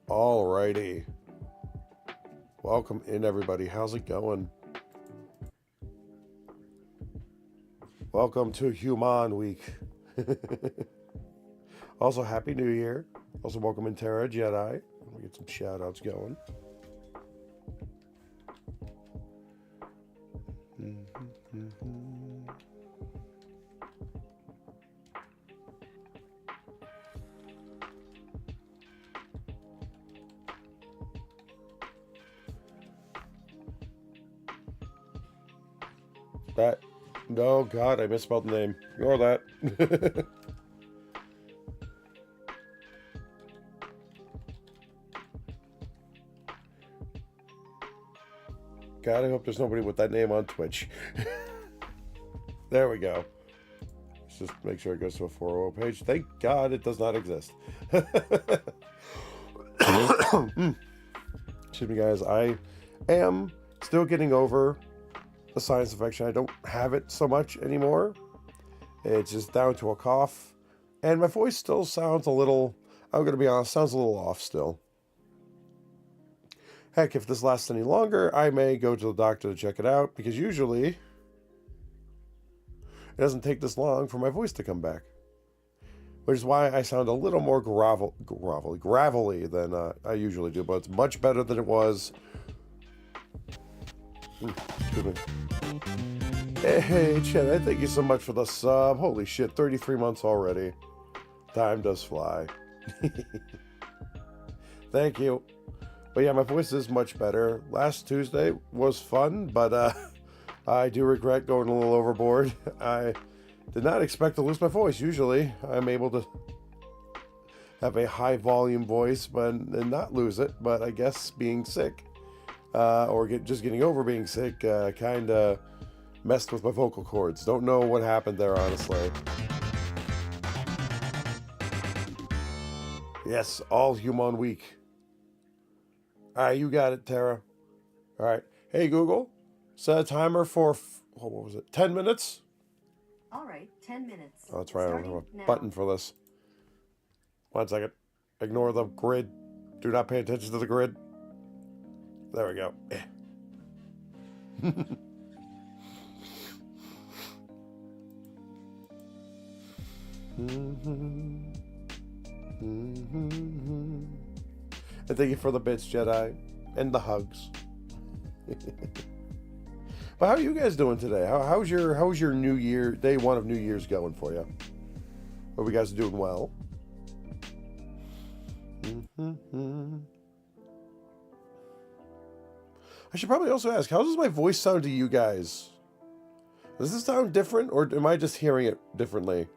Alrighty. Welcome in, everybody. How's it going? Welcome to Human Week. Also, Happy New Year. Also, welcome in Terra Jedi. We'll get some shout outs going. That, no, God, I misspelled the name. Ignore that. God, I hope there's nobody with that name on Twitch. There we go. Let's just make sure it goes to a 400 page. Thank God it does not exist. Excuse me, guys. I am still getting over the sinus infection. I don't have it so much anymore. It's just down to a cough. And my voice still sounds a little, I'm going to be honest, sounds a little off still. Heck, if this lasts any longer, I may go to the doctor to check it out, because usually it doesn't take this long for my voice to come back. Which is why I sound a little more gravelly than I usually do, but it's much better than it was. Excuse me. Hey, Chad, thank you so much for the sub. Holy shit, 33 months already. Time does fly. Thank you. But yeah, my voice is much better. Last Tuesday was fun, but I do regret going a little overboard. I did not expect to lose my voice. Usually, I'm able to have a high volume voice and not lose it. But I guess being sick, or just getting over being sick, kind of messed with my vocal cords. Don't know what happened there, honestly. Yes, all Human Week. All right, you got it, Tara. All right. Hey, Google, set a timer for, what was it, 10 minutes? All right, 10 minutes. Oh, that's right. I don't have a button for this. 1 second. Ignore the grid. Do not pay attention to the grid. There we go. And thank you for the bits, Jedi, and the hugs. But how are you guys doing today? How's your New Year, day one of New Year's going for you? Hope you guys are doing well. I should probably also ask, how does my voice sound to you guys? Does this sound different, or am I just hearing it differently?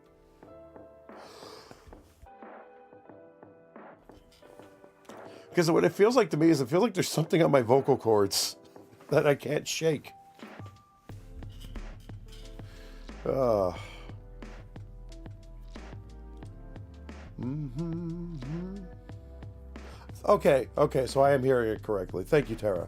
Because what it feels like to me is it feels like there's something on my vocal cords that I can't shake. Okay, so I am hearing it correctly. Thank you, Tara.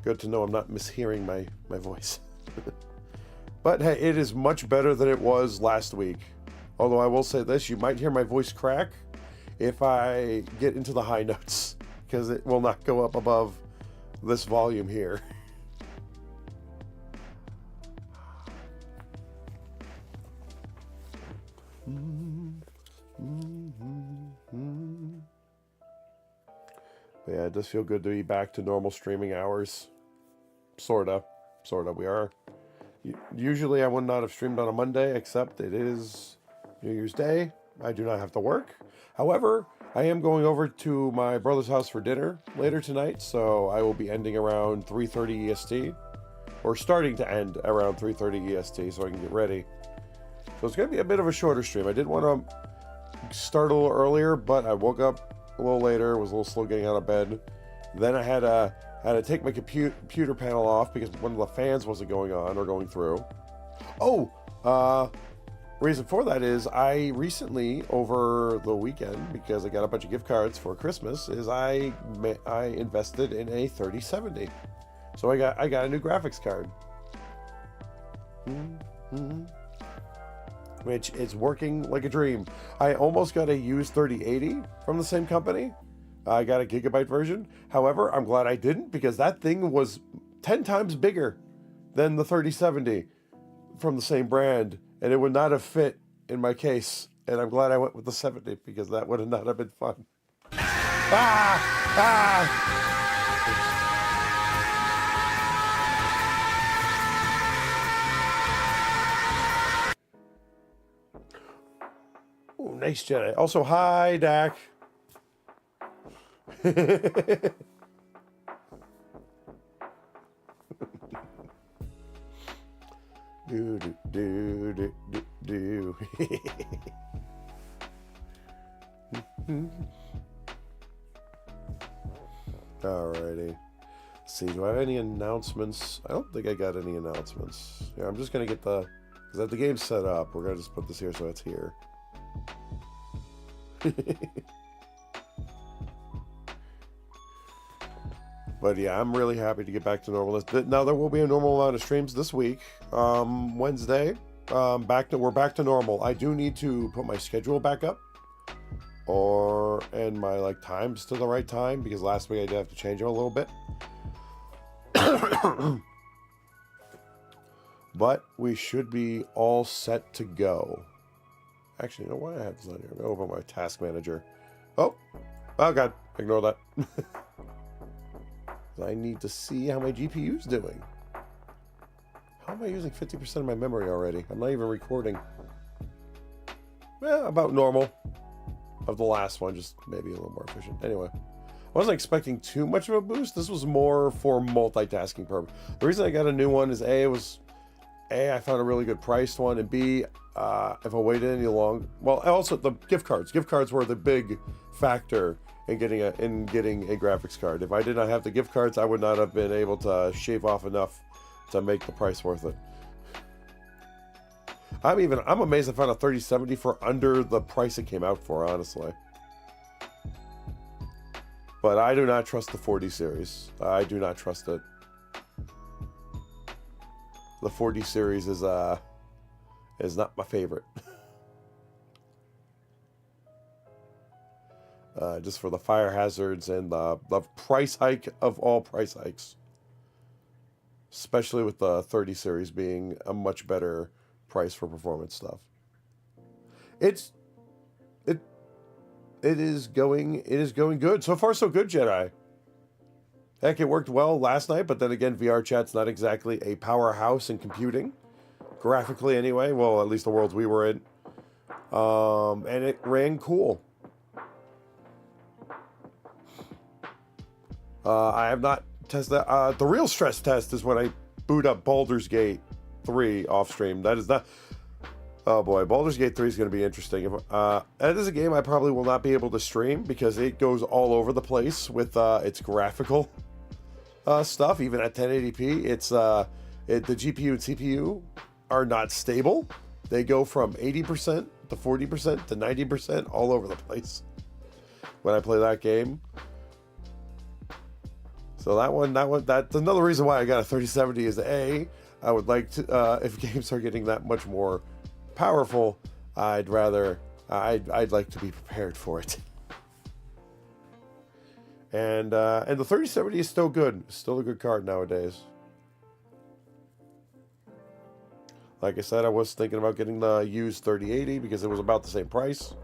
Good to know I'm not mishearing my voice. But hey, it is much better than it was last week. Although I will say this, you might hear my voice crack if I get into the high notes, because it will not go up above this volume here. But yeah, it does feel good to be back to normal streaming hours. Sorta. We are. Usually I would not have streamed on a Monday, except it is New Year's Day. I do not have to work. However, I am going over to my brother's house for dinner later tonight, so I will be ending around 3:30 EST, or starting to end around 3:30 EST, so I can get ready. So it's going to be a bit of a shorter stream. I did want to start a little earlier, but I woke up a little later, was a little slow getting out of bed. Then I had I had to take my computer panel off because one of the fans wasn't going on or going through. Oh, reason for that is I recently, over the weekend, because I got a bunch of gift cards for Christmas, is I invested in a 3070. So I got a new graphics card. Which is working like a dream. I almost got a used 3080 from the same company. I got a gigabyte version. However, I'm glad I didn't, because that thing was 10 times bigger than the 3070 from the same brand, and it would not have fit in my case. And I'm glad I went with the 70, because that would have not have been fun. Ooh, nice Jedi. Also, hi, Dak. do do do do do do. Alrighty. Let's see, do I have any announcements? I don't think I got any announcements. Yeah, I'm just gonna get because the game's set up. We're gonna just put this here so it's here. But yeah, I'm really happy to get back to normal. Now there will be a normal amount of streams this week. Wednesday, we're back to normal. I do need to put my schedule back up, and my times to the right time, because last week I did have to change them a little bit. But we should be all set to go. Actually, you know what? I have this on here. I'm going to open my task manager. Oh God, ignore that. I need to see how my GPU's doing. How am I using 50% of my memory already? I'm not even recording. Well, about normal of the last one, just maybe a little more efficient. Anyway, I wasn't expecting too much of a boost. This was more for multitasking purpose. The reason I got a new one is I found a really good priced one, and B, if I waited any long, well, also the gift cards. Gift cards were the big factor in getting a graphics card. If I did not have the gift cards, I would not have been able to shave off enough to make the price worth it. I'm amazed I found a 3070 for under the price it came out for, honestly. But I do not trust the 40 series. I do not trust it. The 40 series is not my favorite. Just for the fire hazards and the price hike of all price hikes. Especially with the 30 series being a much better price for performance stuff. It is going good. So far so good, Jedi. Heck, it worked well last night, but then again, VR chat's not exactly a powerhouse in computing. Graphically anyway, well, at least the worlds we were in. And it ran cool. I have not tested that. The real stress test is when I boot up Baldur's Gate 3 off stream. That is not... Oh boy, Baldur's Gate 3 is going to be interesting. That is a game I probably will not be able to stream because it goes all over the place with its graphical stuff. Even at 1080p, the GPU and CPU are not stable. They go from 80% to 40% to 90% all over the place when I play that game. So that's another reason why I got a 3070 is I would like to, if games are getting that much more powerful, I'd like to be prepared for it. And the 3070 is still good. It's still a good card nowadays. Like I said, I was thinking about getting the used 3080 because it was about the same price.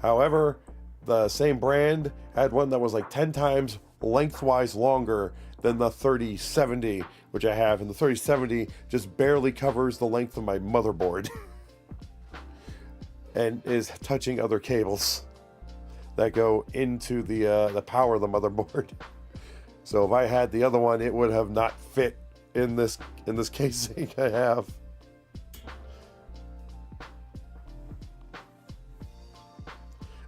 However, the same brand had one that was like 10 times lengthwise longer than the 3070, which I have, and the 3070 just barely covers the length of my motherboard and is touching other cables that go into the power of the motherboard. So if I had the other one, it would have not fit in this casing I have.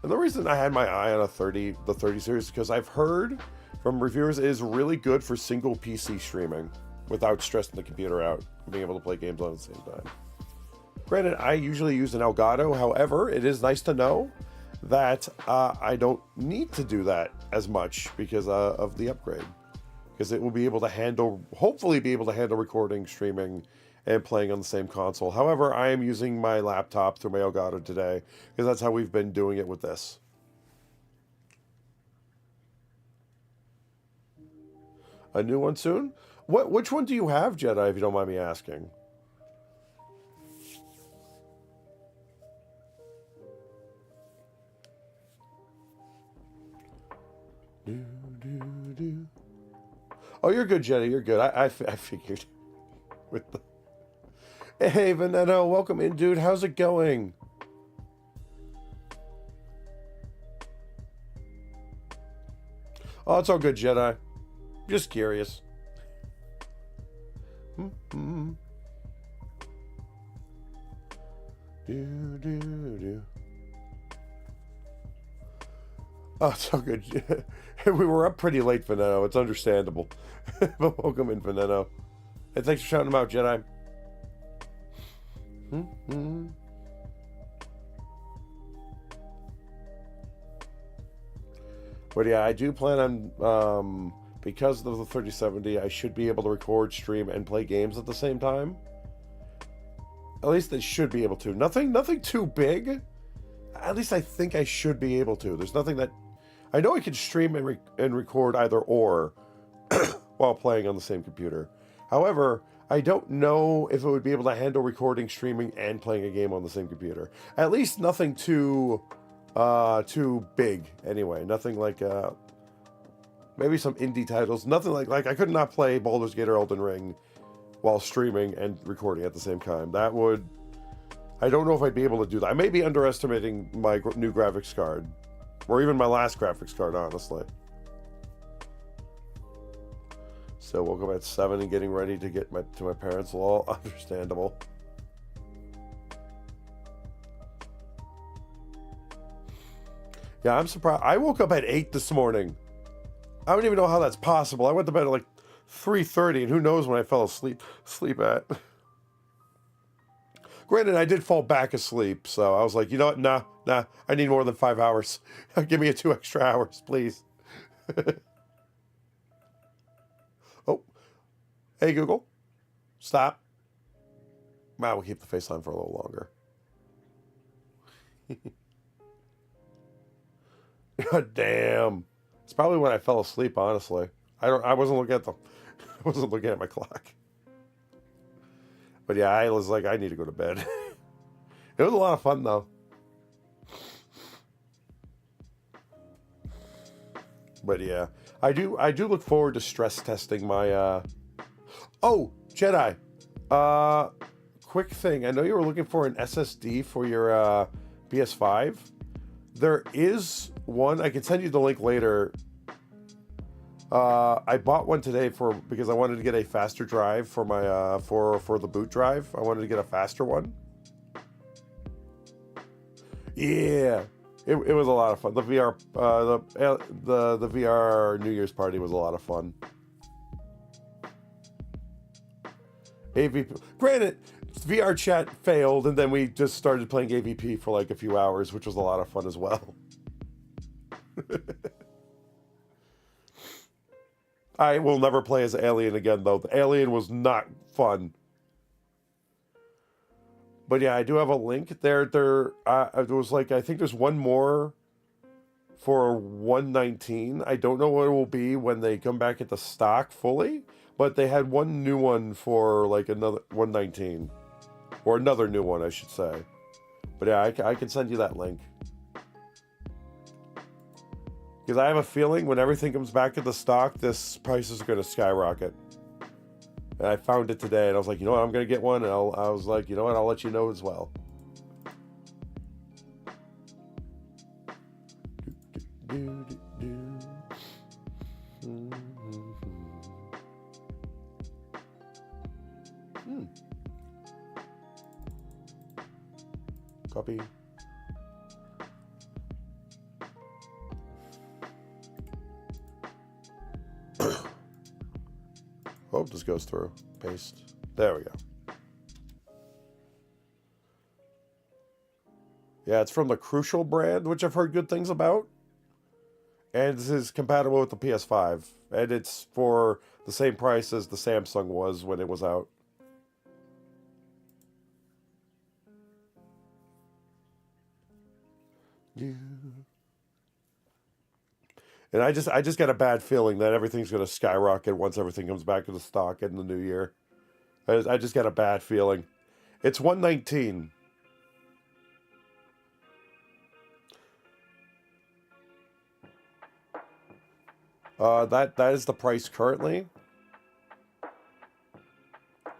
And the reason I had my eye on the 30 series is because I've heard from reviewers is really good for single PC streaming without stressing the computer out and being able to play games on at the same time. Granted, I usually use an Elgato. However, it is nice to know that I don't need to do that as much because of the upgrade. Because it will be able to handle, hopefully be able to handle recording, streaming, and playing on the same console. However, I am using my laptop through my Elgato today because that's how we've been doing it with this. A new one soon? Which one do you have, Jedi, if you don't mind me asking? Oh, you're good, Jedi. You're good. I figured. With the... Hey, Veneno, welcome in, dude. How's it going? Oh, it's all good, Jedi. Just curious. Mm-hmm. Oh, it's all good. We were up pretty late, Veneno. It's understandable. But welcome in, Veneno. Hey, thanks for shouting them out, Jedi. Mm-hmm. But yeah, I do plan on, because of the 3070, I should be able to record, stream, and play games at the same time. At least they should be able to. Nothing too big. At least I think I should be able to. There's nothing that... I know I can stream and record either or while playing on the same computer. However, I don't know if it would be able to handle recording, streaming, and playing a game on the same computer. At least nothing too big, anyway. Nothing like, maybe some indie titles. Nothing like I could not play Baldur's Gate or Elden Ring while streaming and recording at the same time. That would... I don't know if I'd be able to do that. I may be underestimating my new graphics card. Or even my last graphics card, honestly. So woke up at 7 and getting ready to get to my parents' all understandable. Yeah, I'm surprised. I woke up at 8 this morning. I don't even know how that's possible. I went to bed at like 3:30, and who knows when I fell asleep at. Granted, I did fall back asleep, so I was like, you know what? Nah, I need more than 5 hours. Give me 2 extra hours, please. Oh, hey, Google. Stop. Wow, we'll keep the face on for a little longer. God damn. It's probably when I fell asleep, honestly. I wasn't looking at my clock. But yeah, I was like, I need to go to bed. It was a lot of fun, though. But yeah, I do look forward to stress testing my, Oh, Jedi. Quick thing. I know you were looking for an SSD for your, PS5. There is one. I can send you the link later. I bought one today because I wanted to get a faster drive for my for the boot drive. I wanted to get a faster one. Yeah, it was a lot of fun. The VR the VR New Year's party was a lot of fun. AVP. Granted, VR chat failed, and then we just started playing AVP for like a few hours, which was a lot of fun as well. I will never play as Alien again, though. The Alien was not fun. But yeah, I do have a link there. It was like, I think there's one more for 119. I don't know what it will be when they come back into stock fully, but they had one new one for like another 119. Or another new one, I should say. But yeah, I can send you that link. Because I have a feeling when everything comes back to the stock, this price is going to skyrocket. And I found it today, and I was like, you know what, I'm going to get one. And I was like, you know what, I'll let you know as well. Copy. Oh, this goes through. Paste. There we go. Yeah, it's from the Crucial brand, which I've heard good things about. And this is compatible with the PS5. And it's for the same price as the Samsung was when it was out. Yeah. And I just got a bad feeling that everything's going to skyrocket once everything comes back into stock in the new year. I just got a bad feeling. It's $119. That is the price currently.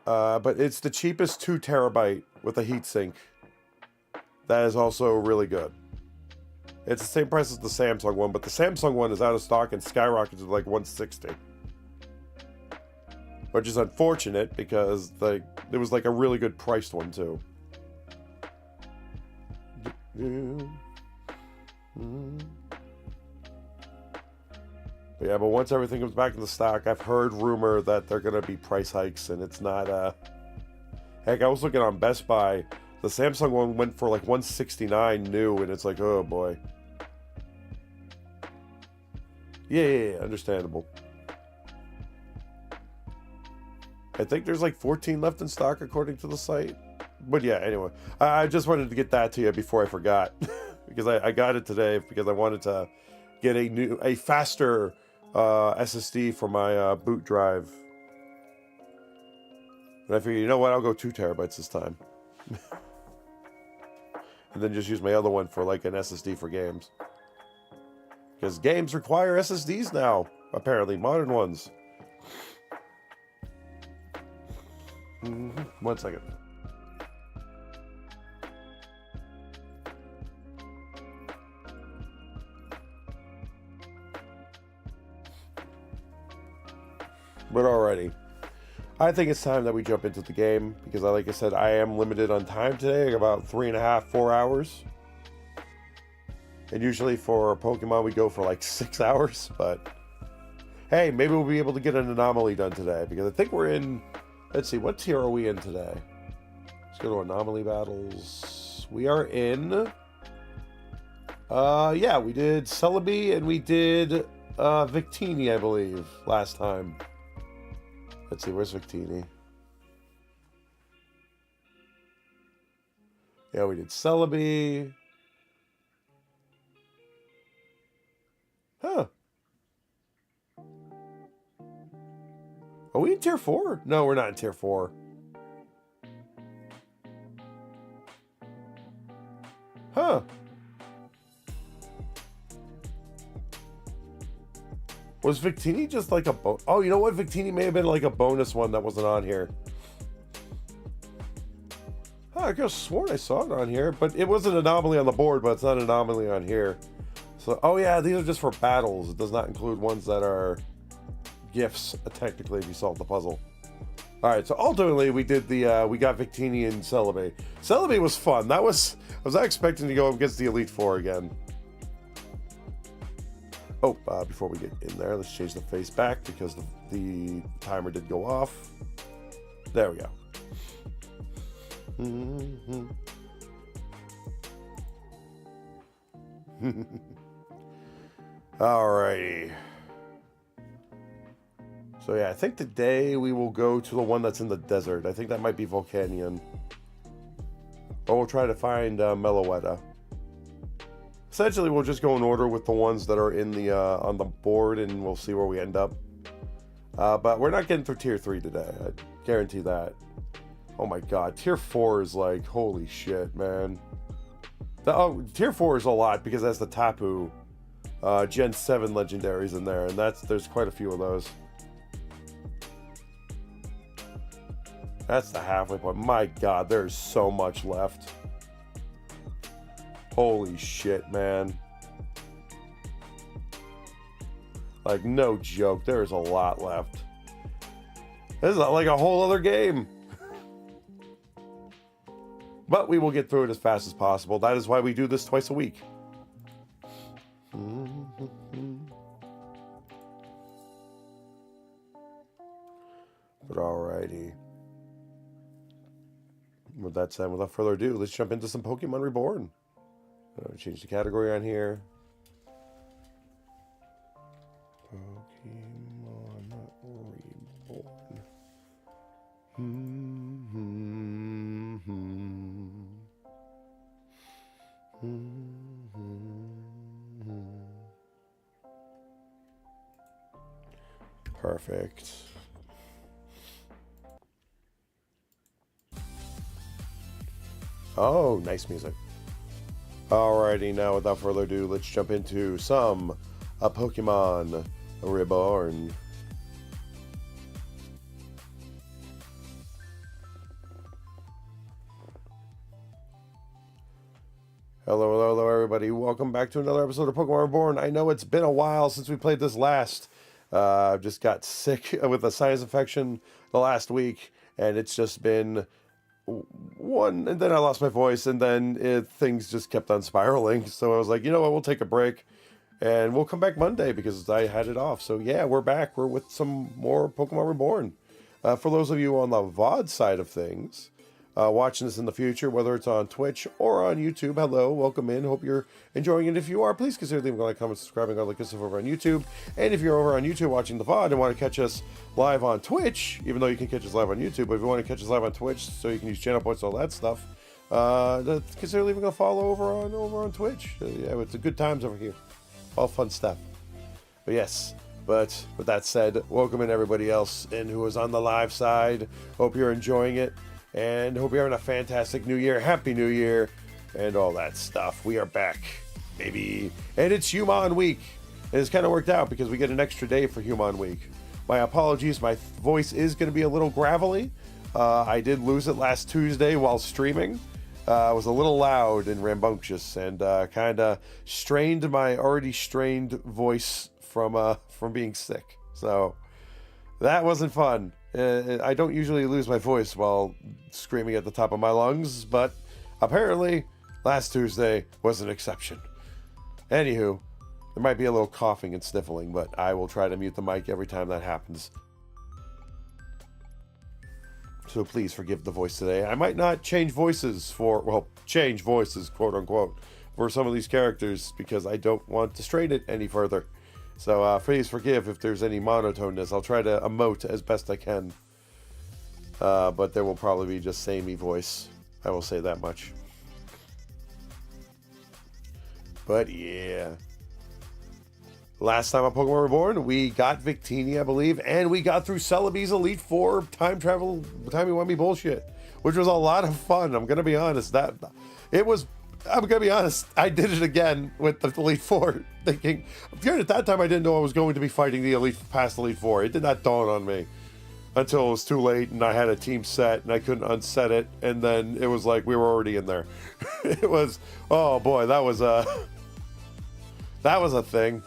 But it's the cheapest 2 terabyte with a heatsink. That is also really good. It's the same price as the Samsung one, but the Samsung one is out of stock and skyrocketed to like $160. Which is unfortunate because it was like a really good priced one too. But yeah, but once everything comes back into stock, I've heard rumor that they're going to be price hikes, and it's not, heck, I was looking on Best Buy, the Samsung one went for like $169 new, and it's like, oh boy. Yeah, understandable. I think there's like 14 left in stock according to the site. But yeah, anyway, I just wanted to get that to you before I forgot. Because I got it today because I wanted to get a faster SSD for my boot drive. And I figured, you know what, I'll go 2 terabytes this time. And then just use my other one for like an SSD for games. Because games require SSDs now, apparently, modern ones. 1 second. But alrighty. I think it's time that we jump into the game because, like I said, I am limited on time today, about 3.5, 4 hours. And usually for Pokemon we go for like 6 hours, but hey, maybe we'll be able to get an anomaly done today because I think we're in, let's see, what tier are we in today? Let's go to anomaly battles. We are in, yeah, we did Celebi and we did Victini, I believe, last time. Let's see, where's Victini? Yeah, we did Celebi. Huh. Are we in tier 4? No, we're not in tier 4. Huh. Was Victini just like a oh, you know what? Victini may have been like a bonus one that wasn't on here. Huh, I could have sworn I saw it on here, but it was an anomaly on the board, but it's not an anomaly on here. So, oh yeah, these are just for battles. It does not include ones that are gifts, technically, if you solve the puzzle. Alright, so ultimately we did the, we got Victini and Celebi. Celebi was fun. I was not expecting to go up against the Elite Four again. Oh, before we get in there, let's change the face back because the timer did go off. There we go. Alrighty. So yeah, I think today we will go to the one that's in the desert. I think that might be Volcanion. Or we'll try to find Meloetta. Essentially, we'll just go in order with the ones that are in the on the board, and we'll see where we end up. But we're not getting through tier 3 today. I guarantee that. Oh my god, tier 4 is like, holy shit, man. Tier 4 is a lot because that's the Tapu Gen 7 legendaries in there, and there's quite a few of those. That's the halfway point. My god, there's so much left. Holy shit, man. Like, no joke, there's a lot left. This is like a whole other game. But we will get through it as fast as possible. That is why we do this twice a week. But alrighty. With that said, without further ado, let's jump into some Pokemon Reborn. Change the category on here. Pokemon Reborn. Perfect. Oh, nice music. Alrighty, now without further ado, let's jump into some Pokemon Reborn. Hello, everybody. Welcome back to another episode of Pokemon Reborn. I know it's been a while since we played this last. I just got sick with a sinus infection the last week, and it's just been one, and then I lost my voice, and then things just kept on spiraling. So I was like, you know what, we'll take a break, and we'll come back Monday because I had it off. So yeah, we're back. We're with some more Pokemon Reborn. For those of you on the VOD side of things, watching this in the future, whether it's on Twitch or on YouTube, hello, welcome in. Hope you're enjoying it. If you are, please consider leaving a like, comment, subscribing, all the good stuff over on YouTube. And if you're over on YouTube watching the VOD and want to catch us live on Twitch, even though you can catch us live on YouTube, but if you want to catch us live on Twitch so you can use channel points, all that stuff, consider leaving a follow over on Twitch. Yeah, it's a good times over here. All fun stuff. But yes. But with that said, welcome in everybody else in who is on the live side. Hope you're enjoying it. And hope you're having a fantastic new year. Happy New Year. And all that stuff. We are back, baby. And it's Human Week. And it's kind of worked out because we get an extra day for Human Week. My apologies. My voice is going to be a little gravelly. I did lose it last Tuesday while streaming. I was a little loud and rambunctious and kind of strained my already strained voice from being sick. So that wasn't fun. I don't usually lose my voice while screaming at the top of my lungs, but apparently last Tuesday was an exception. Anywho, there might be a little coughing and sniffling, but I will try to mute the mic every time that happens. So please forgive the voice today. I might not change voices change voices, quote unquote, for some of these characters because I don't want to strain it any further. So please forgive if there's any monotoneness. I'll try to emote as best I can. But there will probably be just samey voice. I will say that much. But yeah. Last time on Pokemon Reborn, we got Victini, I believe, and we got through Celebi's Elite Four time travel, timey-wimey bullshit, which was a lot of fun. I'm going to be honest. I'm going to be honest, I did it again with the Elite Four, thinking, at that time I didn't know I was going to be fighting the Elite Four. It did not dawn on me until it was too late and I had a team set and I couldn't unset it, and then it was like we were already in there. It was, oh boy, that was a thing.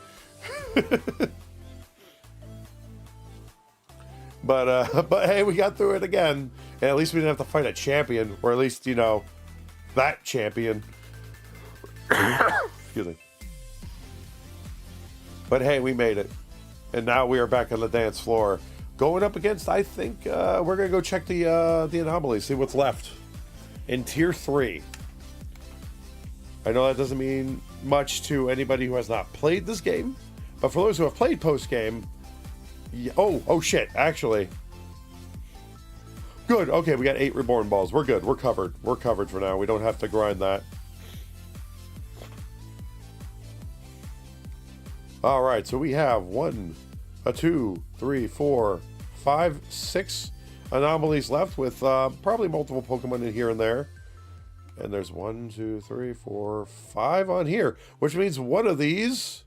But hey, we got through it again, and at least we didn't have to fight a champion, or at least, that champion. Excuse me. But hey, we made it. And now we are back on the dance floor. Going up against, I think, we're going to go check the anomalies, see what's left. In Tier 3. I know that doesn't mean much to anybody who has not played this game. But for those who have played post-game... Oh shit, actually. Good, okay, we got 8 Reborn Balls. We're good, we're covered. We're covered for now. We don't have to grind that. Alright, so we have 1, 2, 3, 4, 5, 6 anomalies left with probably multiple Pokemon in here and there. And there's 1, 2, 3, 4, 5 on here, which means one of these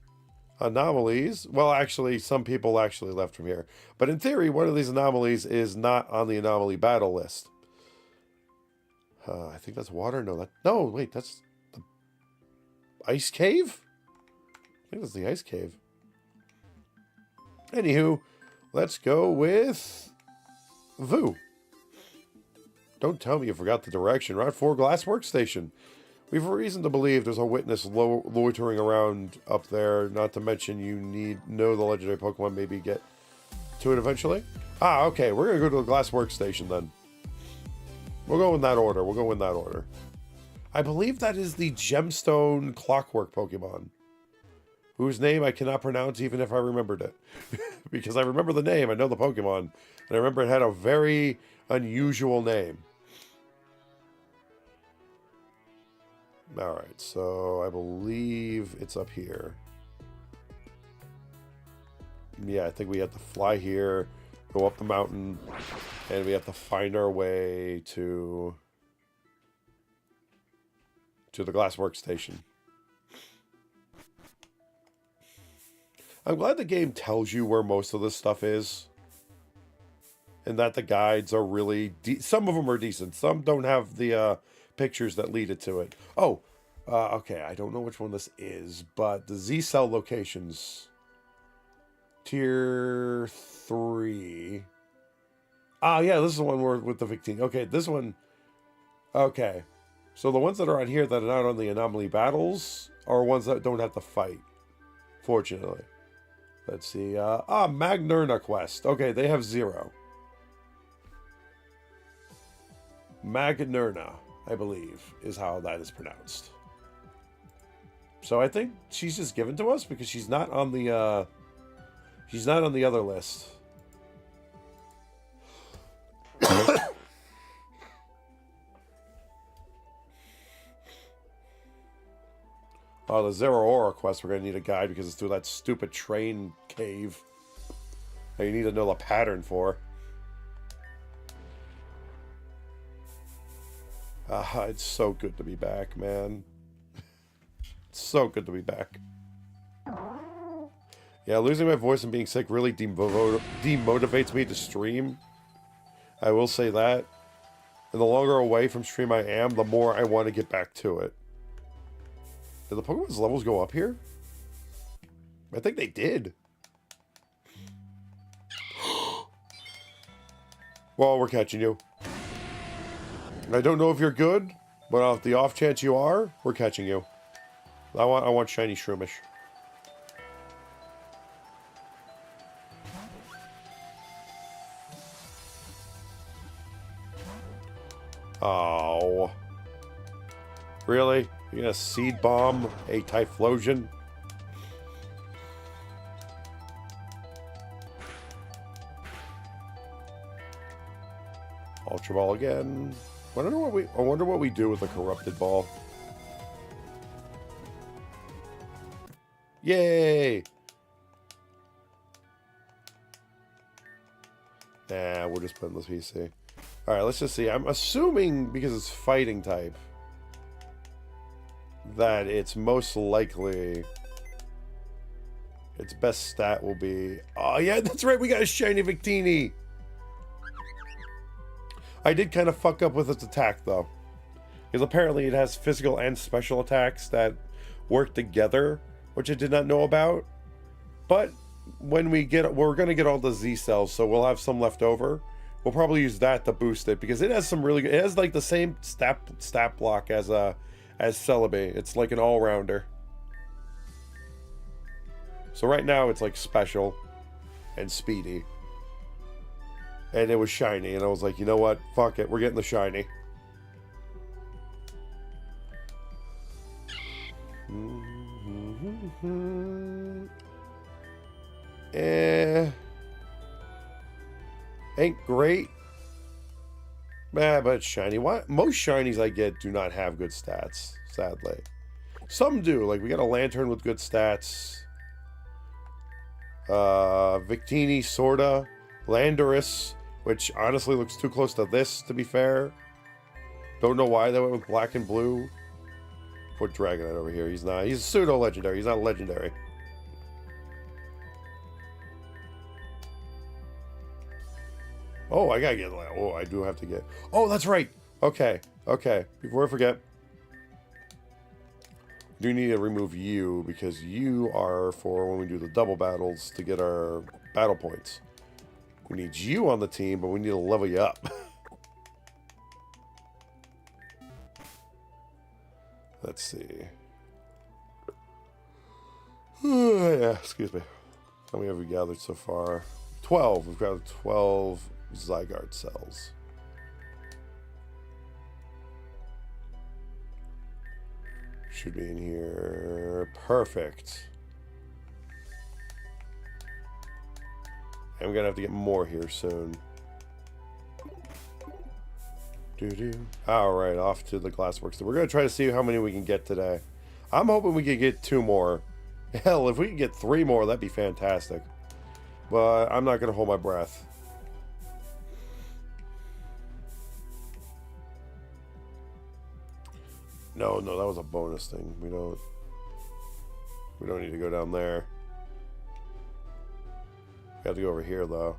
anomalies, well, actually, some people actually left from here. But in theory, one of these anomalies is not on the anomaly battle list. I think that's water. No, wait, that's the ice cave? I think that's the ice cave. Anywho, let's go with Vu. Don't tell me you forgot the direction. Route 4 Glass Workstation. We have a reason to believe there's a witness loitering around up there. Not to mention you know the legendary Pokemon, maybe get to it eventually. Ah, okay. We're going to go to the glass workstation then. We'll go in that order. I believe that is the gemstone clockwork Pokemon, whose name I cannot pronounce even if I remembered it. Because I remember the name, I know the Pokemon, and I remember it had a very unusual name. Alright, so I believe it's up here. Yeah, I think we have to fly here, go up the mountain, and we have to find our way to the glass workstation. I'm glad the game tells you where most of this stuff is. And that the guides are really... some of them are decent. Some don't have the pictures that lead it to it. Oh, okay. I don't know which one this is, but the Z-Cell locations. Tier 3. Ah, yeah, this is the one where, with the Victini. Okay, this one... Okay. So the ones that are on here that are not on the anomaly battles are ones that don't have to fight. Fortunately. Let's see. Magnerna quest. Okay, they have 0. Magnerna, I believe, is how that is pronounced. So I think she's just given to us because she's not on the other list. Oh, the Zero Aura quest, we're going to need a guide because it's through that stupid train cave that you need to know the pattern for. It's so good to be back, man. It's so good to be back. Yeah, losing my voice and being sick really demotivates me to stream. I will say that. And the longer away from stream I am, the more I want to get back to it. Did the Pokemon's levels go up here? I think they did. Well, we're catching you. I don't know if you're good, but off the off chance you are, we're catching you. I want shiny Shroomish. Oh. Really? You're gonna seed bomb a Typhlosion? Ultra Ball again. I wonder what we do with the corrupted ball. Yay! Nah, we'll just put in the PC. Alright, let's just see. I'm assuming, because it's fighting type, that it's most likely its best stat will be... Oh, yeah, that's right, we got a shiny Victini! I did kind of fuck up with its attack, though. Because apparently it has physical and special attacks that work together, which I did not know about. But when we're going to get all the Z cells, so we'll have some left over. We'll probably use that to boost it, because it has some really good... It has, like, the same stat block as Celebi. It's like an all-rounder. So right now it's, like, special and speedy. And it was shiny, and I was like, you know what? Fuck it, we're getting the shiny. Ain't great. But it's shiny. What? Most shinies I get do not have good stats, sadly. Some do. Like, we got a Lantern with good stats. Victini, sorta. Landorus, which honestly looks too close to this, to be fair. Don't know why they went with black and blue. Put Dragonite over here. He's not. He's pseudo-legendary. He's not legendary. Oh, I gotta get... Oh, I do have to get... Oh, that's right! Okay, okay. Before I forget, I do need to remove you, because you are for when we do the double battles to get our battle points. We need you on the team, but we need to level you up. Let's see. Yeah, excuse me. How many have we gathered so far? 12. We've got 12 Zygarde cells. Should be in here. Perfect. I'm gonna have to get more here soon. Alright, off to the glassworks. We're gonna try to see how many we can get today. I'm hoping we can get 2 more. Hell, if we can get 3 more, that'd be fantastic. But I'm not gonna hold my breath. No, that was a bonus thing. We don't need to go down there. We have to go over here though.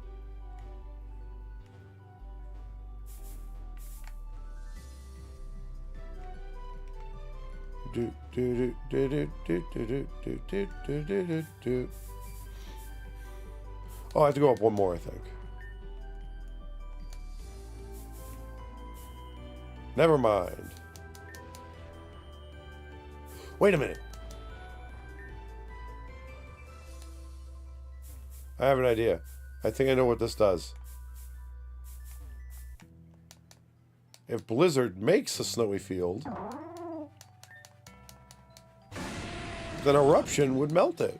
Oh, I have to go up 1 more, I think. Never mind. Wait a minute. I have an idea. I think I know what this does. If Blizzard makes a snowy field, then Eruption would melt it.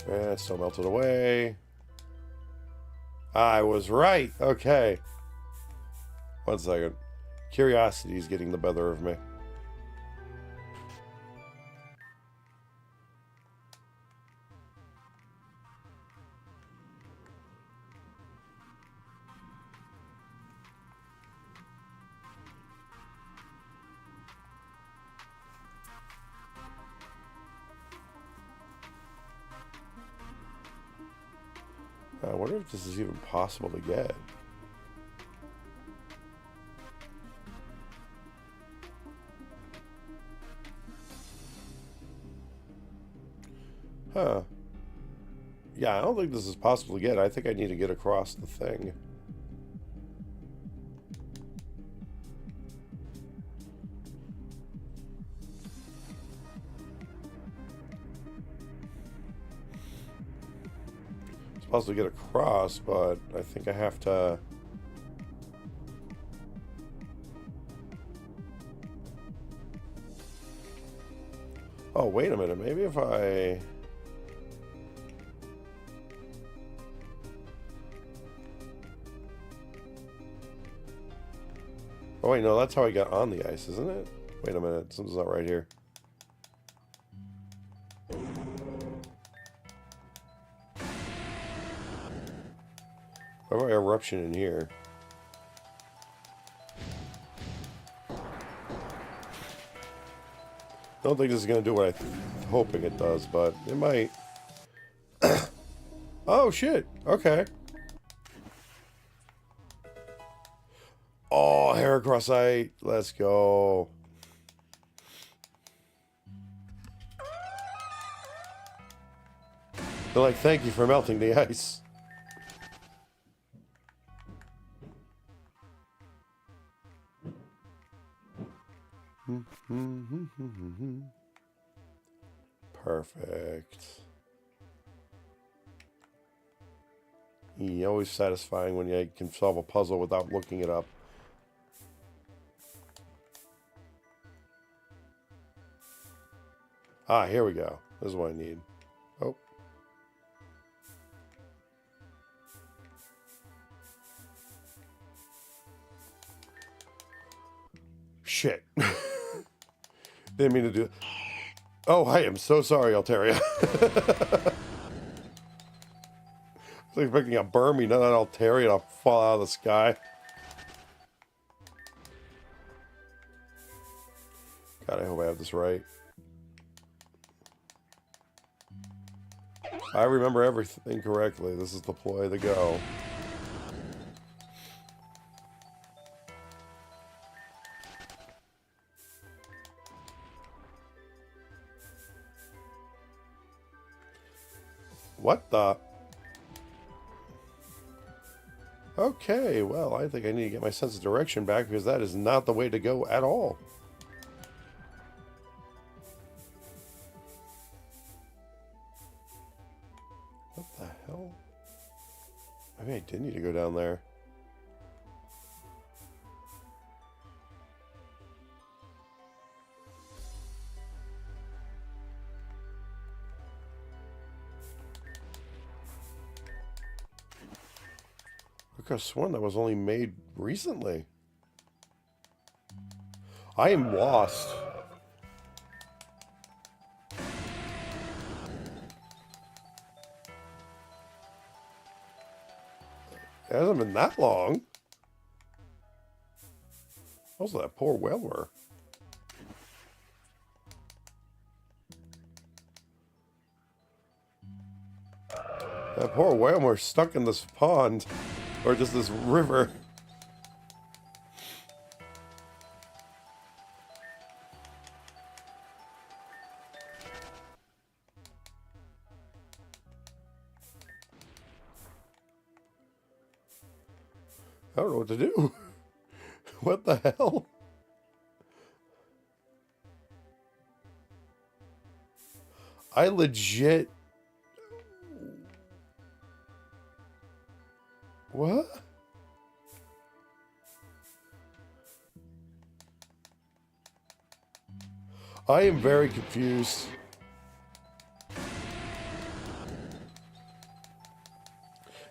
Eh, still melted away. I was right. Okay. 1 second. Curiosity is getting the better of me. I wonder if this is even possible to get. Huh. Yeah, I don't think this is possible to get. I think I need to get across the thing. It's possible to get across, but I think I have to... Oh, wait a minute. Maybe if I... Oh, wait, no, that's how I got on the ice, isn't it? Wait a minute, something's not right here. Why have I eruption in here? I don't think this is going to do what I'm hoping it does, but it might. Oh, shit. Okay. Oh, Heracrossite. Let's go. They're like, thank you for melting the ice. Perfect. Yeah, always satisfying when you can solve a puzzle without looking it up. Ah, here we go. This is what I need. Oh. Shit. Didn't mean to do it. Oh, I am so sorry, Altaria. I was expecting a Burmy, not an Altaria to fall out of the sky. God, I hope I have this right. I remember everything correctly. This is the ploy to go. What the? Okay, well, I think I need to get my sense of direction back because that is not the way to go at all. What the hell? Maybe I did need to go down there. I could have sworn that was only made recently. I am lost. It hasn't been that long. Also, that poor whaler. That poor whaler stuck in this pond. Or just this river. I don't know what to do. What the hell? I legit... What? I am very confused.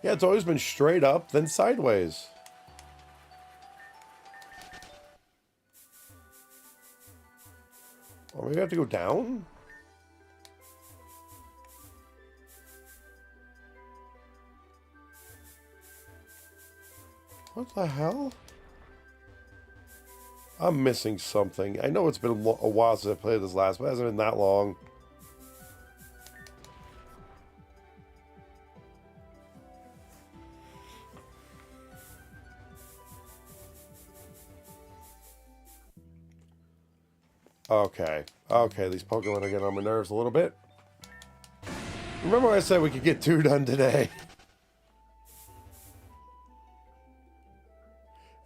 Yeah, it's always been straight up, then sideways. Or maybe I have to go down? What the hell? I'm missing something. I know it's been a while since I played this last, but it hasn't been that long. Okay. Okay, these Pokemon are getting on my nerves a little bit. Remember when I said we could get 2 done today?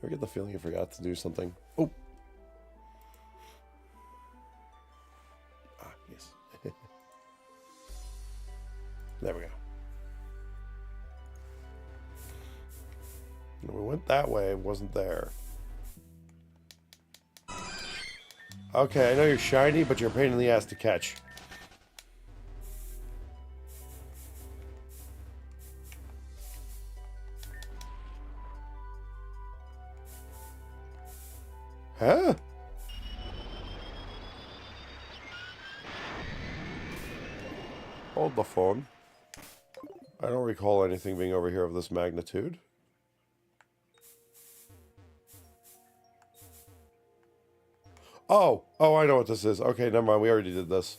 I get the feeling I forgot to do something. Oh. Ah, yes. There we go. We went that way, it wasn't there. Okay, I know you're shiny, but you're a pain in the ass to catch. Huh? Hold the phone. I don't recall anything being over here of this magnitude. Oh! Oh, I know what this is. Okay, never mind. We already did this.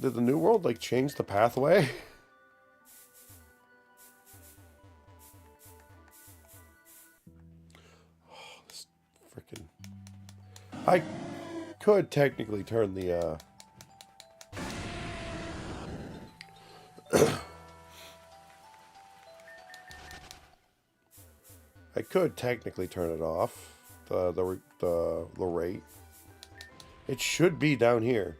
Did the new world, like, change the pathway? Oh, this freaking... I could technically turn the, I could technically turn it off. The rate. It should be down here.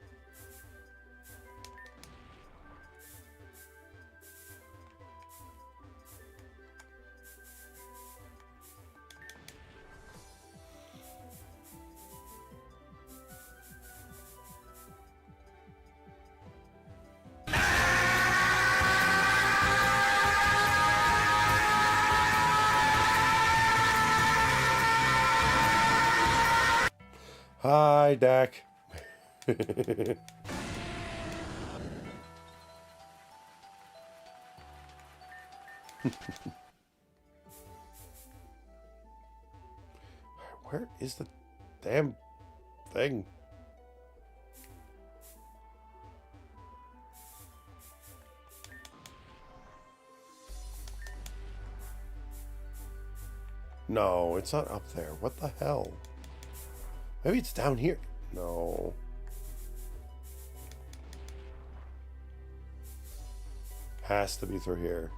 Hi, Dak. Where is the damn thing. No, it's not up there. What the hell? Maybe it's down here. No. Has to be through here.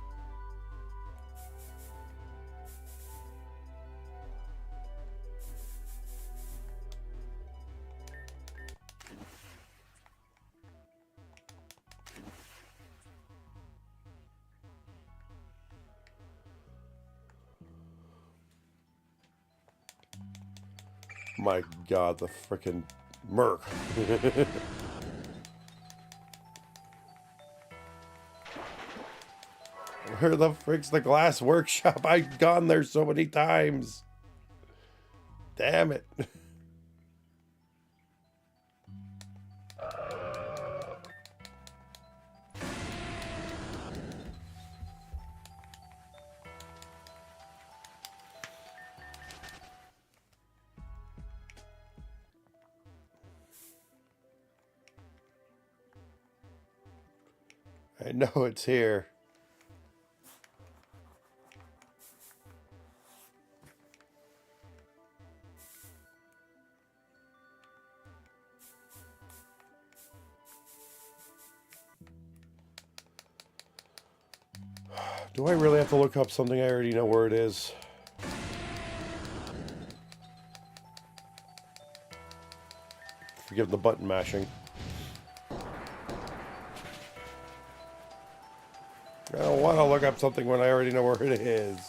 My God, the frickin' Merc. Where the frick's the glass workshop? I've gone there so many times. Damn it. I know it's here. Do I really have to look up something I already know where it is? Forgive the button mashing. I don't want to look up something when I already know where it is.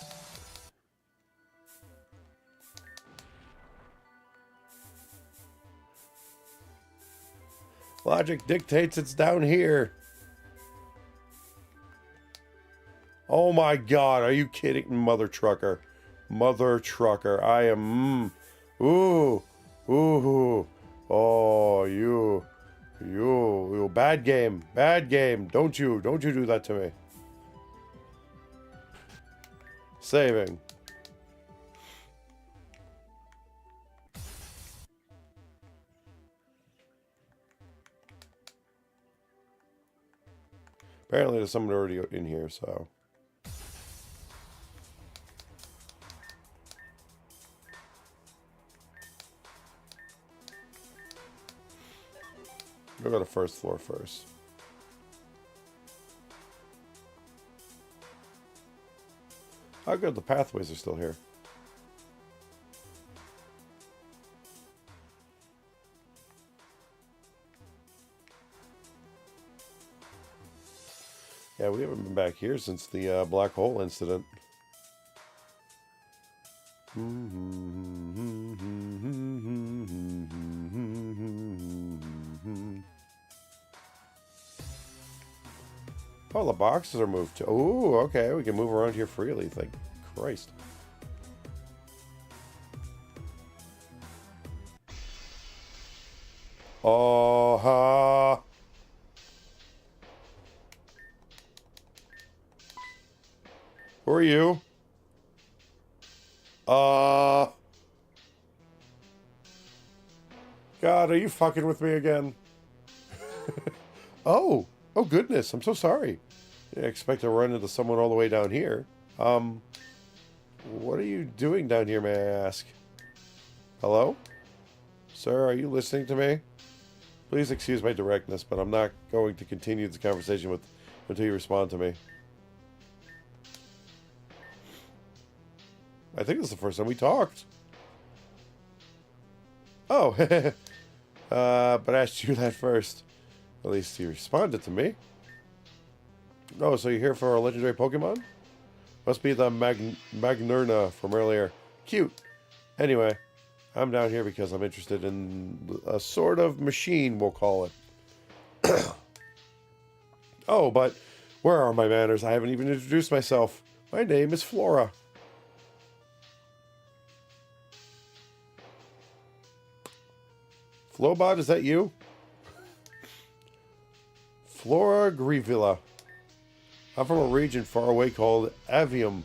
Logic dictates it's down here. Oh my God, are you kidding? Mother trucker. Mother trucker. I am... Ooh. Ooh. Oh, you. Bad game. Bad game. Don't you do that to me. Saving. Apparently there's someone already in here, so... We'll go to first floor first. How good the pathways are still here. Yeah, we haven't been back here since the black hole incident. Oh, the boxes are moved to. Oh, okay. We can move around here freely. Thank Christ. Oh, ha. Who are you? God, are you fucking with me again? Oh goodness, I'm so sorry. I didn't expect to run into someone all the way down here. What are you doing down here, may I ask? Hello? Sir, are you listening to me? Please excuse my directness, but I'm not going to continue this conversation until you respond to me. I think this is the first time we talked. Oh, but I asked you that first. At least you responded to me. Oh, so you're here for a legendary Pokemon? Must be the Magnerna from earlier. Cute. Anyway, I'm down here because I'm interested in a sort of machine, we'll call it. Oh, but where are my manners? I haven't even introduced myself. My name is Flora. Flobot, is that you? Flora Grevilla. I'm from a region far away called Avium.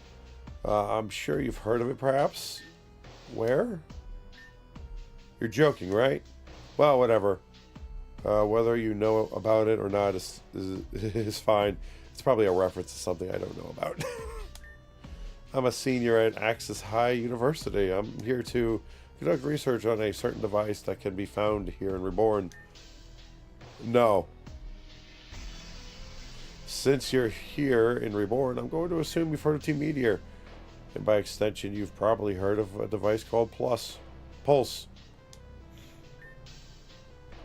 I'm sure you've heard of it, perhaps. Where? You're joking, right? Well, whatever. Whether you know about it or not is fine. It's probably a reference to something I don't know about. I'm a senior at Axis High University. I'm here to conduct research on a certain device that can be found here in Reborn. No. Since you're here in Reborn, I'm going to assume you've heard of Team Meteor. And by extension, you've probably heard of a device called Pulse.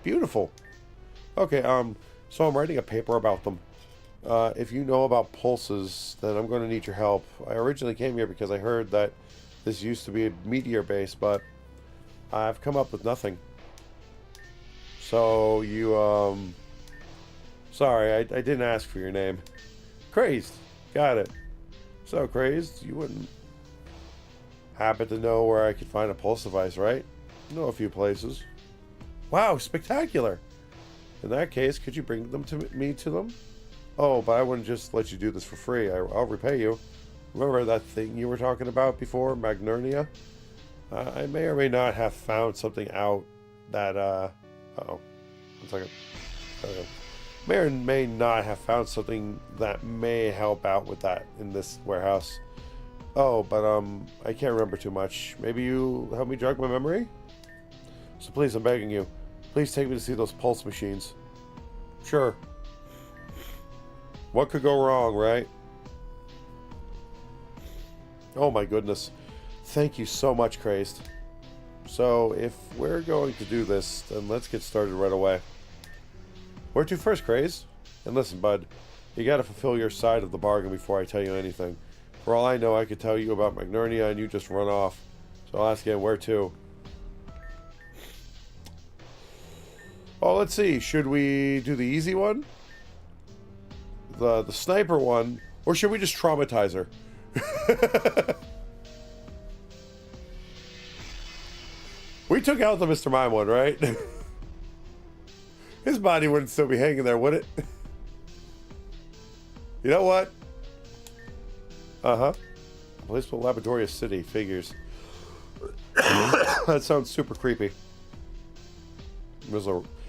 Beautiful. Okay, so I'm writing a paper about them. If you know about pulses, then I'm going to need your help. I originally came here because I heard that this used to be a meteor base, but I've come up with nothing. So you, sorry, I didn't ask for your name. Crazed. Got it. So, Crazed, you wouldn't happen to know where I could find a pulse device, right? I know a few places. Wow, spectacular. In that case, could you bring them to me to them? Oh, but I wouldn't just let you do this for free. I'll repay you. Remember that thing you were talking about before, Magnernia? I may or may not have found something out that, uh-oh. 1 second. Okay. May or may not have found something that may help out with that in this warehouse. Oh, but, I can't remember too much. Maybe you help me jog my memory? So please, I'm begging you. Please take me to see those pulse machines. Sure. What could go wrong, right? Oh my goodness. Thank you so much, Crazed. So, if we're going to do this, then let's get started right away. Where to first, Crazed? And listen, bud, you gotta fulfill your side of the bargain before I tell you anything. For all I know, I could tell you about Magnernia and you just run off. So I'll ask again, where to? Oh, let's see. Should we do the easy one? The sniper one? Or should we just traumatize her? We took out the Mr. Mime one, right? His body wouldn't still be hanging there, would it? You know what? Uh-huh. Blissful Laboratorius City figures. That sounds super creepy.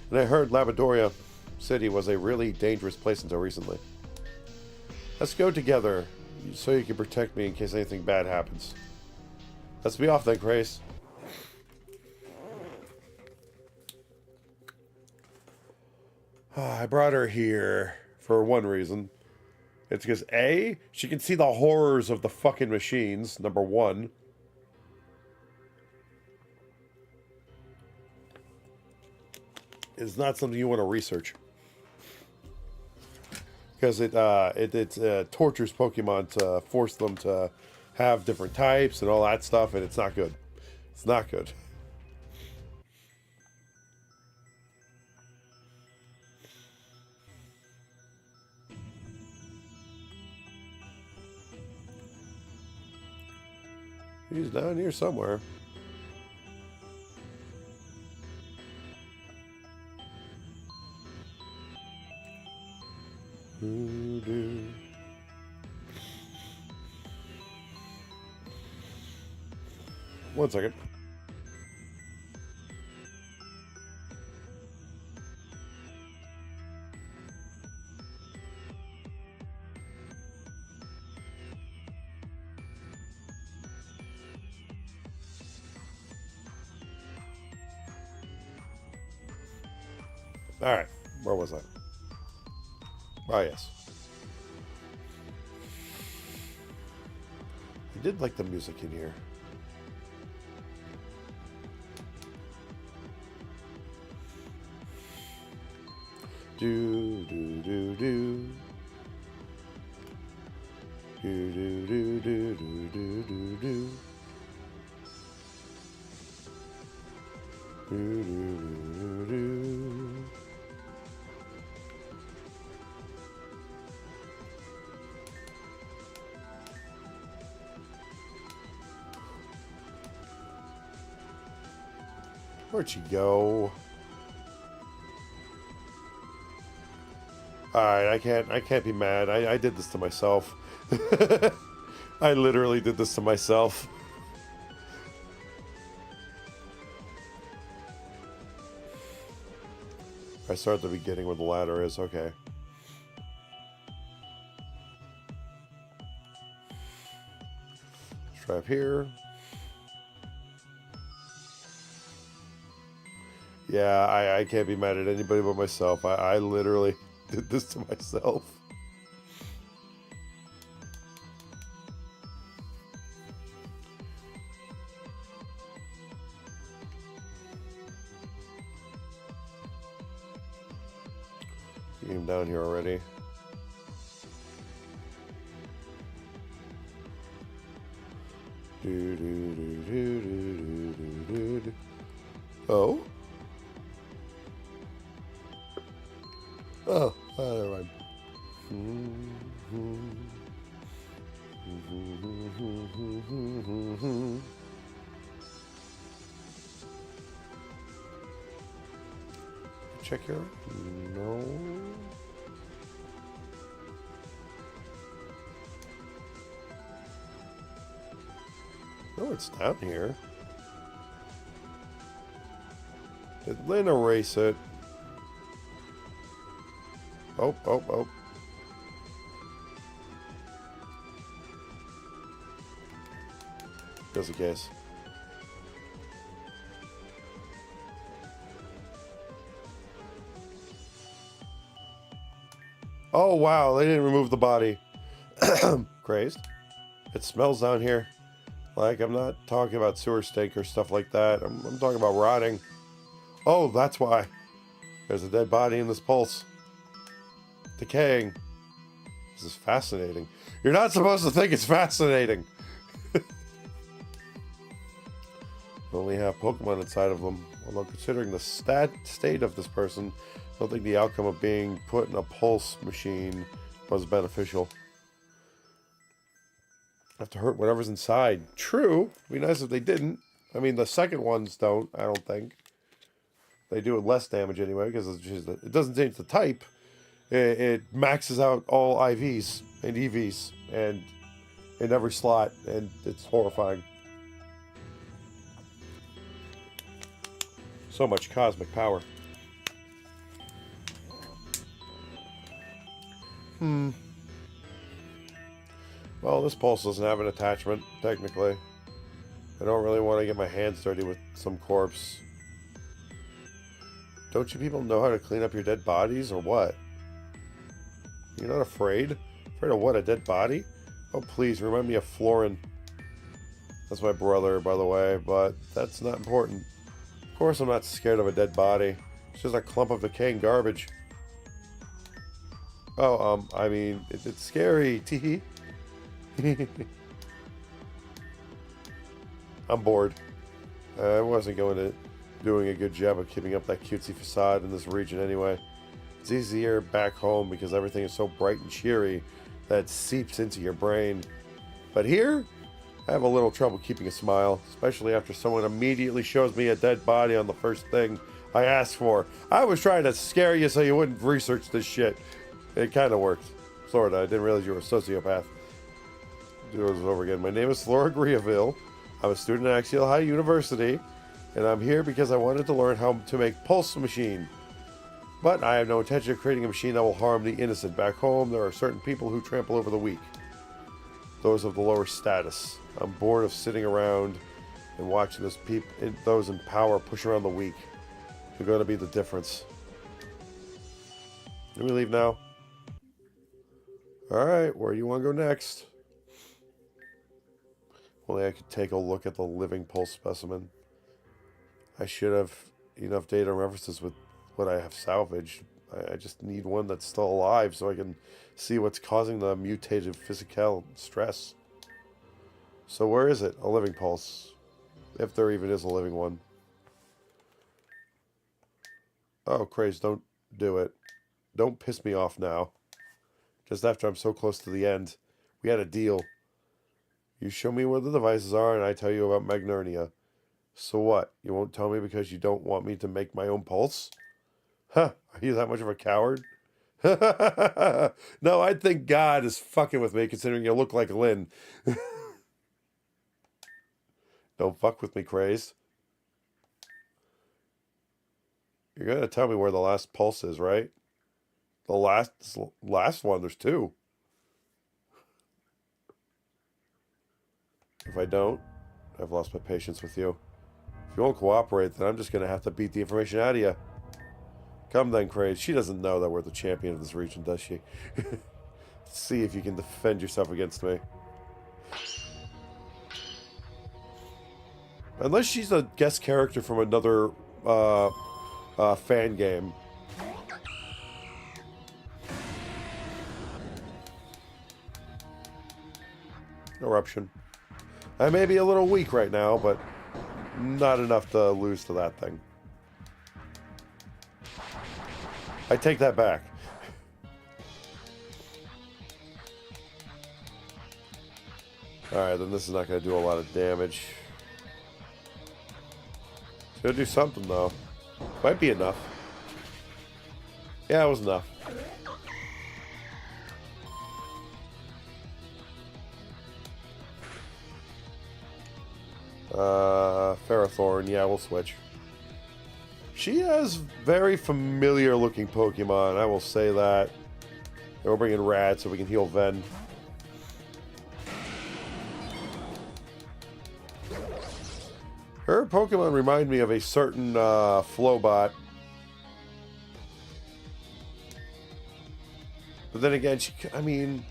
And I heard Laboratorium City was a really dangerous place until recently. Let's go together, so you can protect me in case anything bad happens. Let's be off then, Grace. I brought her here for one reason. It's because A, she can see the horrors of the fucking machines, number one. It's not something you want to research. Because it tortures Pokemon to force them to have different types and all that stuff, and it's not good. It's not good. He's down here somewhere. One second. Alright, where was I? Oh, yes. I did like the music in here. Do do do do. Do do do do do do do do. Do do do do. Where'd she go? Alright, I can't be mad. I did this to myself. I literally did this to myself. I start at the beginning where the ladder is. Okay. Let's try up here. Yeah, I can't be mad at anybody but myself. I literally did this to myself. Came down here already. Oh? Oh, never mind. Check here. No. No, it's down here. Did Lynn erase it? Oh, oh, oh. Just in case. Oh, wow, they didn't remove the body. Crazed. It smells down here. Like, I'm not talking about sewer stink or stuff like that. I'm talking about rotting. Oh, that's why. There's a dead body in this pulse. Decaying. This is fascinating. You're not supposed to think it's fascinating. Only have Pokemon inside of them. Although considering the state of this person, I don't think the outcome of being put in a pulse machine was beneficial. Have to hurt whatever's inside. True. It'd be nice if they didn't. I mean, the second ones don't, I don't think. They do it less damage anyway, because it doesn't change the type. It maxes out all IVs and EVs and in every slot, and it's horrifying. So much cosmic power. Well, this pulse doesn't have an attachment, technically. I don't really want to get my hands dirty with some corpse. Don't you people know how to clean up your dead bodies, or what? You're not afraid? Afraid of what, a dead body? Oh, please, remind me of Florin. That's my brother, by the way, but that's not important. Of course I'm not scared of a dead body. It's just a clump of decaying garbage. Oh, I mean, it's scary. Teehee. I'm bored. I wasn't doing a good job of keeping up that cutesy facade in this region anyway. It's easier back home because everything is so bright and cheery that it seeps into your brain. But here, I have a little trouble keeping a smile, especially after someone immediately shows me a dead body on the first thing I asked for. I was trying to scare you so you wouldn't research this shit. It kind of worked. Sorta. I didn't realize you were a sociopath. Do this over again. My name is Laura Grieville. I'm a student at Axial High University, and I'm here because I wanted to learn how to make pulse machine. But I have no intention of creating a machine that will harm the innocent. Back home, there are certain people who trample over the weak. Those of the lower status. I'm bored of sitting around and watching those in power push around the weak. They're going to be the difference. Can we leave now? Alright, where do you want to go next? Only I could take a look at the living pulse specimen. I should have enough data and references with what I have salvaged. I just need one that's still alive so I can see what's causing the mutated physical stress. So where is it? A living pulse. If there even is a living one. Oh, Craze, don't do it. Don't piss me off now. Just after I'm so close to the end. We had a deal. You show me where the devices are and I tell you about Magnernia. So what? You won't tell me because you don't want me to make my own pulse? Huh, are you that much of a coward? No, I think God is fucking with me considering you look like Lynn. Don't fuck with me, Crazed. You're gonna tell me where the last pulse is, right? The last one, there's 2. If I don't, I've lost my patience with you. If you won't cooperate, then I'm just gonna have to beat the information out of you. Come then, Craze. She doesn't know that we're the champion of this region, does she? See if you can defend yourself against me. Unless she's a guest character from another fan game. Eruption. I may be a little weak right now, but not enough to lose to that thing. I take that back. Alright, then this is not going to do a lot of damage. It's going to do something, though. Might be enough. Yeah, it was enough. Ferrothorn, yeah, we'll switch. She has very familiar looking Pokemon, I will say that. And we're bringing Rad so we can heal Ven. Her Pokemon remind me of a certain Flowbot. But then again, I mean,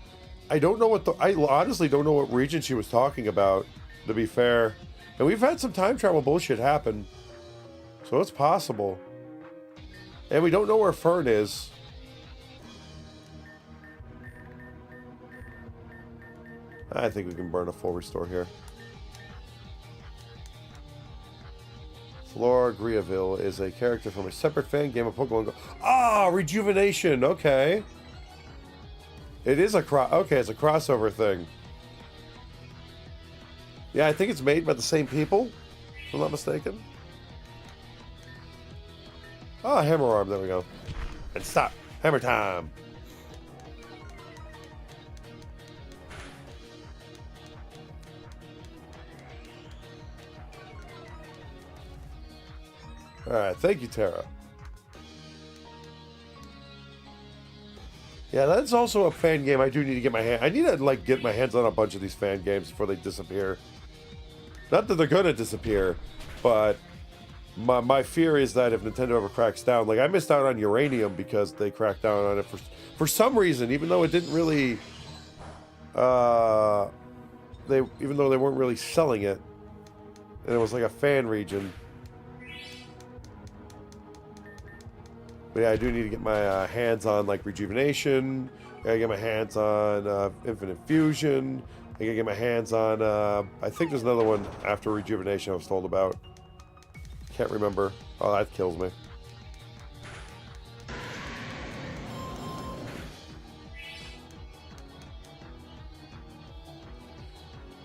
I don't know I honestly don't know what region she was talking about, to be fair. And we've had some time travel bullshit happen. So it's possible. And we don't know where Fern is. I think we can burn a full restore here. Flora Grieville is a character from a separate fan game of Pokemon Go. Ah, Rejuvenation. Okay. It is okay, it's a crossover thing. Yeah, I think it's made by the same people, if I'm not mistaken. Oh, Hammer Arm, there we go. And stop. Hammer time. Alright, thank you, Tara. Yeah, that's also a fan game I do need to get my hand... I need to, like, get my hands on a bunch of these fan games before they disappear. Not that they're gonna disappear, but my fear is that if Nintendo ever cracks down... Like, I missed out on Uranium because they cracked down on it for some reason, even though it didn't really... even though they weren't really selling it. And it was like a fan region. But yeah, I do need to get my hands on, like, Rejuvenation. I gotta get my hands on Infinite Fusion. I gotta get my hands on, I think there's another one after Rejuvenation I was told about. Can't remember. Oh, that kills me.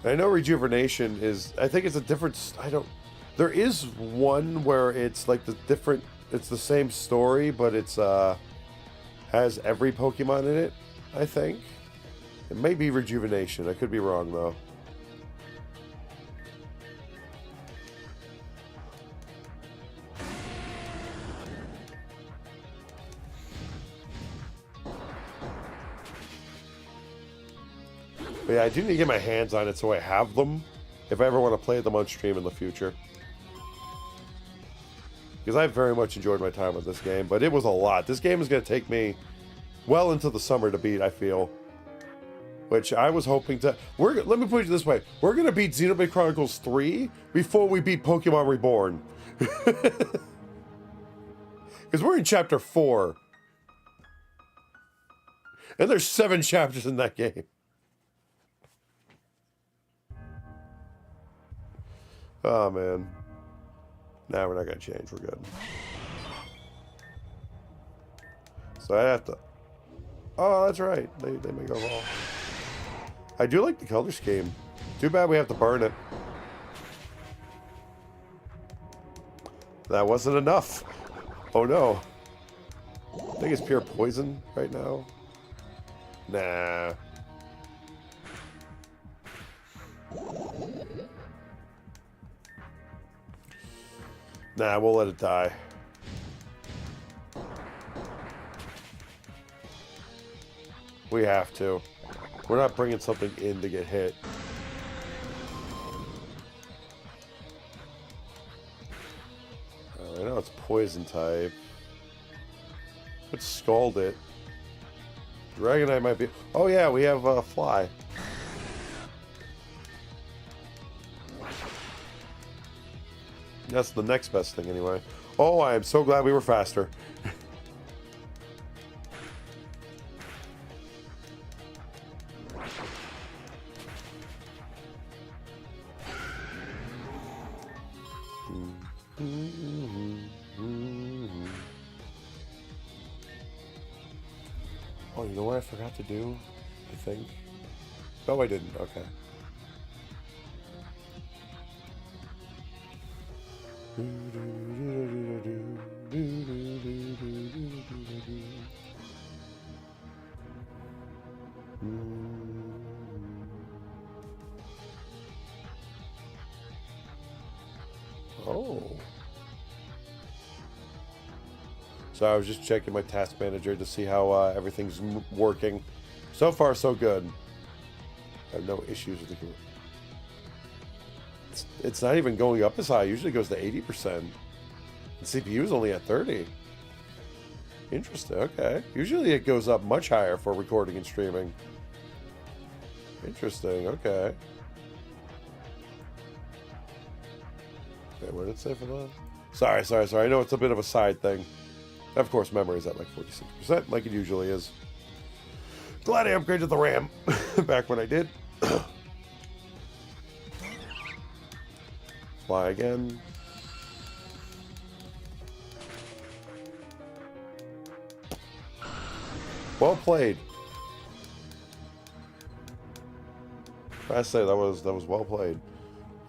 I know Rejuvenation is, I think it's a different, there is one where it's like it's the same story, but it's, has every Pokemon in it, I think. It may be Rejuvenation, I could be wrong though. But yeah, I do need to get my hands on it so I have them if I ever want to play them on stream in the future. Because I very much enjoyed my time with this game, but it was a lot. This game is going to take me well into the summer to beat, I feel. Which I was hoping to... Let me put it this way. We're going to beat Xenoblade Chronicles 3 before we beat Pokemon Reborn. Because we're in Chapter 4. And there's 7 chapters in that game. Oh, man. Nah, we're not going to change. We're good. So I have to... Oh, that's right. They may go wrong. I do like the color scheme. Too bad we have to burn it. That wasn't enough. Oh, no. I think it's pure poison right now. Nah. Nah, we'll let it die. We have to. We're not bringing something in to get hit. I know it's poison type. Let's scald it. Dragonite might be... Oh yeah, we have a fly. That's the next best thing anyway. Oh, I am so glad we were faster. Oh, you know what I forgot to do? I think. No, I didn't. Okay. Oh. So I was just checking my task manager to see how everything's working. So far, so good. I have no issues with the group. It's not even going up as high. It usually goes to 80%. The CPU is only at 30. Interesting. Okay. Usually it goes up much higher for recording and streaming. Interesting. Okay. Wait, what did it say for that? Sorry. I know it's a bit of a side thing. Of course, memory is at like 46%, like it usually is. Glad I upgraded the RAM back when I did. Fly again. Well played. I say that was well played.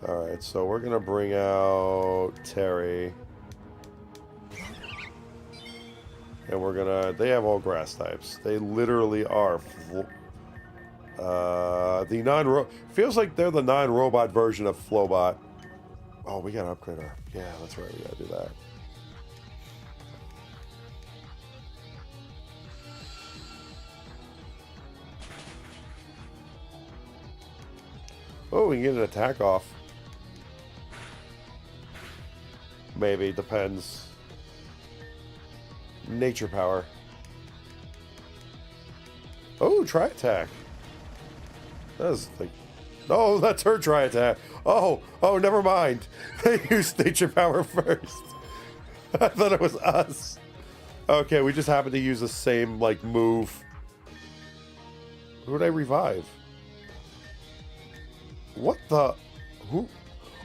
All right, so we're gonna bring out Terry, and we're gonna. They have all grass types. They literally are. The non-ro feels like they're the non-robot version of Flowbot. Oh, we gotta upgrade our. Yeah, that's right. We gotta do that. Oh, we can get an attack off. Maybe, depends. Nature power. Oh, try attack. That's like... Oh, that's her try attack. Oh, never mind. They used nature power first. I thought it was us. Okay, we just happened to use the same, like, move. Who would I revive? What the? Who?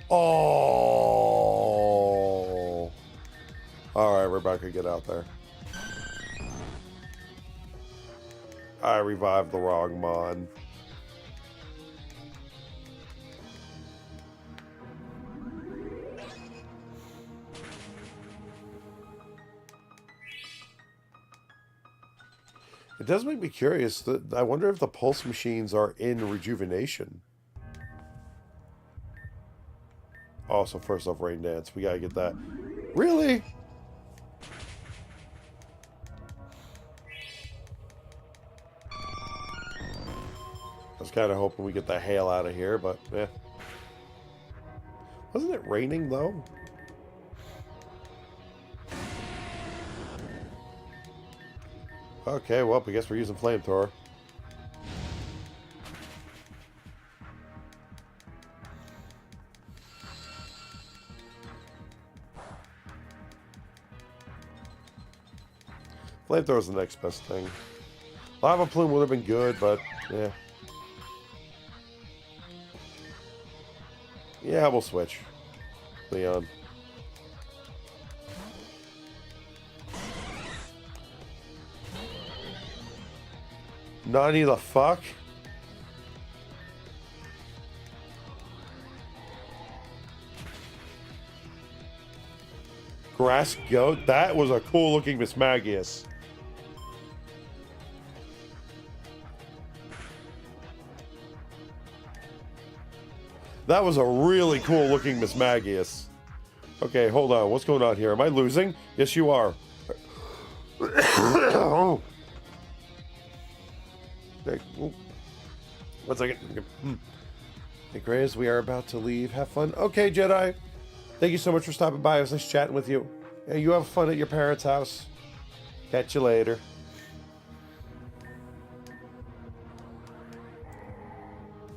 Oh. Alright, Rebecca, get out there. I revived the wrong Mon. It does make me curious. I wonder if the pulse machines are in rejuvenation. Also, first off, Rain Dance. We gotta get that. Really? I was kind of hoping we get the hail out of here, but yeah. Wasn't it raining though? Okay, well, I guess we're using Flamethrower. Flamethrower's the next best thing. Lava Plume would have been good, but yeah. Yeah, we'll switch. Leon. Nani the fuck? Grass Goat? That was a cool looking Mismagius. That was a really cool looking Mismagius. Okay, hold on. What's going on here? Am I losing? Yes, you are. Oh. Hey, ooh, 1 second. Hey, Graves, we are about to leave. Have fun. Okay, Jedi. Thank you so much for stopping by. It was nice chatting with you. Hey, you have fun at your parents' house. Catch you later.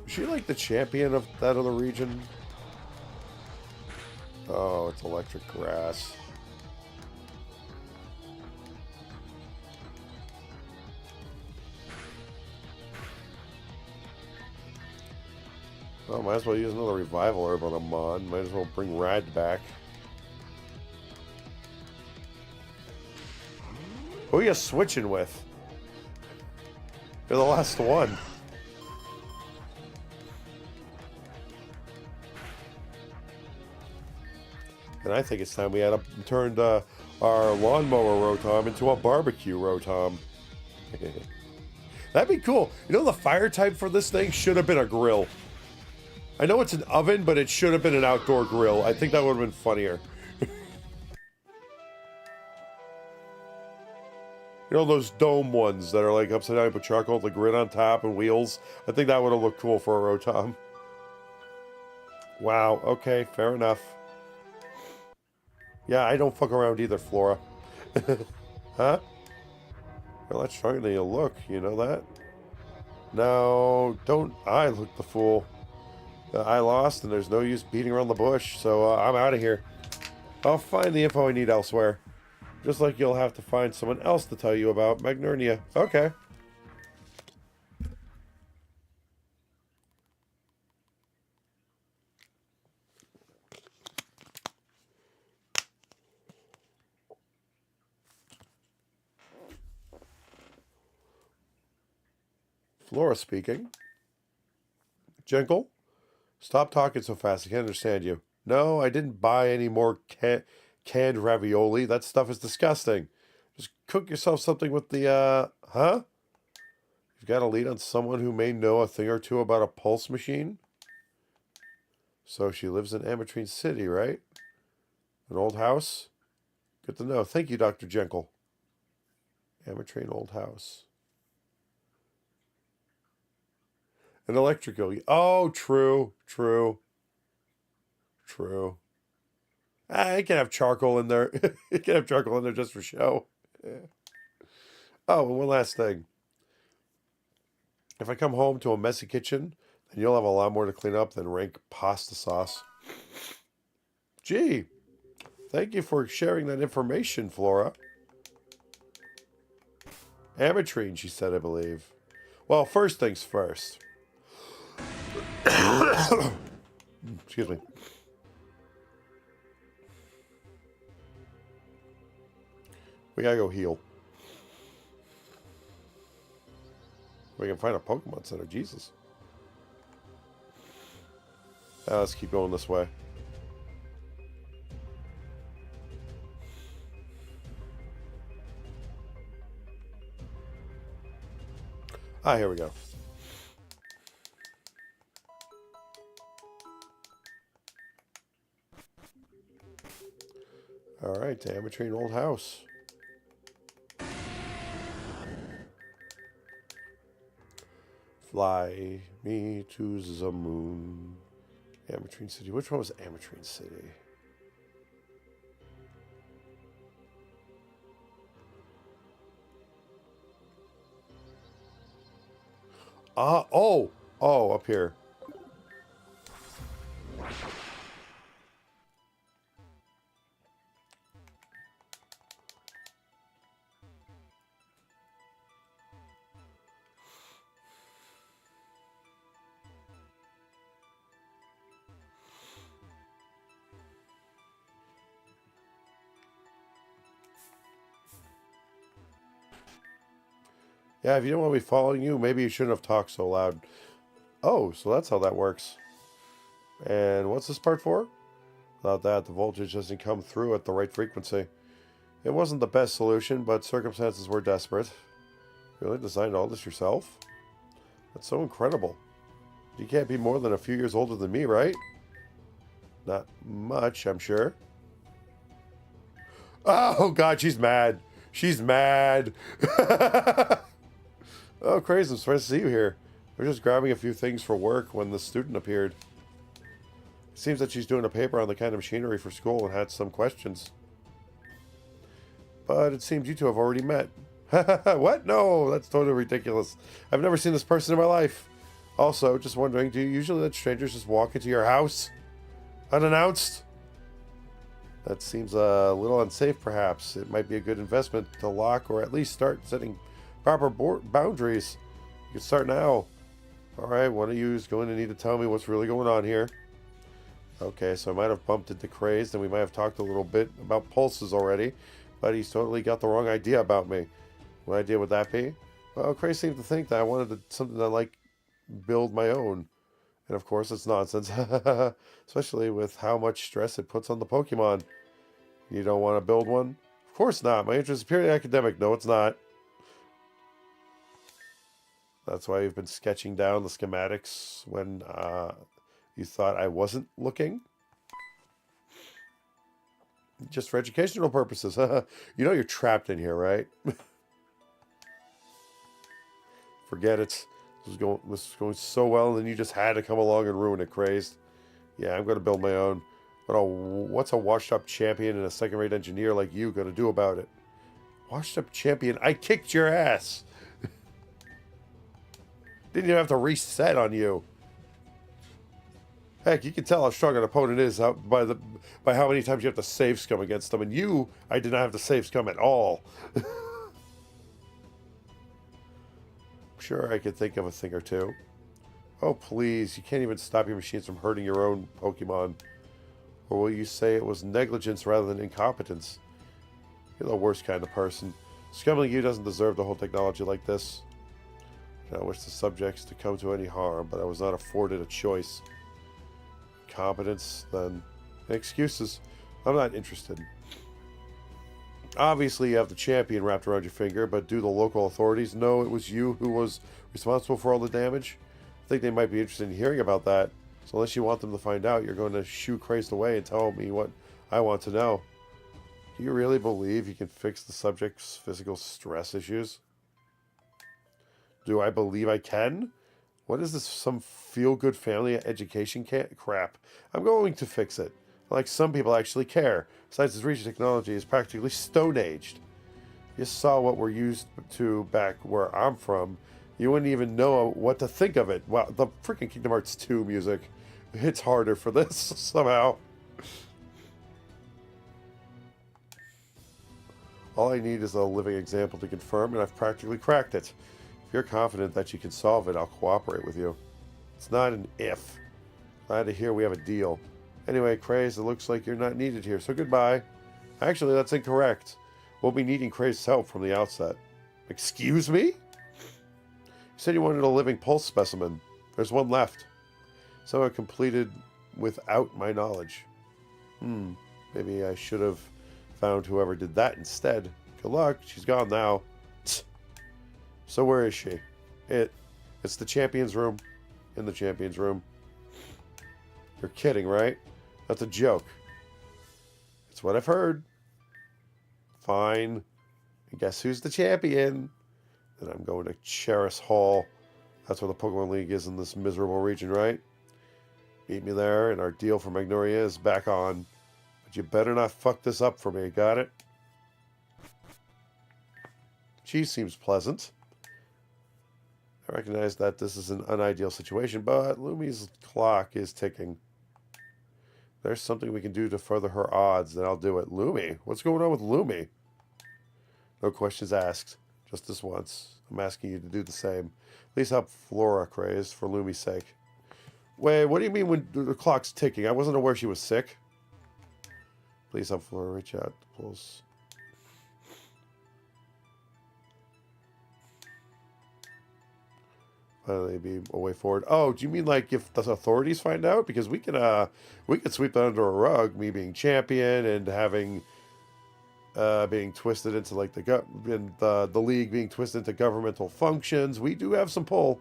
Is she like the champion of that other region? Oh, it's electric grass. Well, might as well use another revival herb on a mod. Might as well bring Rad back. Who are you switching with? You're the last one. And I think it's time we had turned our lawnmower Rotom into a barbecue Rotom. That'd be cool. You know, the fire type for this thing should have been a grill. I know it's an oven, but it should have been an outdoor grill. I think that would have been funnier. You know those dome ones that are like upside down, put charcoal, the grid on top and wheels? I think that would have looked cool for a Rotom. Wow, okay, fair enough. Yeah, I don't fuck around either, Flora. Huh? You're a lot stronger than you look, you know that? No, don't I look the fool. I lost, and there's no use beating around the bush, so I'm out of here. I'll find the info I need elsewhere. Just like you'll have to find someone else to tell you about Magnernia. Okay. Flora speaking. Jinkle? Stop talking so fast. I can't understand you. No, I didn't buy any more canned ravioli. That stuff is disgusting. Just cook yourself something with the, huh? You've got a lead on someone who may know a thing or two about a pulse machine? So she lives in Ametrine City, right? An old house? Good to know. Thank you, Dr. Jinkle. Ametrine old house. An electrical. Oh, true. I can have charcoal in there. You can have charcoal in there just for show. Yeah. Oh, and one last thing. If I come home to a messy kitchen, then you'll have a lot more to clean up than rank pasta sauce. Gee, thank you for sharing that information, Flora. Ametrine, she said, I believe. Well, first things first. Excuse me. We gotta go heal. We can find a Pokemon Center. Jesus. Let's keep going this way. Ah, here we go. All right, to Ametrine Old House. Fly me to the moon. Ametrine City. Which one was Ametrine City? Oh, up here. Yeah, if you don't want me following you, maybe you shouldn't have talked so loud. Oh, so that's how that works. And what's this part for? Without that, the voltage doesn't come through at the right frequency. It wasn't the best solution, but circumstances were desperate. You really designed all this yourself? That's so incredible. You can't be more than a few years older than me, right? Not much, I'm sure. Oh, God, she's mad. She's mad. Oh, crazy! I'm surprised to see you here. We're just grabbing a few things for work when the student appeared. It seems that she's doing a paper on the kind of machinery for school and had some questions. But it seems you two have already met. What? No, that's totally ridiculous. I've never seen this person in my life. Also, just wondering, do you usually let strangers just walk into your house unannounced? That seems a little unsafe, perhaps. It might be a good investment to lock or at least start setting proper boundaries. You can start now. Alright, one of you is going to need to tell me what's really going on here. Okay, so I might have bumped into Crazed, and we might have talked a little bit about pulses already, but he's totally got the wrong idea about me. What idea would that be? Well, Crazed seemed to think that I wanted something to, like, build my own. And of course, it's nonsense. Especially with how much stress it puts on the Pokemon. You don't want to build one? Of course not. My interest is purely academic. No, it's not. That's why you've been sketching down the schematics when you thought I wasn't looking. Just for educational purposes. You know you're trapped in here, right? Forget it. This was going so well, and then you just had to come along and ruin it, Crazed. Yeah, I'm going to build my own. But what's a washed-up champion and a second-rate engineer like you going to do about it? Washed-up champion? I kicked your ass! Didn't even have to reset on you. Heck, you can tell how strong an opponent is by how many times you have to save scum against them. And you, I did not have to save scum at all. Sure, I could think of a thing or two. Oh, please, you can't even stop your machines from hurting your own Pokemon. Or will you say it was negligence rather than incompetence? You're the worst kind of person. Scum like you doesn't deserve the whole technology like this. I don't wish the subjects to come to any harm, but I was not afforded a choice. Competence, then. Excuses. I'm not interested. Obviously, you have the champion wrapped around your finger, but do the local authorities know it was you who was responsible for all the damage? I think they might be interested in hearing about that. So unless you want them to find out, you're going to shoo Crazed away and tell me what I want to know. Do you really believe you can fix the subject's physical stress issues? Do I believe I can? What is this, some feel-good family education crap? I'm going to fix it. Like some people actually care. Besides, this research technology is practically stone-aged. You saw what we're used to back where I'm from. You wouldn't even know what to think of it. Wow, the freaking Kingdom Hearts 2 music hits harder for this somehow. All I need is a living example to confirm, and I've practically cracked it. If you're confident that you can solve it, I'll cooperate with you. It's not an if. Glad to hear we have a deal. Anyway, Crazed, it looks like you're not needed here, so goodbye. Actually, that's incorrect. We'll be needing Crazed's help from the outset. Excuse me? You said you wanted a living pulse specimen. There's one left. Somehow completed without my knowledge. Maybe I should have found whoever did that instead. Good luck. She's gone now. So where is she? It's the champion's room. In the champion's room. You're kidding, right? That's a joke. It's what I've heard. Fine. And guess who's the champion? Then I'm going to Cheris Hall. That's where the Pokemon League is in this miserable region, right? Meet me there, and our deal for Magnolia is back on. But you better not fuck this up for me, got it? She seems pleasant. I recognize that this is an unideal situation, but Lumi's clock is ticking. There's something we can do to further her odds, then I'll do it. Lumi? What's going on with Lumi? No questions asked. Just this once. I'm asking you to do the same. Please help Flora, Crazed, for Lumi's sake. Wait, what do you mean when the clock's ticking? I wasn't aware she was sick. Please help Flora reach out to pulse. Finally be a way forward. Oh, do you mean like if the authorities find out? Because we can sweep that under a rug, me being champion and having being twisted into like the league being twisted into governmental functions. We do have some pull.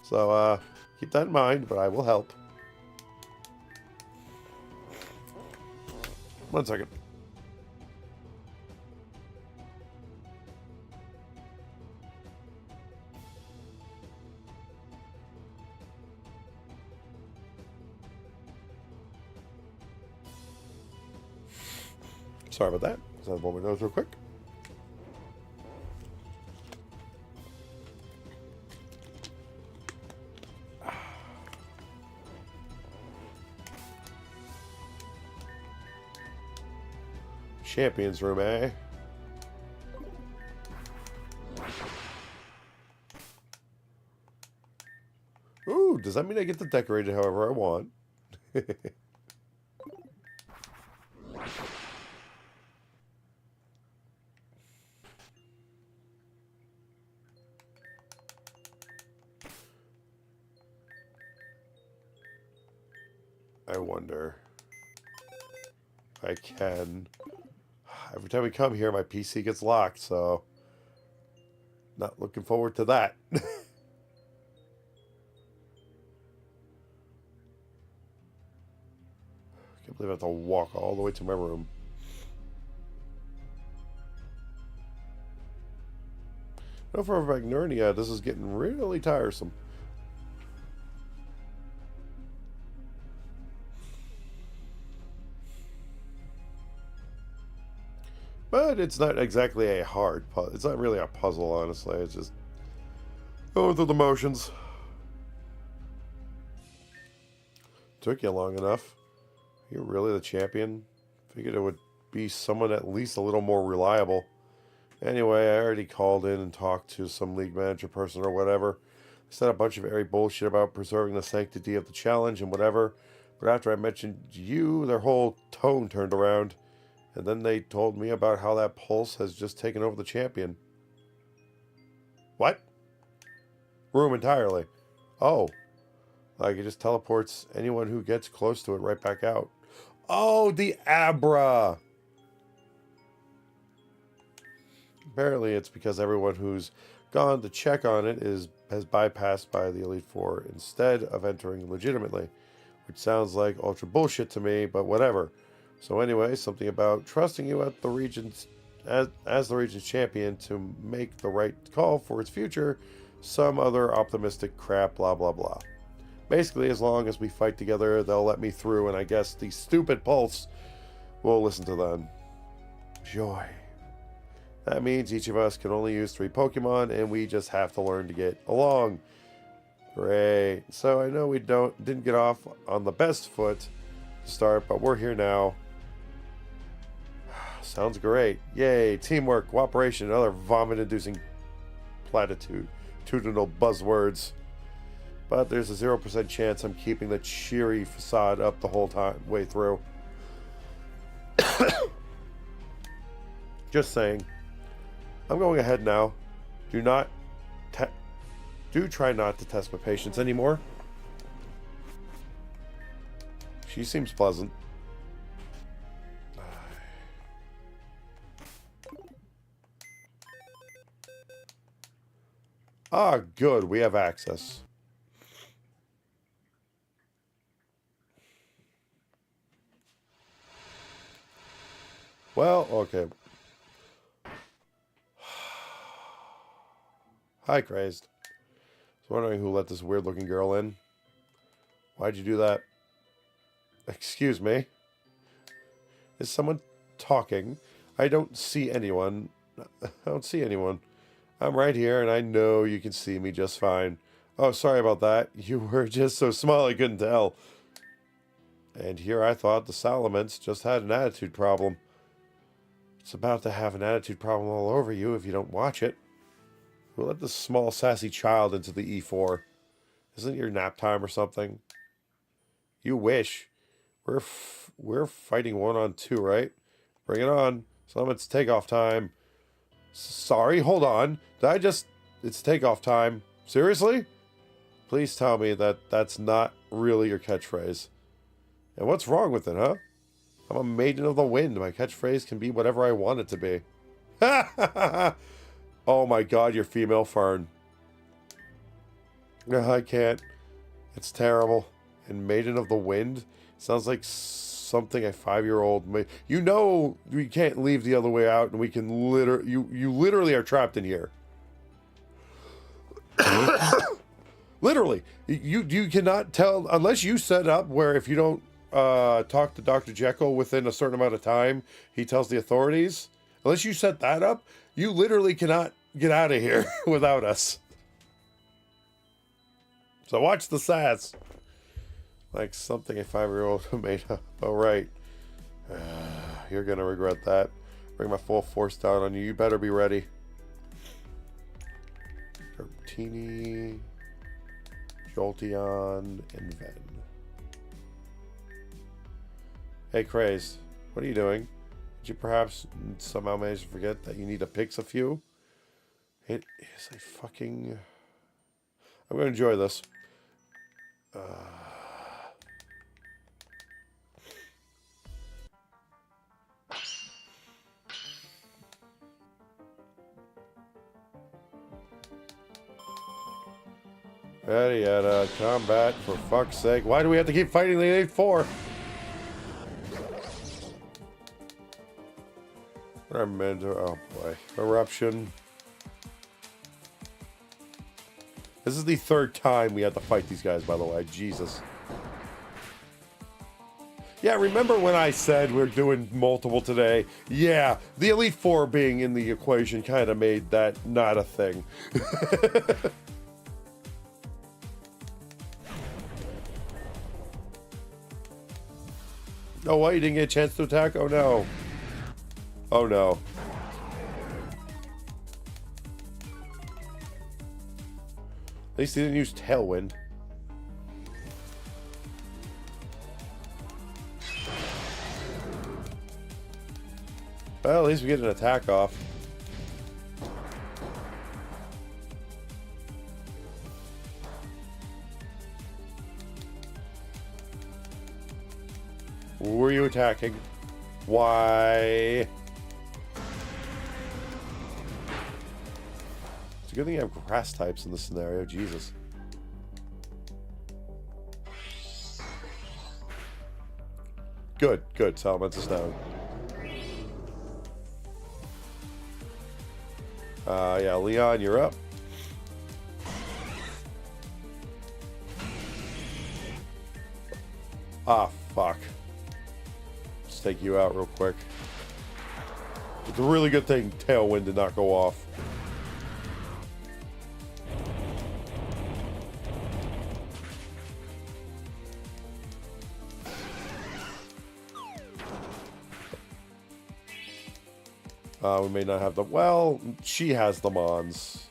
So keep that in mind, but I will help. 1 second. Sorry about that. Let's blow my nose real quick. Champions room, eh? Ooh, does that mean I get to decorate it however I want? I wonder if I can. Every time we come here, my PC gets locked, so not looking forward to that. Can't believe I have to walk all the way to my room. No, for Magnernia, this is getting really tiresome. But it's not exactly a hard puzzle. It's not really a puzzle, honestly. It's just going through the motions. Took you long enough. You're really the champion? Figured it would be someone at least a little more reliable. Anyway, I already called in and talked to some league manager person or whatever. I said a bunch of airy bullshit about preserving the sanctity of the challenge and whatever. But after I mentioned you, their whole tone turned around. And then they told me about how that pulse has just taken over the champion. What? Room entirely. Oh. Like it just teleports anyone who gets close to it right back out. Oh, the Abra! Apparently it's because everyone who's gone to check on it has bypassed by the Elite Four instead of entering legitimately. Which sounds like ultra bullshit to me, but whatever. So anyway, something about trusting you at the region's as the region's champion to make the right call for its future. Some other optimistic crap, blah blah blah. Basically, as long as we fight together, they'll let me through, and I guess the stupid Pulse will listen to them. Joy. That means each of us can only use 3 Pokemon, and we just have to learn to get along. Great. So I know we didn't get off on the best foot to start, but we're here now. Sounds great. Yay, teamwork, cooperation, and other vomit-inducing platitudinal buzzwords. But there's a 0% chance I'm keeping the cheery facade up the whole way through. Just saying. I'm going ahead now. Do try not to test my patience anymore. She seems pleasant. Ah, good. We have access. Well, okay. Hi, Crazed. I was wondering who let this weird-looking girl in. Why'd you do that? Excuse me? Is someone talking? I don't see anyone. I'm right here, and I know you can see me just fine. Oh, sorry about that. You were just so small I couldn't tell. And here I thought the Salamence just had an attitude problem. It's about to have an attitude problem all over you if you don't watch it. Who let this small sassy child into the E4? Isn't it your nap time or something? You wish. We're fighting 1-on-2, right? Bring it on. It's takeoff time. Sorry, hold on. It's takeoff time. Seriously? Please tell me that that's not really your catchphrase. And what's wrong with it, huh? I'm a maiden of the wind. My catchphrase can be whatever I want it to be. Oh my god, you're female Fern. No, I can't. It's terrible. And maiden of the wind? Sounds like something a 5-year-old may... You know we can't leave the other way out, and we can you literally are trapped in here. Literally. You cannot tell, unless you set up where if you don't talk to Dr. Jekyll within a certain amount of time, he tells the authorities. Unless you set that up, you literally cannot get out of here without us. So watch the sass. Like something a 5-year-old made up. Oh, right. You're going to regret that. Bring my full force down on you. You better be ready. Terptini, Jolteon, and Ven. Hey, Craze. What are you doing? Did you perhaps somehow manage to forget that you need to pix a few? It is a fucking... I'm going to enjoy this. Yada yada, combat, for fuck's sake. Why do we have to keep fighting the Elite Four? Oh boy. Eruption. This is the 3rd time we had to fight these guys, by the way. Jesus. Yeah, remember when I said we're doing multiple today? Yeah, the Elite Four being in the equation kind of made that not a thing. Oh, what? You didn't get a chance to attack? Oh, no. Oh, no. At least he didn't use Tailwind. Well, at least we get an attack off. Who are you attacking? Why? It's a good thing you have grass types in this scenario. Jesus. Good, good. Salamence down. Yeah, Leon, you're up. Ah, fuck. Let's take you out real quick. It's a really good thing Tailwind did not go off. We may not have the... Well, she has the Mons.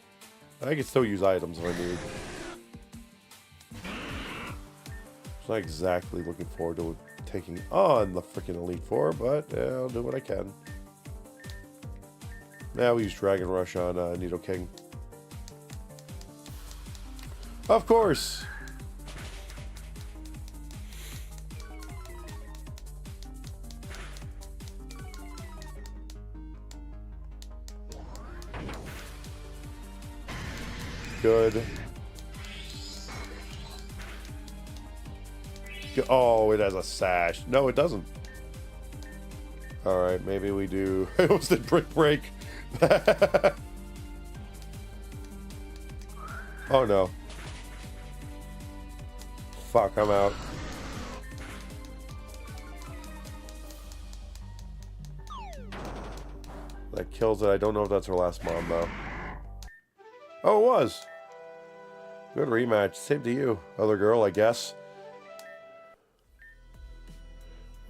I can still use items if I need. I'm not exactly looking forward to taking on the freaking Elite Four, but yeah, I'll do what I can. Now we use Dragon Rush on Nidoking. Of course! Good. Oh, it has a sash. No, it doesn't. Alright, maybe we do... I almost did Brick Break. Oh, no. Fuck, I'm out. That kills it. I don't know if that's her last mom, though. Oh, it was. Good rematch. Same to you, other girl, I guess.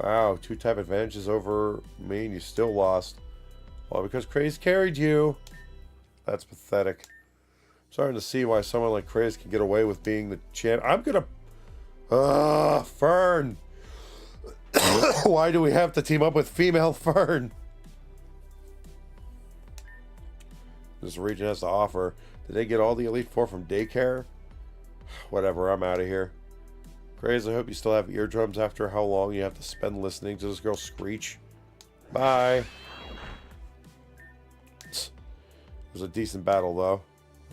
Wow, 2-type advantages over me and you still lost. Well, because Craze carried you. That's pathetic. I'm starting to see why someone like Craze can get away with being the champ. I'm gonna... Fern! Why do we have to team up with female Fern? This region has to offer. Did they get all the Elite Four from daycare? Whatever, I'm out of here. Craze, I hope you still have eardrums after how long you have to spend listening to this girl screech. Bye. It was a decent battle, though.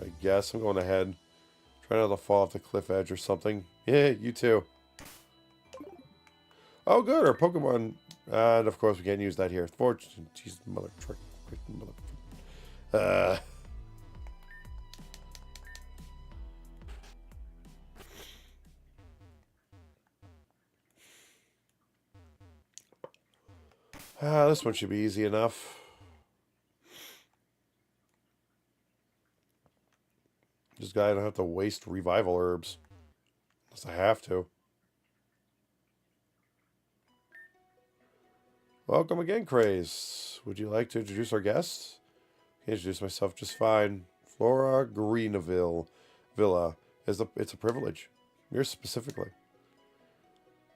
I guess I'm going ahead. Try not to fall off the cliff edge or something. Yeah, you too. Oh, good. Our Pokemon. And of course, we can't use that here. Fortune. Jeez, mother trick. This one should be easy enough. This guy don't have to waste revival herbs. Unless I have to. Welcome again, Craze. Would you like to introduce our guest? I can introduce myself just fine. Flora Greenville Villa. It's a privilege. Yours specifically.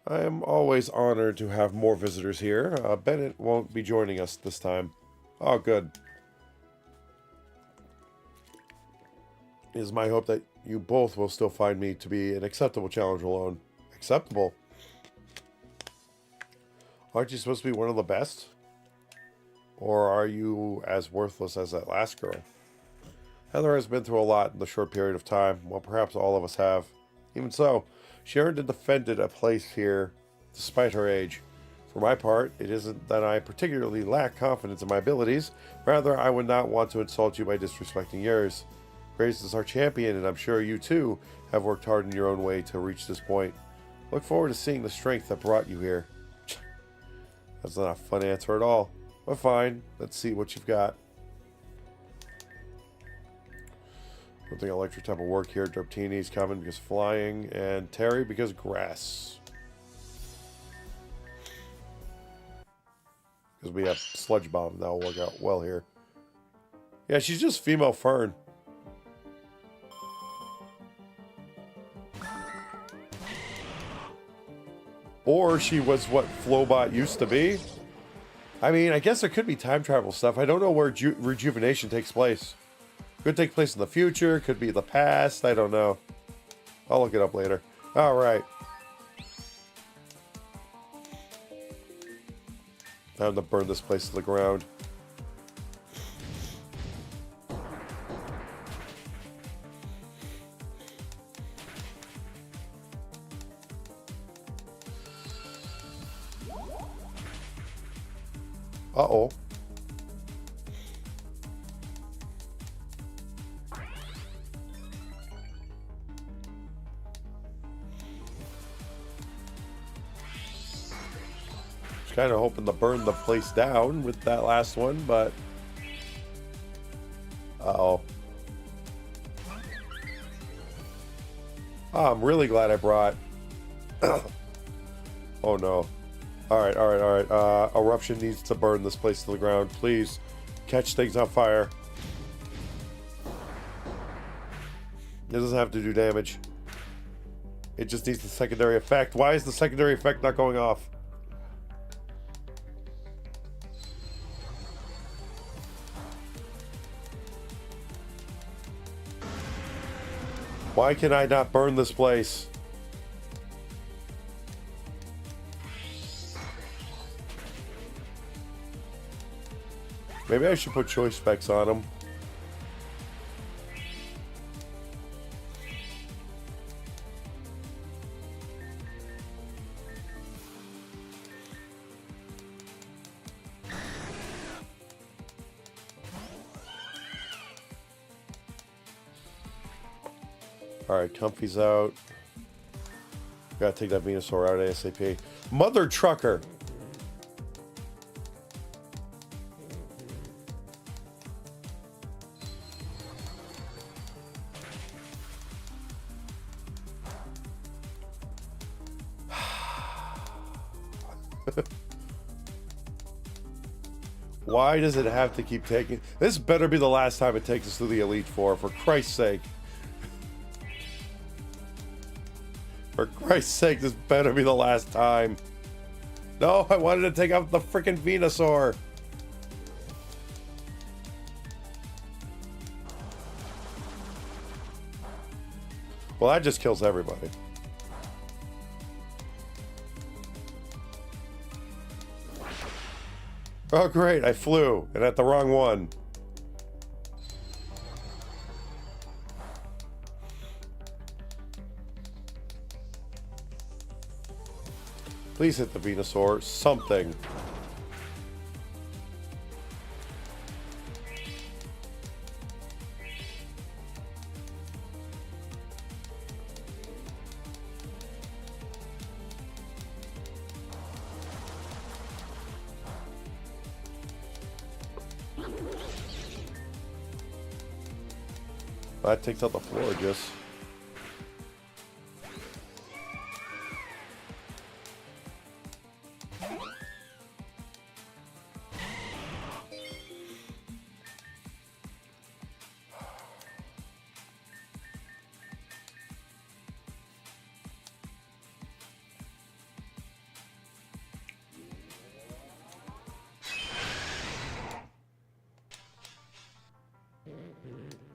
I am always honored to have more visitors here. Bennett won't be joining us this time. Oh, good. It is my hope that you both will still find me to be an acceptable challenge alone. Acceptable? Aren't you supposed to be one of the best? Or are you as worthless as that last girl? Heather has been through a lot in the short period of time. Well, perhaps all of us have. Even so, she earned and defended a place here, despite her age. For my part, it isn't that I particularly lack confidence in my abilities. Rather, I would not want to insult you by disrespecting yours. Grace is our champion, and I'm sure you too have worked hard in your own way to reach this point. Look forward to seeing the strength that brought you here. That's not a fun answer at all. But fine, let's see what you've got. I don't think electric type will work here. Derptini's coming because flying, and Terry because grass. Because we have sludge bomb, that'll work out well here. Yeah, she's just female fern. Or she was what Flowbot used to be. I mean, I guess there could be time travel stuff. I don't know where rejuvenation takes place. Could take place in the future, could be the past, I don't know. I'll look it up later. Alright. Time to burn this place to the ground. Uh-oh. Just kind of hoping to burn the place down with that last one, but... Uh-oh. Oh, I'm really glad I brought... Oh, no. Alright. Eruption needs to burn this place to the ground. Please, catch things on fire. It doesn't have to do damage. It just needs the secondary effect. Why is the secondary effect not going off? Why can I not burn this place? Maybe I should put choice specs on them. Alright, Comfy's out. Gotta take that Venusaur out ASAP. Mother Trucker! Why does it have to keep taking... This better be the last time it takes us to the Elite Four, for Christ's sake. For Christ's sake, this better be the last time. No, I wanted to take out the freaking Venusaur. Well, that just kills everybody. Oh, great, I flew, and at the wrong one. Please hit the Venusaur. Something. That takes out the floor just.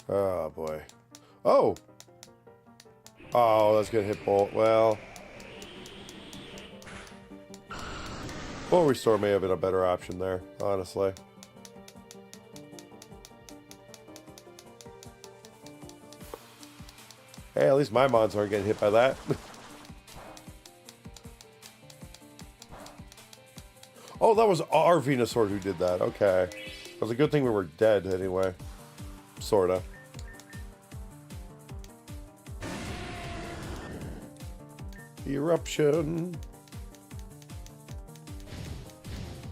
Oh boy. Oh! Oh, that's gonna hit Bolt. Well, Full Restore may have been a better option there, honestly. Hey, at least my mons aren't getting hit by that. Oh, that was our Venusaur who did that. Okay. It was a good thing we were dead anyway. Sorta. Eruption.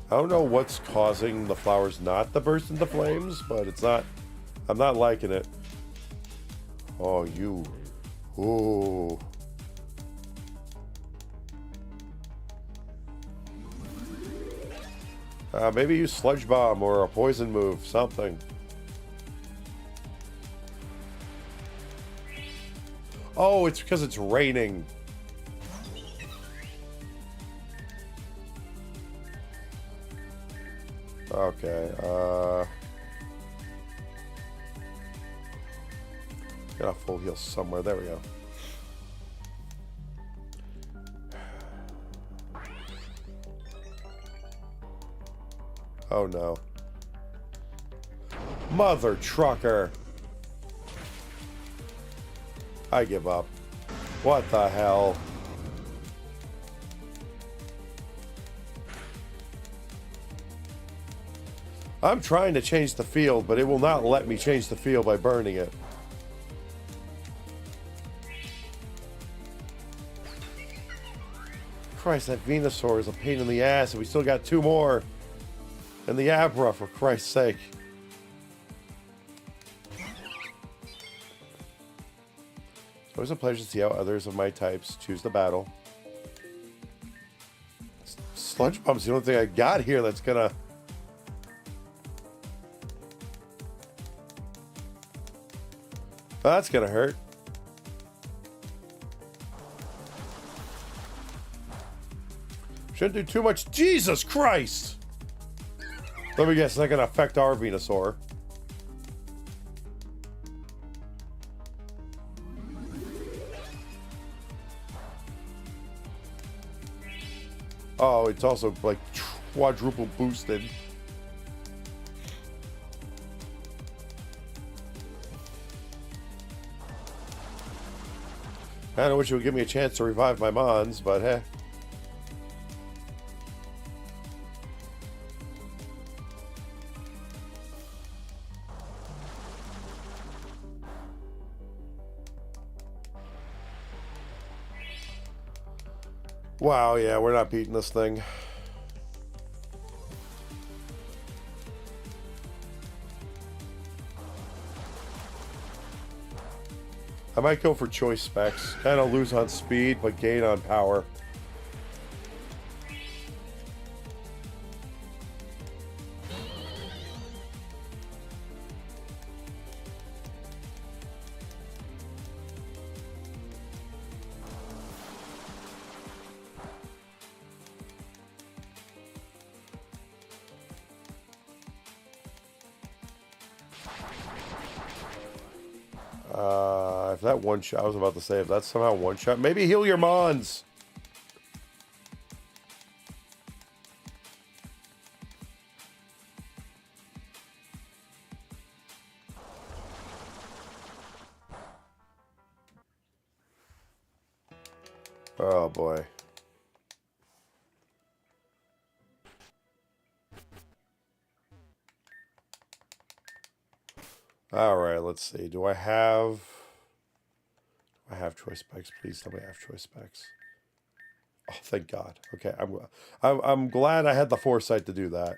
I don't know what's causing the flowers not to burst into flames, but it's not. I'm not liking it. Oh, you. Ooh. Maybe use Sludge Bomb or a poison move, something. Oh, it's because it's raining. Okay, got a full heal somewhere. There we go. Oh no. Mother trucker. I give up. What the hell? I'm trying to change the field, but it will not let me change the field by burning it. Christ, that Venusaur is a pain in the ass, and we still got 2 more. And the Abra, for Christ's sake. It's always a pleasure to see how others of my types choose the battle. Sludge Bomb's the only thing I got here that's gonna... That's gonna hurt. Shouldn't do too much. Jesus Christ! Let me guess, it's not gonna affect our Venusaur. Oh, it's also like quadruple boosted. I don't wish it would give me a chance to revive my Mons, but heh. Wow, yeah, we're not beating this thing. I might go for choice specs. Kind of lose on speed, but gain on power. If that one shot, I was about to say, if that's somehow one shot, maybe heal your Mons. Oh boy. All right, let's see. Do I have choice specs? Please tell me I have choice specs. Oh, thank God. Okay, I'm glad I had the foresight to do that.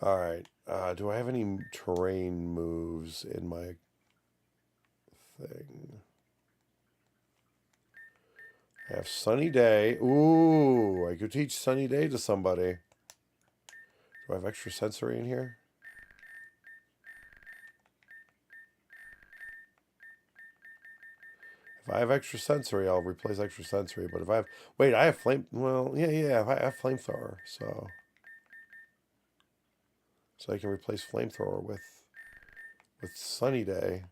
All right. Do I have any terrain moves in my thing? I have Sunny Day. Ooh, I could teach Sunny Day to somebody. Do I have extra sensory in here? If I have extra sensory, I'll replace extra sensory. But if I have... Wait, I have flame... Well, yeah. I have flamethrower, so... So I can replace flamethrower with Sunny Day.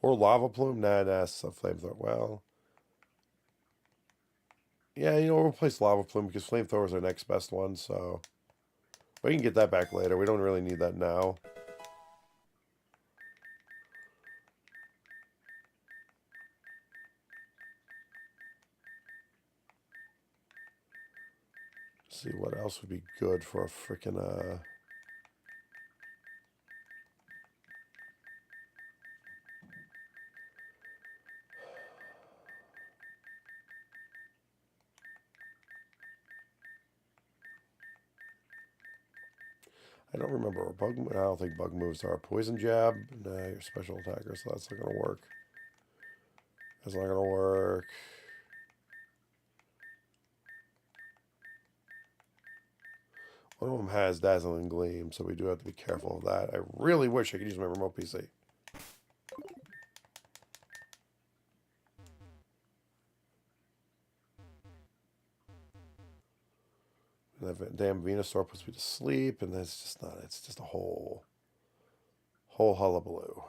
Or lava plume? Nah, that's a flamethrower. Well... Yeah, we'll replace lava plume because flamethrower is our next best one, so... We can get that back later. We don't really need that now. Let's see what else would be good for a freaking I don't remember. I don't think bug moves are. Poison jab? Nah, you're special attacker, so that's not going to work. That's not going to work. One of them has Dazzling Gleam, so we do have to be careful of that. I really wish I could use my remote PC. That damn Venusaur puts me to sleep, and that's just not... It's just a whole hullabaloo.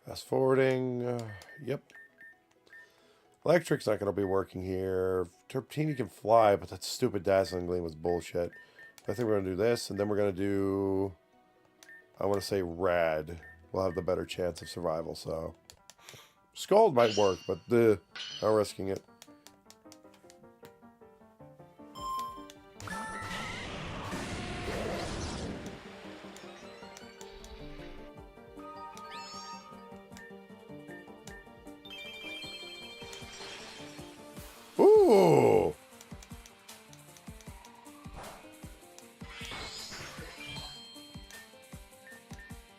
Fast forwarding. Yep. Electric's not going to be working here. Terpentini can fly, but that stupid Dazzling Gleam was bullshit. I think we're going to do this, and then we're going to do... I want to say Rad. We'll have the better chance of survival, so... Scald might work, but I'm risking it. Ooh!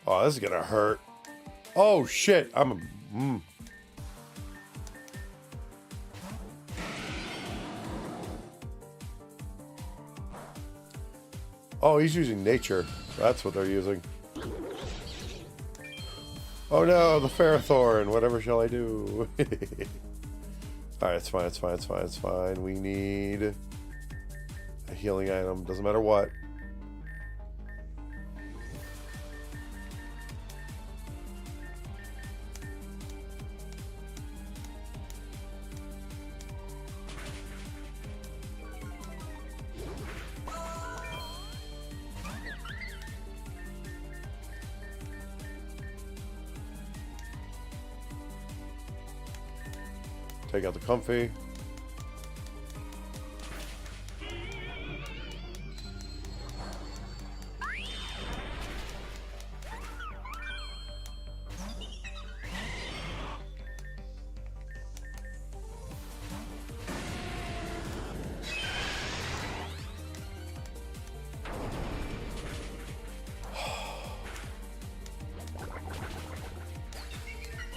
Oh, this is gonna hurt. Oh shit! Oh, he's using nature. That's what they're using. Oh no, the Ferrothorn. Whatever shall I do? Alright, it's fine. We need a healing item. Doesn't matter what. Take out the comfy.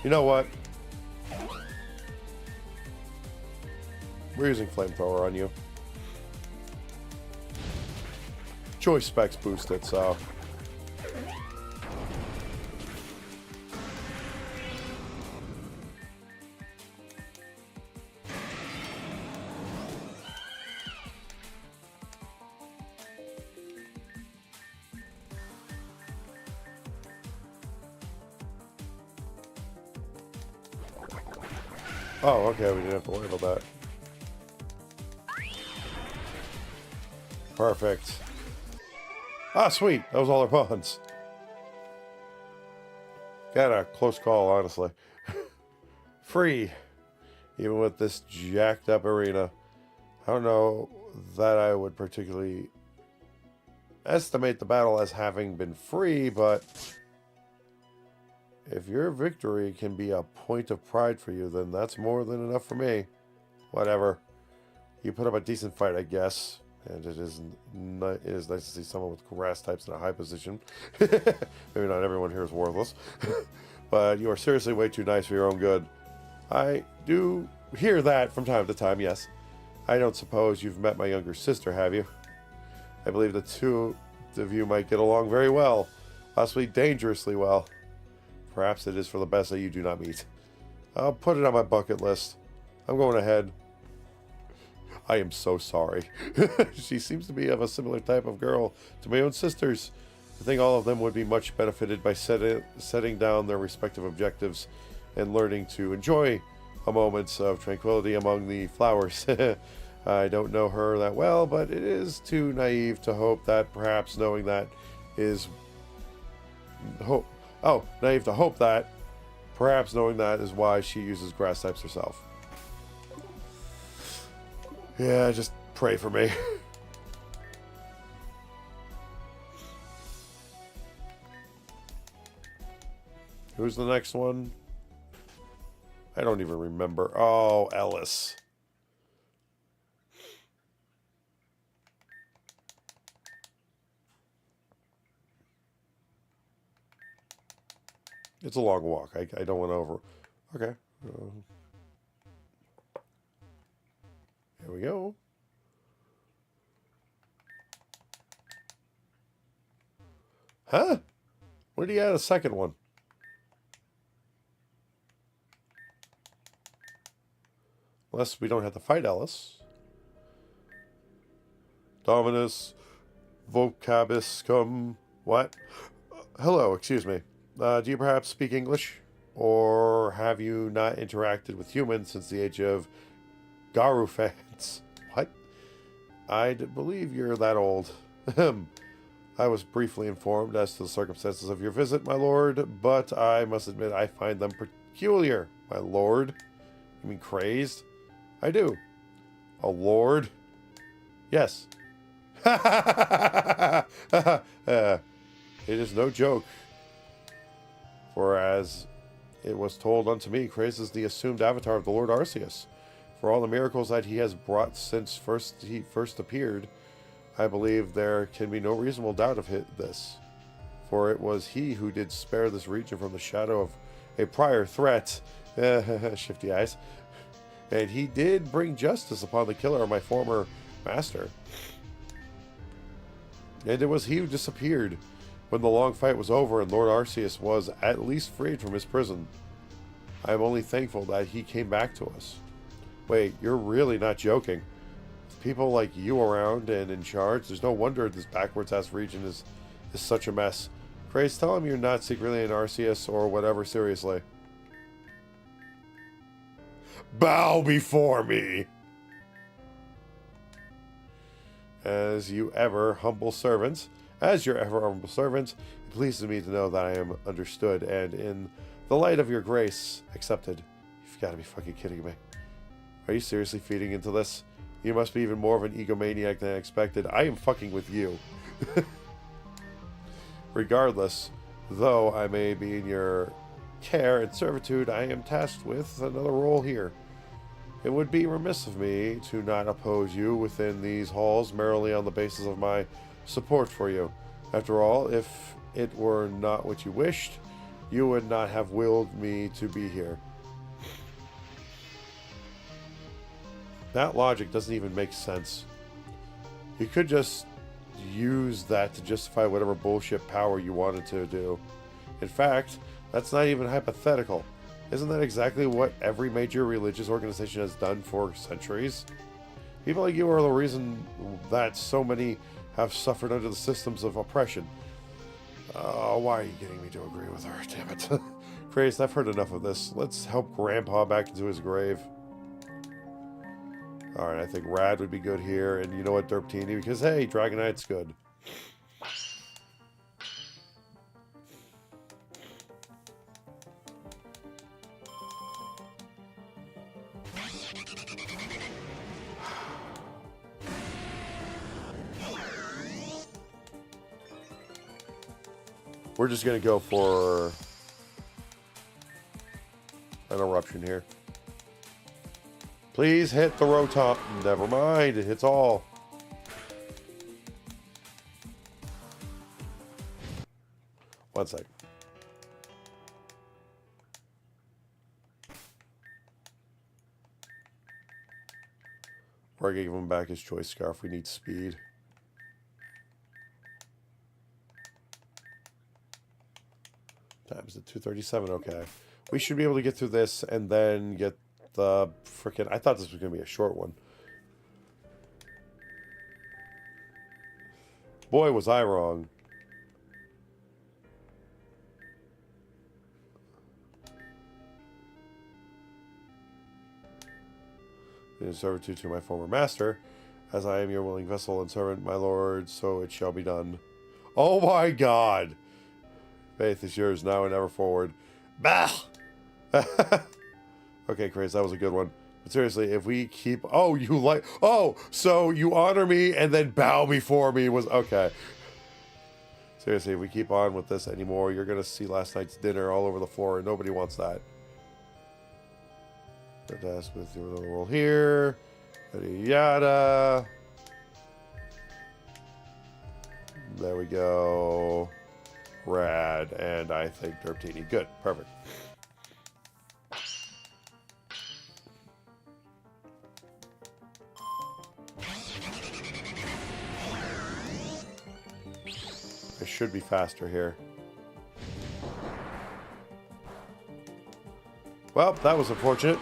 You know what? We're using flamethrower on you. Choice specs boost it, so... Oh, okay, we didn't have to worry about that. Perfect. Ah, sweet. That was all our pawns. Got a close call, honestly. Free. Even with this jacked up arena. I don't know that I would particularly estimate the battle as having been free, but if your victory can be a point of pride for you, then that's more than enough for me. Whatever. You put up a decent fight, I guess. And it is nice to see someone with grass types in a high position. Maybe not everyone here is worthless. But you are seriously way too nice for your own good. I do hear that from time to time, yes. I don't suppose you've met my younger sister, have you? I believe the two of you might get along very well. Possibly dangerously well. Perhaps it is for the best that you do not meet. I'll put it on my bucket list. I'm going ahead. I am so sorry. She seems to be of a similar type of girl to my own sisters. I think all of them would be much benefited by setting down their respective objectives and learning to enjoy a moments of tranquility among the flowers. I don't know her that well, but it is too naive to hope that perhaps knowing that is naive to hope that perhaps knowing that is why she uses grass types herself. Yeah, just pray for me. Who's the next one? I don't even remember. Oh, Ellis. It's a long walk. I don't want to over... Okay. Here we go. Huh? Where do you add a second one? Unless we don't have to fight Ellis. Dominus vocabiscum. What? Hello, excuse me. Do you perhaps speak English? Or have you not interacted with humans since the age of Garufans? What? I believe you're that old. I was briefly informed as to the circumstances of your visit, my lord, but I must admit I find them peculiar. My lord? You mean crazed? I do. A lord? Yes. It is no joke. For as it was told unto me, Crazed is the assumed avatar of the Lord Arceus. For all the miracles that he has brought since he first appeared, I believe there can be no reasonable doubt of this. For it was he who did spare this region from the shadow of a prior threat. Shifty eyes. And he did bring justice upon the killer of my former master. And it was he who disappeared when the long fight was over and Lord Arceus was at least freed from his prison. I am only thankful that he came back to us. Wait, you're really not joking. With people like you around and in charge, there's no wonder this backwards-ass region is such a mess. Grace, tell him you're not secretly in Arceus or whatever, seriously. Bow before me! As your ever humble servant, it pleases me to know that I am understood and in the light of your grace, accepted. You've got to be fucking kidding me. Are you seriously feeding into this? You must be even more of an egomaniac than I expected. I am fucking with you. Regardless, though I may be in your care and servitude, I am tasked with another role here. It would be remiss of me to not oppose you within these halls merely on the basis of my support for you. After all, if it were not what you wished, you would not have willed me to be here. That logic doesn't even make sense. You could just use that to justify whatever bullshit power you wanted to do. In fact, that's not even hypothetical. Isn't that exactly what every major religious organization has done for centuries? People like you are the reason that so many have suffered under the systems of oppression. Why are you getting me to agree with her? Damn it. Crazed, I've heard enough of this. Let's help Grandpa back into his grave. Alright, I think Rad would be good here. And you know what, Derptini? Because, hey, Dragonite's good. We're just going to go for an eruption here. Please hit the rotom. Never mind. It hits all. One second. We're going to give him back his choice scarf. We need speed. Times the 237. Okay. We should be able to get through this and then get the frickin'... I thought this was going to be a short one. Boy, was I wrong. In servitude to my former master, as I am your willing vessel and servant, my lord, so it shall be done. Oh my God! Faith is yours now and ever forward. Bah! Okay, Craze, that was a good one. But seriously, if we keep... Oh, you like... Oh, so you honor me and then bow before me was... Okay. Seriously, if we keep on with this anymore, you're going to see last night's dinner all over the floor, and nobody wants that. That's with the little roll here. Yada. There we go. Rad. And I think Derptini. Good. Perfect. I should be faster here. Well, that was unfortunate.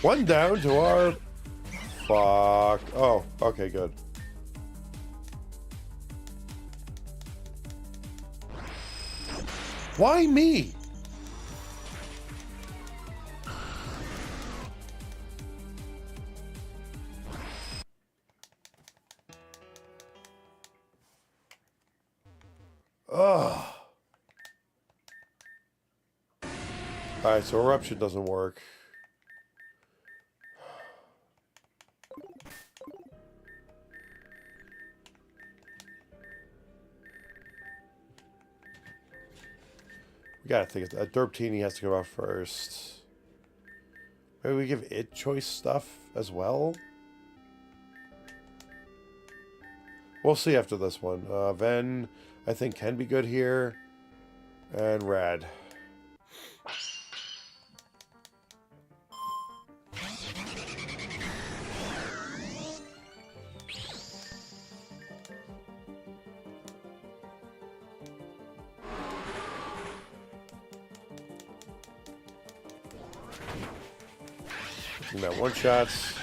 One down to our... Fuck. Oh, okay, good. Why me? Ugh. Alright, so eruption doesn't work. We gotta think of that. Derptini has to come out first. Maybe we give it choice stuff as well? We'll see after this one. Ven, I think, can be good here. And Rad. That one shots.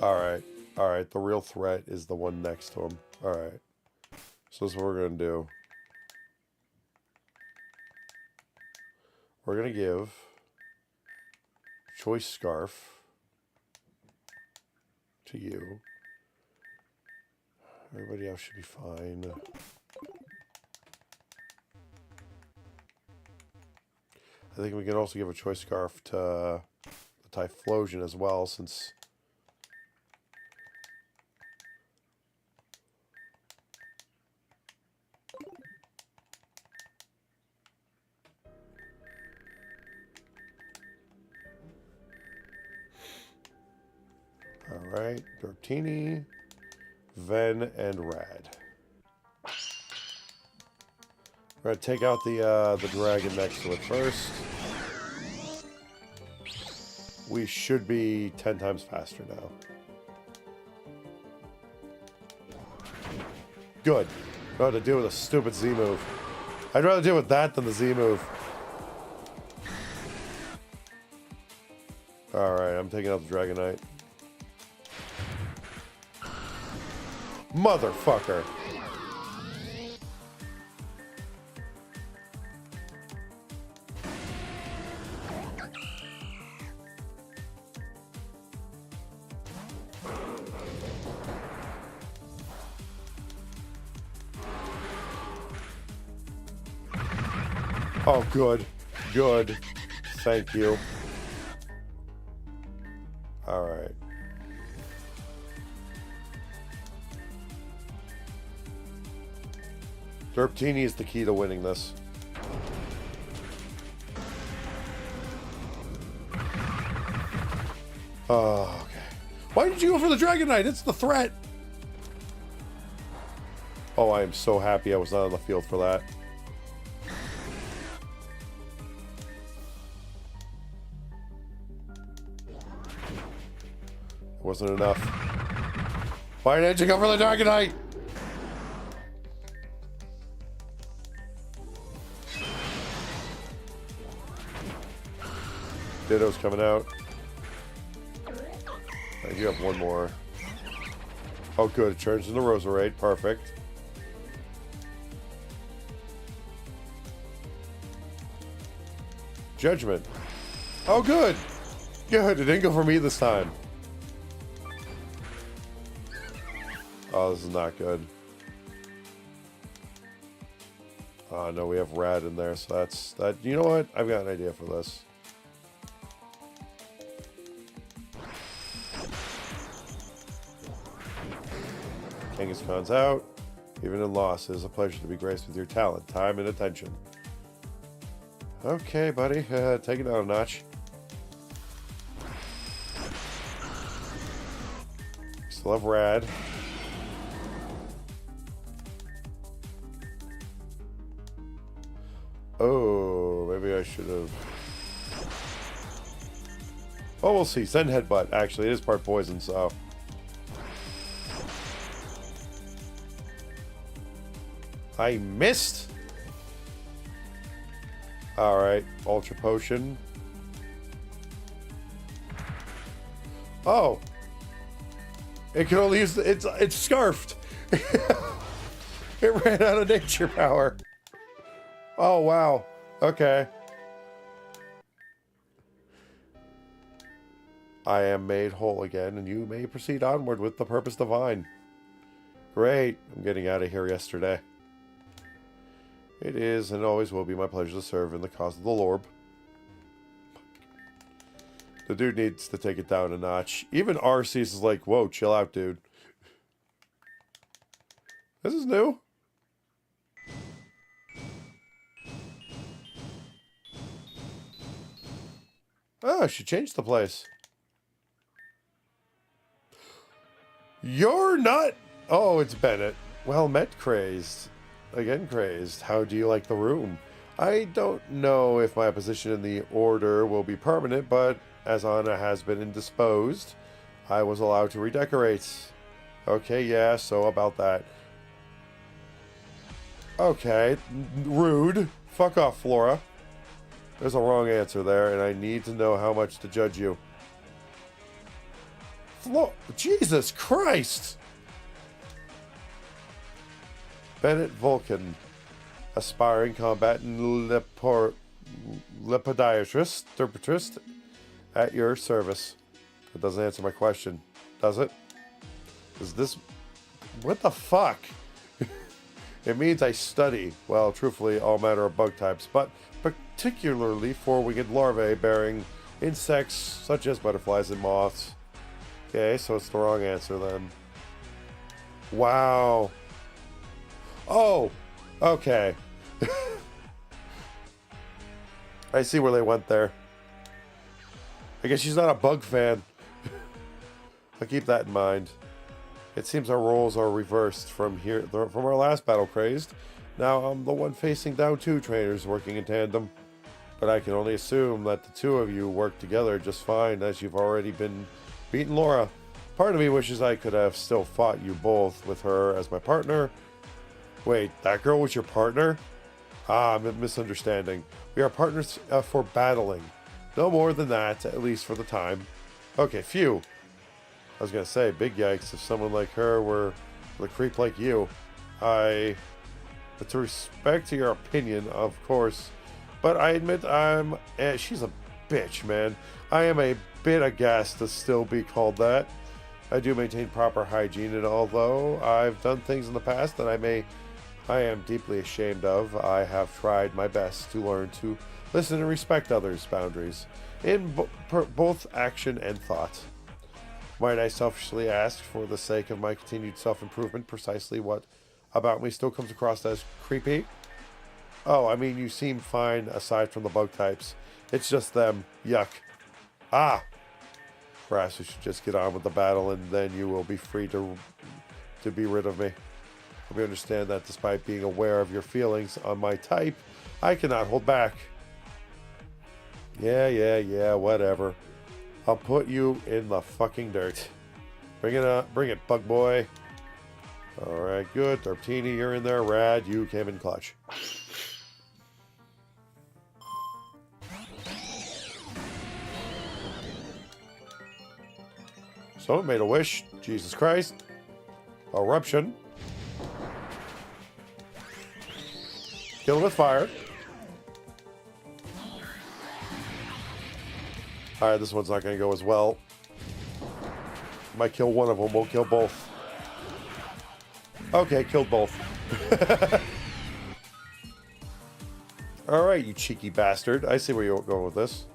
Alright. Alright, the real threat is the one next to him. Alright. So this is what we're going to do. We're going to give Choice Scarf to you. Everybody else should be fine. I think we can also give a Choice Scarf to the Typhlosion as well, since... Alright, Derptini, Ven, and Rad. We're going to take out the dragon next to it first. We should be 10 times faster now. Good. I'd rather deal with a stupid Z move. I'd rather deal with that than the Z move. Alright, I'm taking out the Dragonite. Motherfucker. Oh, good. Good. Thank you. Alright. Derptini is the key to winning this. Oh, okay. Why did you go for the Dragon Knight? It's the threat! Oh, I am so happy I was not on the field for that. Wasn't enough. Why didn't you go for the Dragon Knight? Ditto's coming out. You have one more. Oh, good. It turns into Roserade. Perfect. Judgment. Oh, good. Good. It didn't go for me this time. Oh, this is not good. Oh, no, we have Rad in there, so that's that. You know what? I've got an idea for this. Genghis Khan's out. Even in loss, it is a pleasure to be graced with your talent, time, and attention. Okay, buddy. Take it down a notch. Still have Rad. Oh, maybe I should have... Oh, we'll see. Send Headbutt. Actually, it is part poison, so... I missed! Alright, Ultra Potion. Oh! It can only use the, it's scarfed! It ran out of nature power. Oh, wow. Okay. I am made whole again, and you may proceed onward with the purpose divine. Great. I'm getting out of here yesterday. It is and always will be my pleasure to serve in the cause of the Lorb. The dude needs to take it down a notch. Even Arceus is like, whoa, chill out, dude. This is new. Oh, she changed the place. You're not... Oh, it's Bennett. Well met, Crazed. Again, Crazed. How do you like the room? I don't know if my position in the order will be permanent, but as Anna has been indisposed, I was allowed to redecorate. Okay, yeah, so about that. Okay, rude. Fuck off, Flora. There's a wrong answer there, and I need to know how much to judge you. Jesus Christ! Bennett Vulcan, aspiring combatant lepodiatrist, at your service. That doesn't answer my question, does it? Is this... What the fuck? It means I study, well, truthfully, all manner of bug types, but particularly four-winged larvae bearing insects such as butterflies and moths. Okay, so it's the wrong answer then. Wow. Oh, okay. I see where they went there. I guess she's not a bug fan. I'll keep that in mind. It seems our roles are reversed from our last battle, Crazed. Now I'm the one facing down two trainers working in tandem. But I can only assume that the two of you work together just fine, as you've already been beaten Laura. Part of me wishes I could have still fought you both with her as my partner. Wait, that girl was your partner? Ah, I'm a misunderstanding. We are partners for battling. No more than that, at least for the time. Okay, phew. I was gonna say, big yikes if someone like her were with a creep like you. With respect to your opinion, of course, but I admit she's a bitch, man. I am a bit aghast to still be called that. I do maintain proper hygiene, and although I've done things in the past that I am deeply ashamed of, I have tried my best to learn to listen and respect others' boundaries in both action and thought. Might I selfishly ask, for the sake of my continued self-improvement, precisely what about me still comes across as creepy? Oh, I mean, you seem fine aside from the bug types. It's just them. Yuck. Ah! Perhaps we should just get on with the battle, and then you will be free to be rid of me. We understand that despite being aware of your feelings on my type, I cannot hold back. Yeah, whatever. I'll put you in the fucking dirt. Bring it up. Bring it, bug boy. Alright, good. Derptini, you're in there. Rad, you came in clutch. Someone made a wish. Jesus Christ. Eruption. Kill with fire. Alright, this one's not going to go as well. Might kill one of them, won't kill both. Okay, killed both. Alright, you cheeky bastard. I see where you're going with this.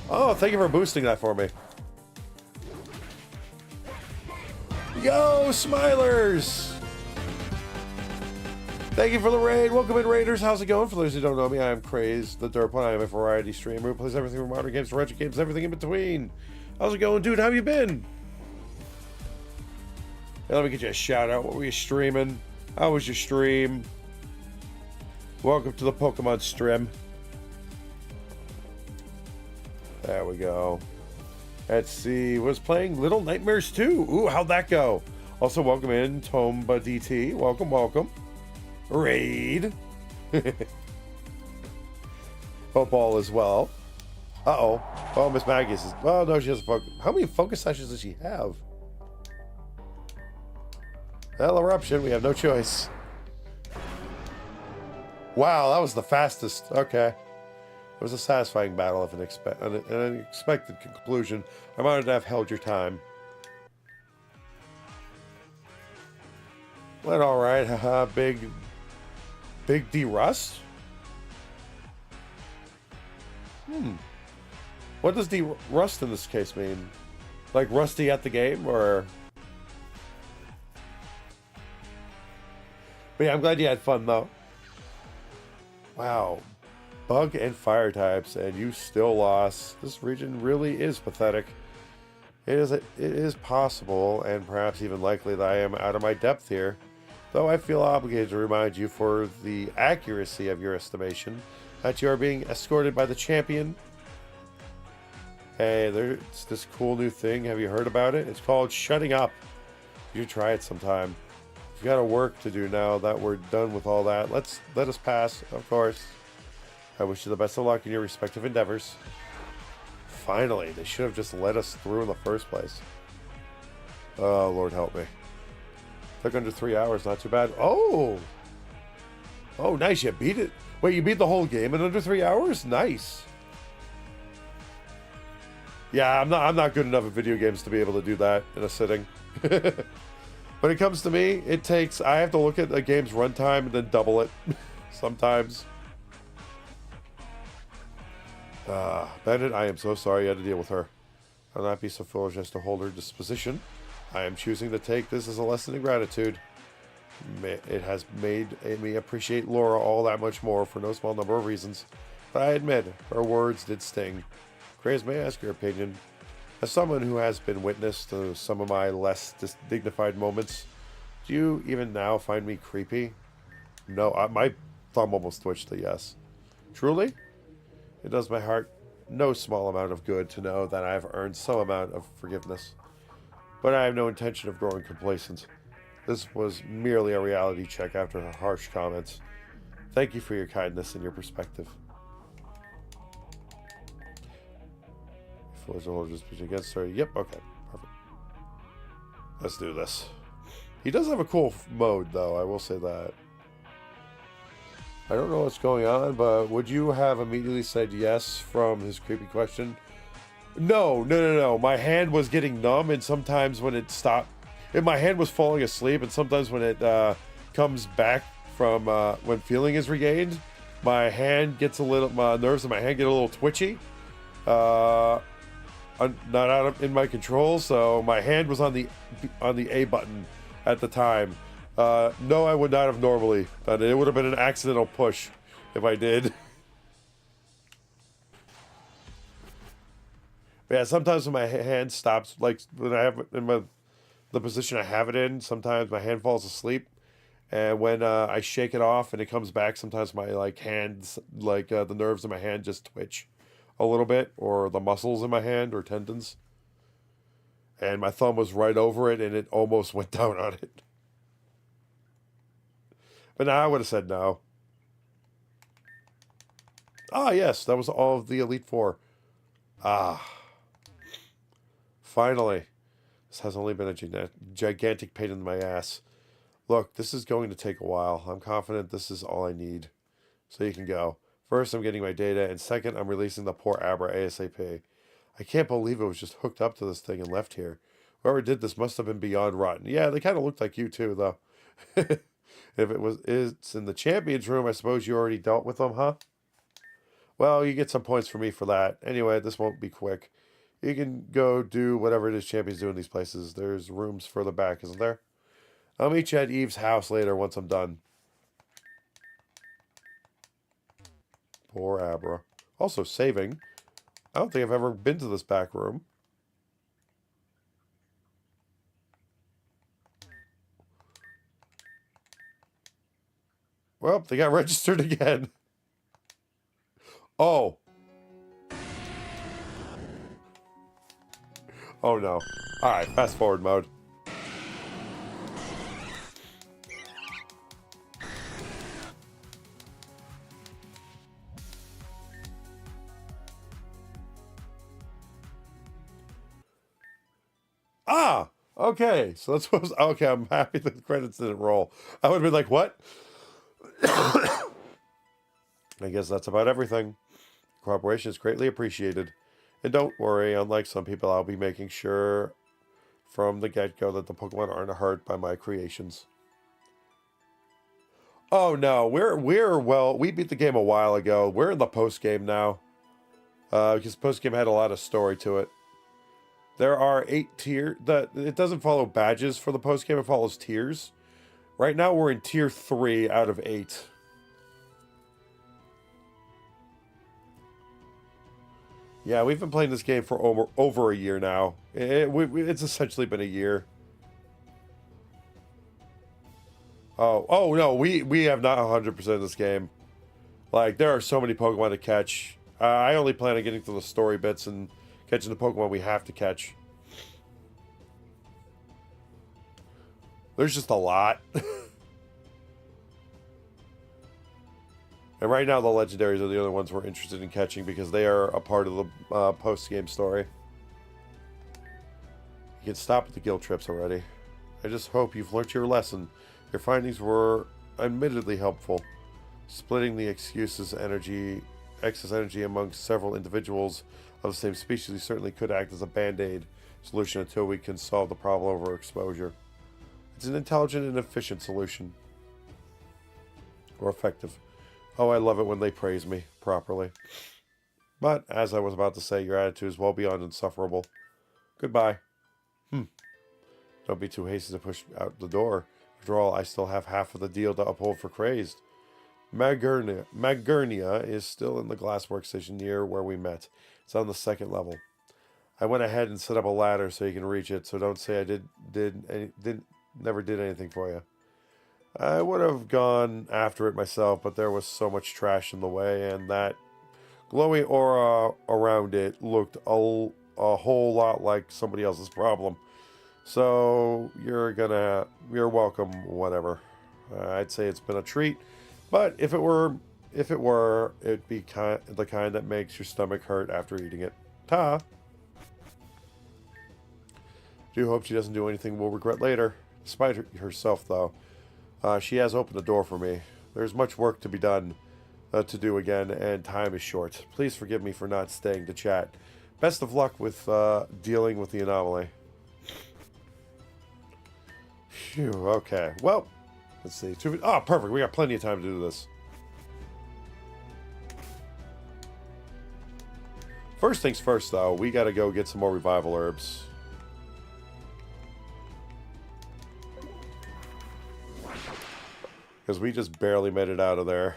Oh, thank you for boosting that for me. Yo, Smilers! Thank you for the raid. Welcome in, Raiders. How's it going? For those who don't know me, I am CrazedTheDerpOne. I am a variety streamer who plays everything from modern games to retro games, everything in between. How's it going, dude? How have you been? Hey, let me get you a shout out. What were you streaming? How was your stream? Welcome to the Pokemon stream. There we go. Let's see. Was playing Little Nightmares 2. Ooh, how'd that go? Also, welcome in, Tomba DT. Welcome, welcome. Raid. Football as well. Uh-oh. Oh, Miss Maggie is... Oh, no, she has a focus. How many focus sessions does she have? Well, Eruption. We have no choice. Wow, that was the fastest. Okay. It was a satisfying battle of an unexpected conclusion. I'm honored to have held your time. Went all right. Haha, Big D Rust? What does D Rust in this case mean? Like rusty at the game, or? But yeah, I'm glad you had fun though. Wow. Bug and fire types, and you still lost. This region really is pathetic. It is possible, and perhaps even likely, that I am out of my depth here. Though I feel obligated to remind you, for the accuracy of your estimation, that you are being escorted by the champion. Hey, there's this cool new thing. Have you heard about it? It's called shutting up. You should try it sometime. We've got work to do now that we're done with all that. Let us pass, of course. I wish you the best of luck in your respective endeavors. Finally, they should have just let us through in the first place. Oh, Lord help me. Took under 3 hours, not too bad. Oh! Oh, nice, you beat it. Wait, you beat the whole game in under 3 hours? Nice. Yeah, I'm not good enough at video games to be able to do that in a sitting. When it comes to me, I have to look at a game's runtime and then double it sometimes. Bennett, I am so sorry you had to deal with her. I'll not be so foolish as to hold her disposition. I am choosing to take this as a lesson in gratitude. It has made me appreciate Laura all that much more for no small number of reasons. But I admit, her words did sting. Craze, may I ask your opinion? As someone who has been witness to some of my less dignified moments, do you even now find me creepy? No, my thumb almost twitched to yes. Truly? It does my heart no small amount of good to know that I have earned some amount of forgiveness. But I have no intention of growing complacent. This was merely a reality check after her harsh comments. Thank you for your kindness and your perspective. Force a hold dispute against her. Yep, okay. Perfect. Let's do this. He does have a cool mode, though. I will say that. I don't know what's going on, but would you have immediately said yes from his creepy question? No. My hand was getting numb, and sometimes when it stopped, my hand was falling asleep, and sometimes when it comes back from when feeling is regained, my hand gets a little, my nerves in my hand get a little twitchy. Not in my control, so my hand was on the A button at the time. No, I would not have normally done it. It would have been an accidental push if I did. But yeah, sometimes when my hand stops, like when I have it in the position I have it in, sometimes my hand falls asleep, and when I shake it off and it comes back, sometimes my hands, the nerves in my hand just twitch a little bit, or the muscles in my hand or tendons. And my thumb was right over it, and it almost went down on it. But now I would have said no. Ah, yes, that was all of the Elite Four. Ah. Finally. This has only been a gigantic pain in my ass. Look, this is going to take a while. I'm confident this is all I need. So you can go. First, I'm getting my data, and second, I'm releasing the poor Abra ASAP. I can't believe it was just hooked up to this thing and left here. Whoever did this must have been beyond rotten. Yeah, they kind of looked like you too, though. If it's in the champions room, I suppose you already dealt with them, huh? Well, you get some points for me for that. Anyway, this won't be quick. You can go do whatever it is champions do in these places. There's rooms further back, isn't there? I'll meet you at Eve's house later once I'm done. Poor Abra. Also, saving. I don't think I've ever been to this back room. Well, they got registered again. Oh. Oh no. Alright, fast forward mode. Ah! Okay, so that's what okay, I'm happy the credits didn't roll. I would have been like, what? I guess that's about everything. Cooperation is greatly appreciated. And don't worry, unlike some people, I'll be making sure from the get-go that the Pokemon aren't hurt by my creations. Oh no, we beat the game a while ago. We're in the post-game now. Because post-game had a lot of story to it. There are 8 tiers. It doesn't follow badges for the post-game, it follows tiers. Right now we're in tier 3 out of 8. Yeah, we've been playing this game for over a year now. It's essentially been a year. Oh no, we have not 100% this game. Like, there are so many Pokemon to catch. I only plan on getting to the story bits and catching the Pokemon we have to catch. There's just a lot. And right now, the legendaries are the only ones we're interested in catching because they are a part of the post-game story. You can stop at the guild trips already. I just hope you've learned your lesson. Your findings were admittedly helpful. Splitting the excess energy amongst several individuals of the same species certainly could act as a band-aid solution until we can solve the problem over exposure. It's an intelligent and efficient solution. Or effective. Oh, I love it when they praise me properly. But, as I was about to say, your attitude is well beyond insufferable. Goodbye. Don't be too hasty to push out the door. After all, I still have half of the deal to uphold for Crazed. Magurnia is still in the glasswork station near where we met. It's on the 2nd level. I went ahead and set up a ladder so you can reach it, so don't say I never did anything for you. I would have gone after it myself, but there was so much trash in the way, and that glowing aura around it looked a whole lot like somebody else's problem. So you're welcome, whatever. I'd say it's been a treat, but if it were, it'd be the kind that makes your stomach hurt after eating it. Ta! Do hope she doesn't do anything we'll regret later. Despite herself, though, she has opened the door for me. There's much work to be done, to do again, and time is short. Please forgive me for not staying to chat. Best of luck with dealing with the anomaly. Phew, okay. Well, let's see. Oh, perfect. We got plenty of time to do this. First things first, though, we got to go get some more revival herbs. Because we just barely made it out of there.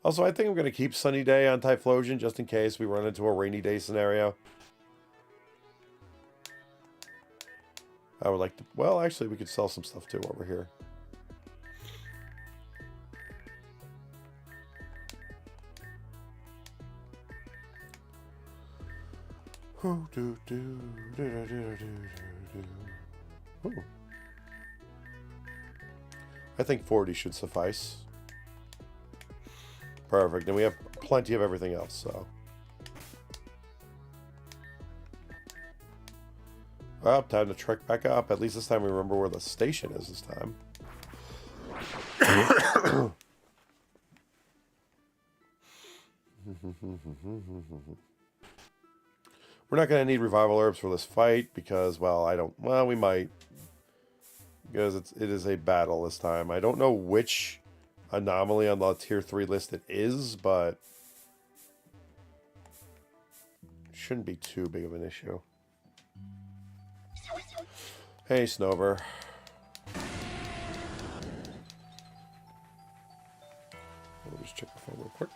Also, I think I'm going to keep Sunny Day on Typhlosion just in case we run into a rainy day scenario. I would like to... Well, actually, we could sell some stuff too over here. Ooh. I think 40 should suffice. Perfect. And we have plenty of everything else, so. Well, time to trek back up. At least this time we remember where the station is this time. We're not going to need revival herbs for this fight because, well, I don't... Well, we might. Because it is a battle this time. I don't know which anomaly on the tier 3 list it is, but it shouldn't be too big of an issue. Hey, Snover. Let me just check the phone real quick.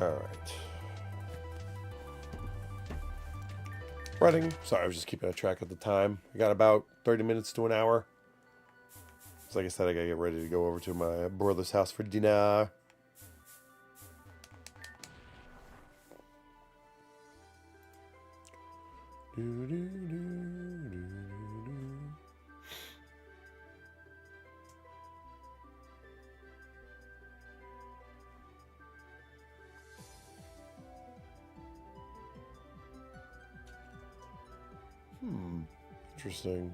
Alright. Running. Sorry, I was just keeping a track of the time. I got about 30 minutes to an hour. So like I said, I gotta get ready to go over to my brother's house for dinner. Interesting.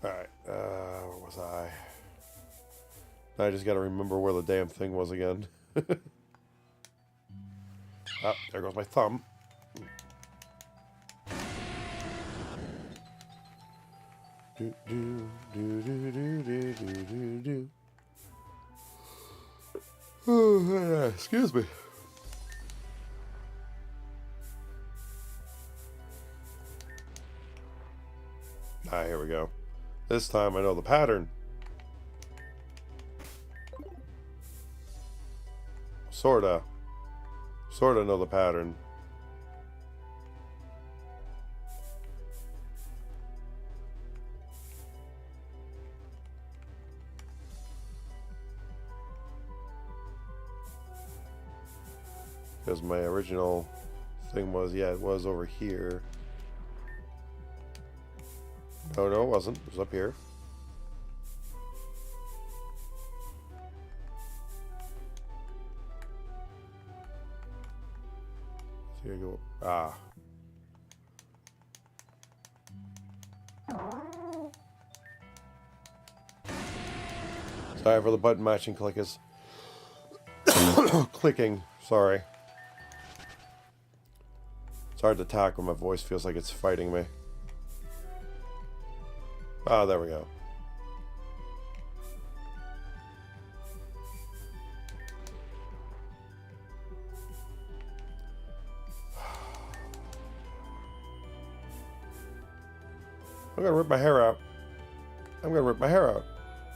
Alright, where was I? I just gotta remember where the damn thing was again. Oh, there goes my thumb. Do, do, do, do, do, do, do, do, do. Oh, excuse me. Ah, here we go. This time I know the pattern. Sorta know the pattern. Because my original thing was, yeah, it was over here. No, it wasn't. It was up here. So here you go. Ah. Sorry for the button matching clickers. Clicking. Sorry. It's hard to talk when my voice feels like it's fighting me. Ah, there we go. I'm gonna rip my hair out. I'm gonna rip my hair out.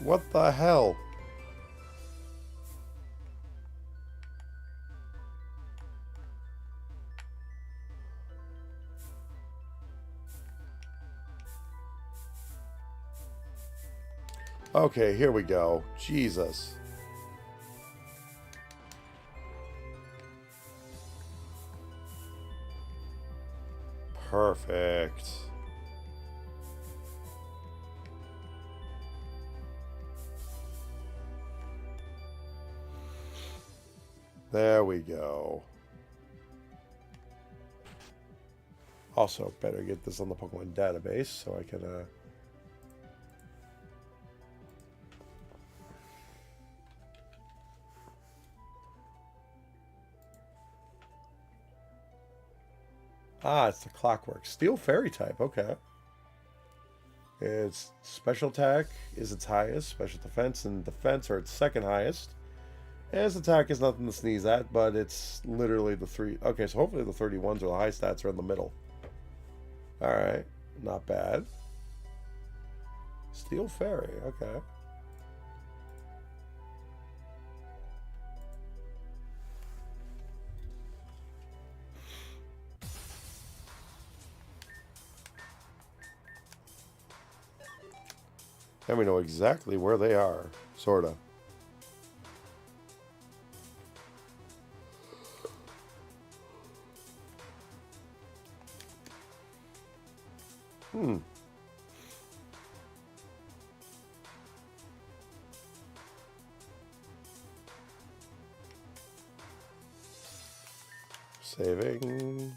What the hell? Okay, here we go. Jesus. Perfect. There we go. Also, better get this on the Pokemon database so I can, Ah, it's the Clockwork. Steel Fairy type, okay. Its special attack is its highest. Special defense and defense are its second highest. And its attack is nothing to sneeze at, but it's literally the three. Okay, so hopefully the 31s or the high stats are in the middle. Alright, not bad. Steel Fairy, okay. And we know exactly where they are, sorta. Saving.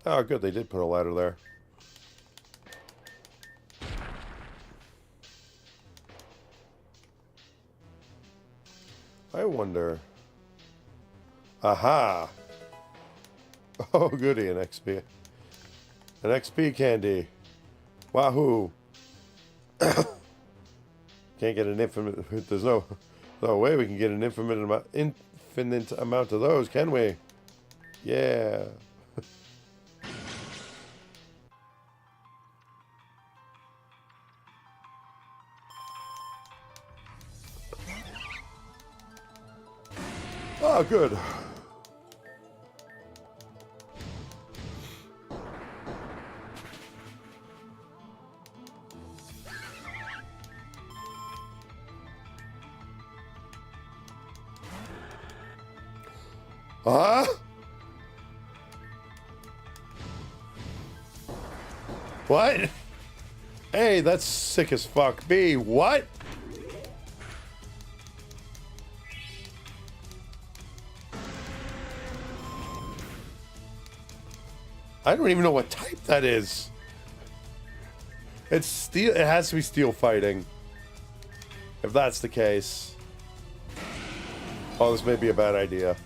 Oh, good. They did put a ladder there. I wonder. Aha! Oh, goody, an XP. An XP candy. Wahoo! Can't get an infinite. There's no way we can get an infinite amount of those, can we? Yeah. Oh, good. Huh? What? A, that's sick as fuck. B, what? I don't even know what type that is. It's steel. It has to be steel fighting. If that's the case. Oh, this may be a bad idea.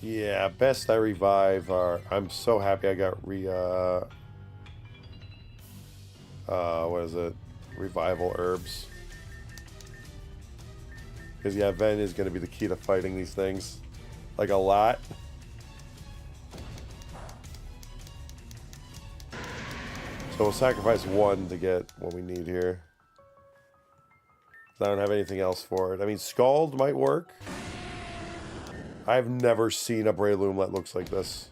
Yeah, best I revive our... I'm so happy I got what is it? Revival herbs. Because, yeah, Ven is going to be the key to fighting these things. Like, a lot. So we'll sacrifice one to get what we need here. I don't have anything else for it. I mean, Scald might work. I've never seen a Breloom that looks like this.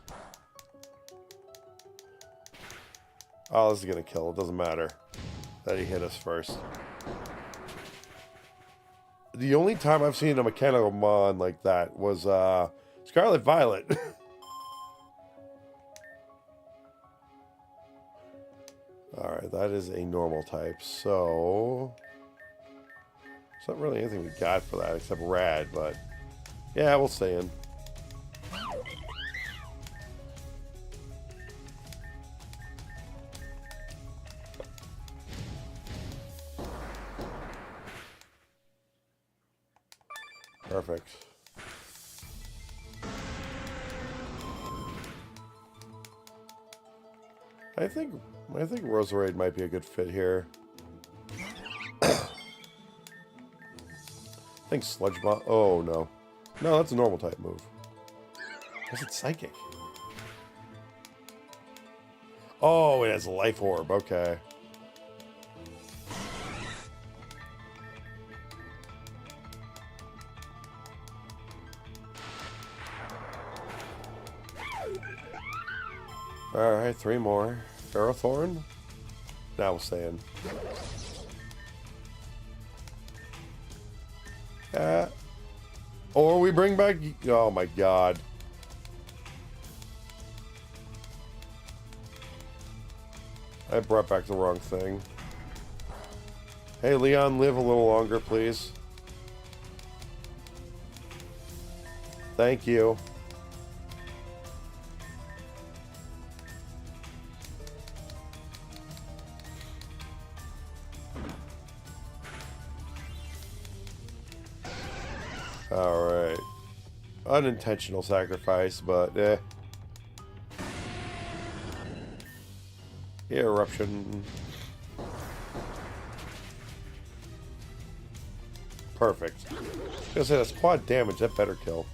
Oh, this is going to kill. It doesn't matter that he hit us first. The only time I've seen a mechanical mon like that was Scarlet Violet. Alright, that is a normal type. So, there's not really anything we got for that except Rad, but yeah, we'll stay in. Perfect. I think Roserade might be a good fit here. I think Sludge Bomb. Oh no, no, that's a normal type move. Is it Psychic? Oh, it has a Life Orb. Okay. Alright, 3 more. Ferrothorn? Now we'll stay in. Or we bring back... Oh my god. I brought back the wrong thing. Hey, Leon, live a little longer, please. Thank you. Alright. Unintentional sacrifice, but eh. Eruption. Perfect. I was gonna say that's quad damage, that better kill.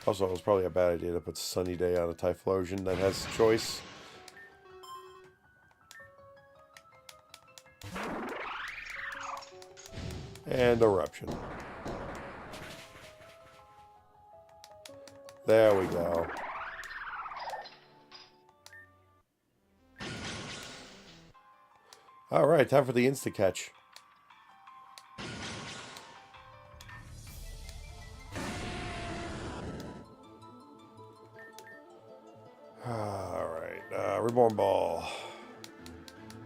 Also, it was probably a bad idea to put Sunny Day on a Typhlosion that has choice. And Eruption. There we go. Alright, time for the insta-catch. Alright, Reborn Ball.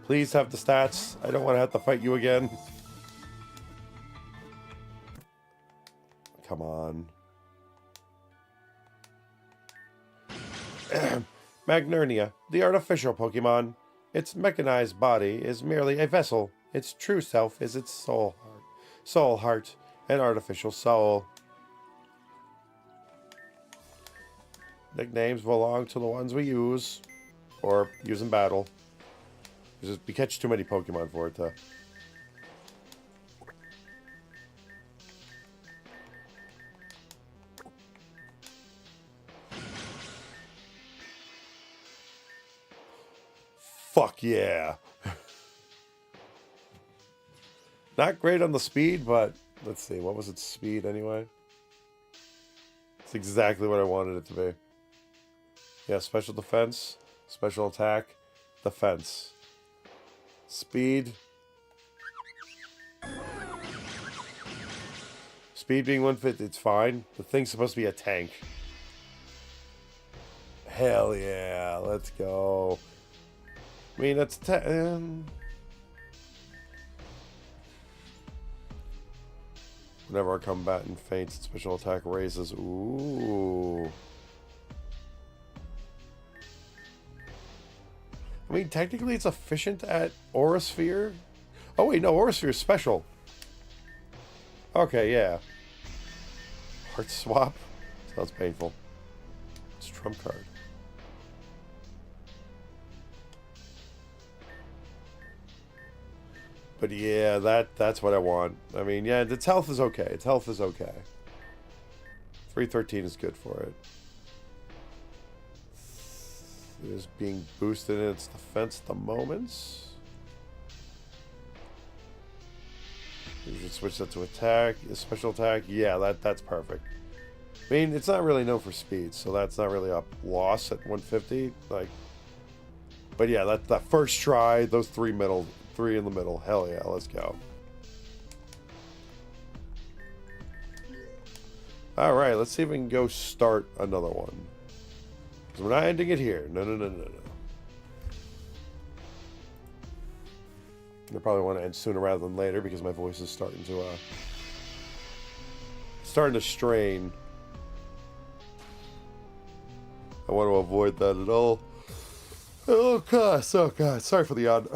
Please have the stats. I don't want to have to fight you again. Come on. Magnernia, the artificial Pokemon. Its mechanized body is merely a vessel. Its true self is its soul heart, an artificial soul. Nicknames belong to the ones we use, or use in battle. We catch too many Pokemon for it to... Fuck yeah. Not great on the speed, but let's see. What was its speed anyway? It's exactly what I wanted it to be. Yeah, special defense, special attack, defense. Speed. Speed being 150, it's fine. The thing's supposed to be a tank. Hell yeah, let's go. I mean, that's whenever our combatant faints, its special attack raises. Ooh. I mean, technically it's efficient at Aura Sphere. Oh wait, no, Aura Sphere is special. Okay, yeah. Heart swap? Sounds painful. It's a trump card. But yeah, that's what I want. I mean, yeah, its health is okay. Its health is okay. 313 is good for it. It is being boosted in its defense at the moment. You should switch that to attack. Special attack. Yeah, that's perfect. I mean, it's not really known for speed, so that's not really a loss at 150. Like, but yeah, that first try, those three in the middle. Hell yeah, let's go. All right, let's see if we can go start another one. Because we're not ending it here. No. I probably want to end sooner rather than later because my voice is starting to strain. I want to avoid that at all. Oh god, sorry for the odd.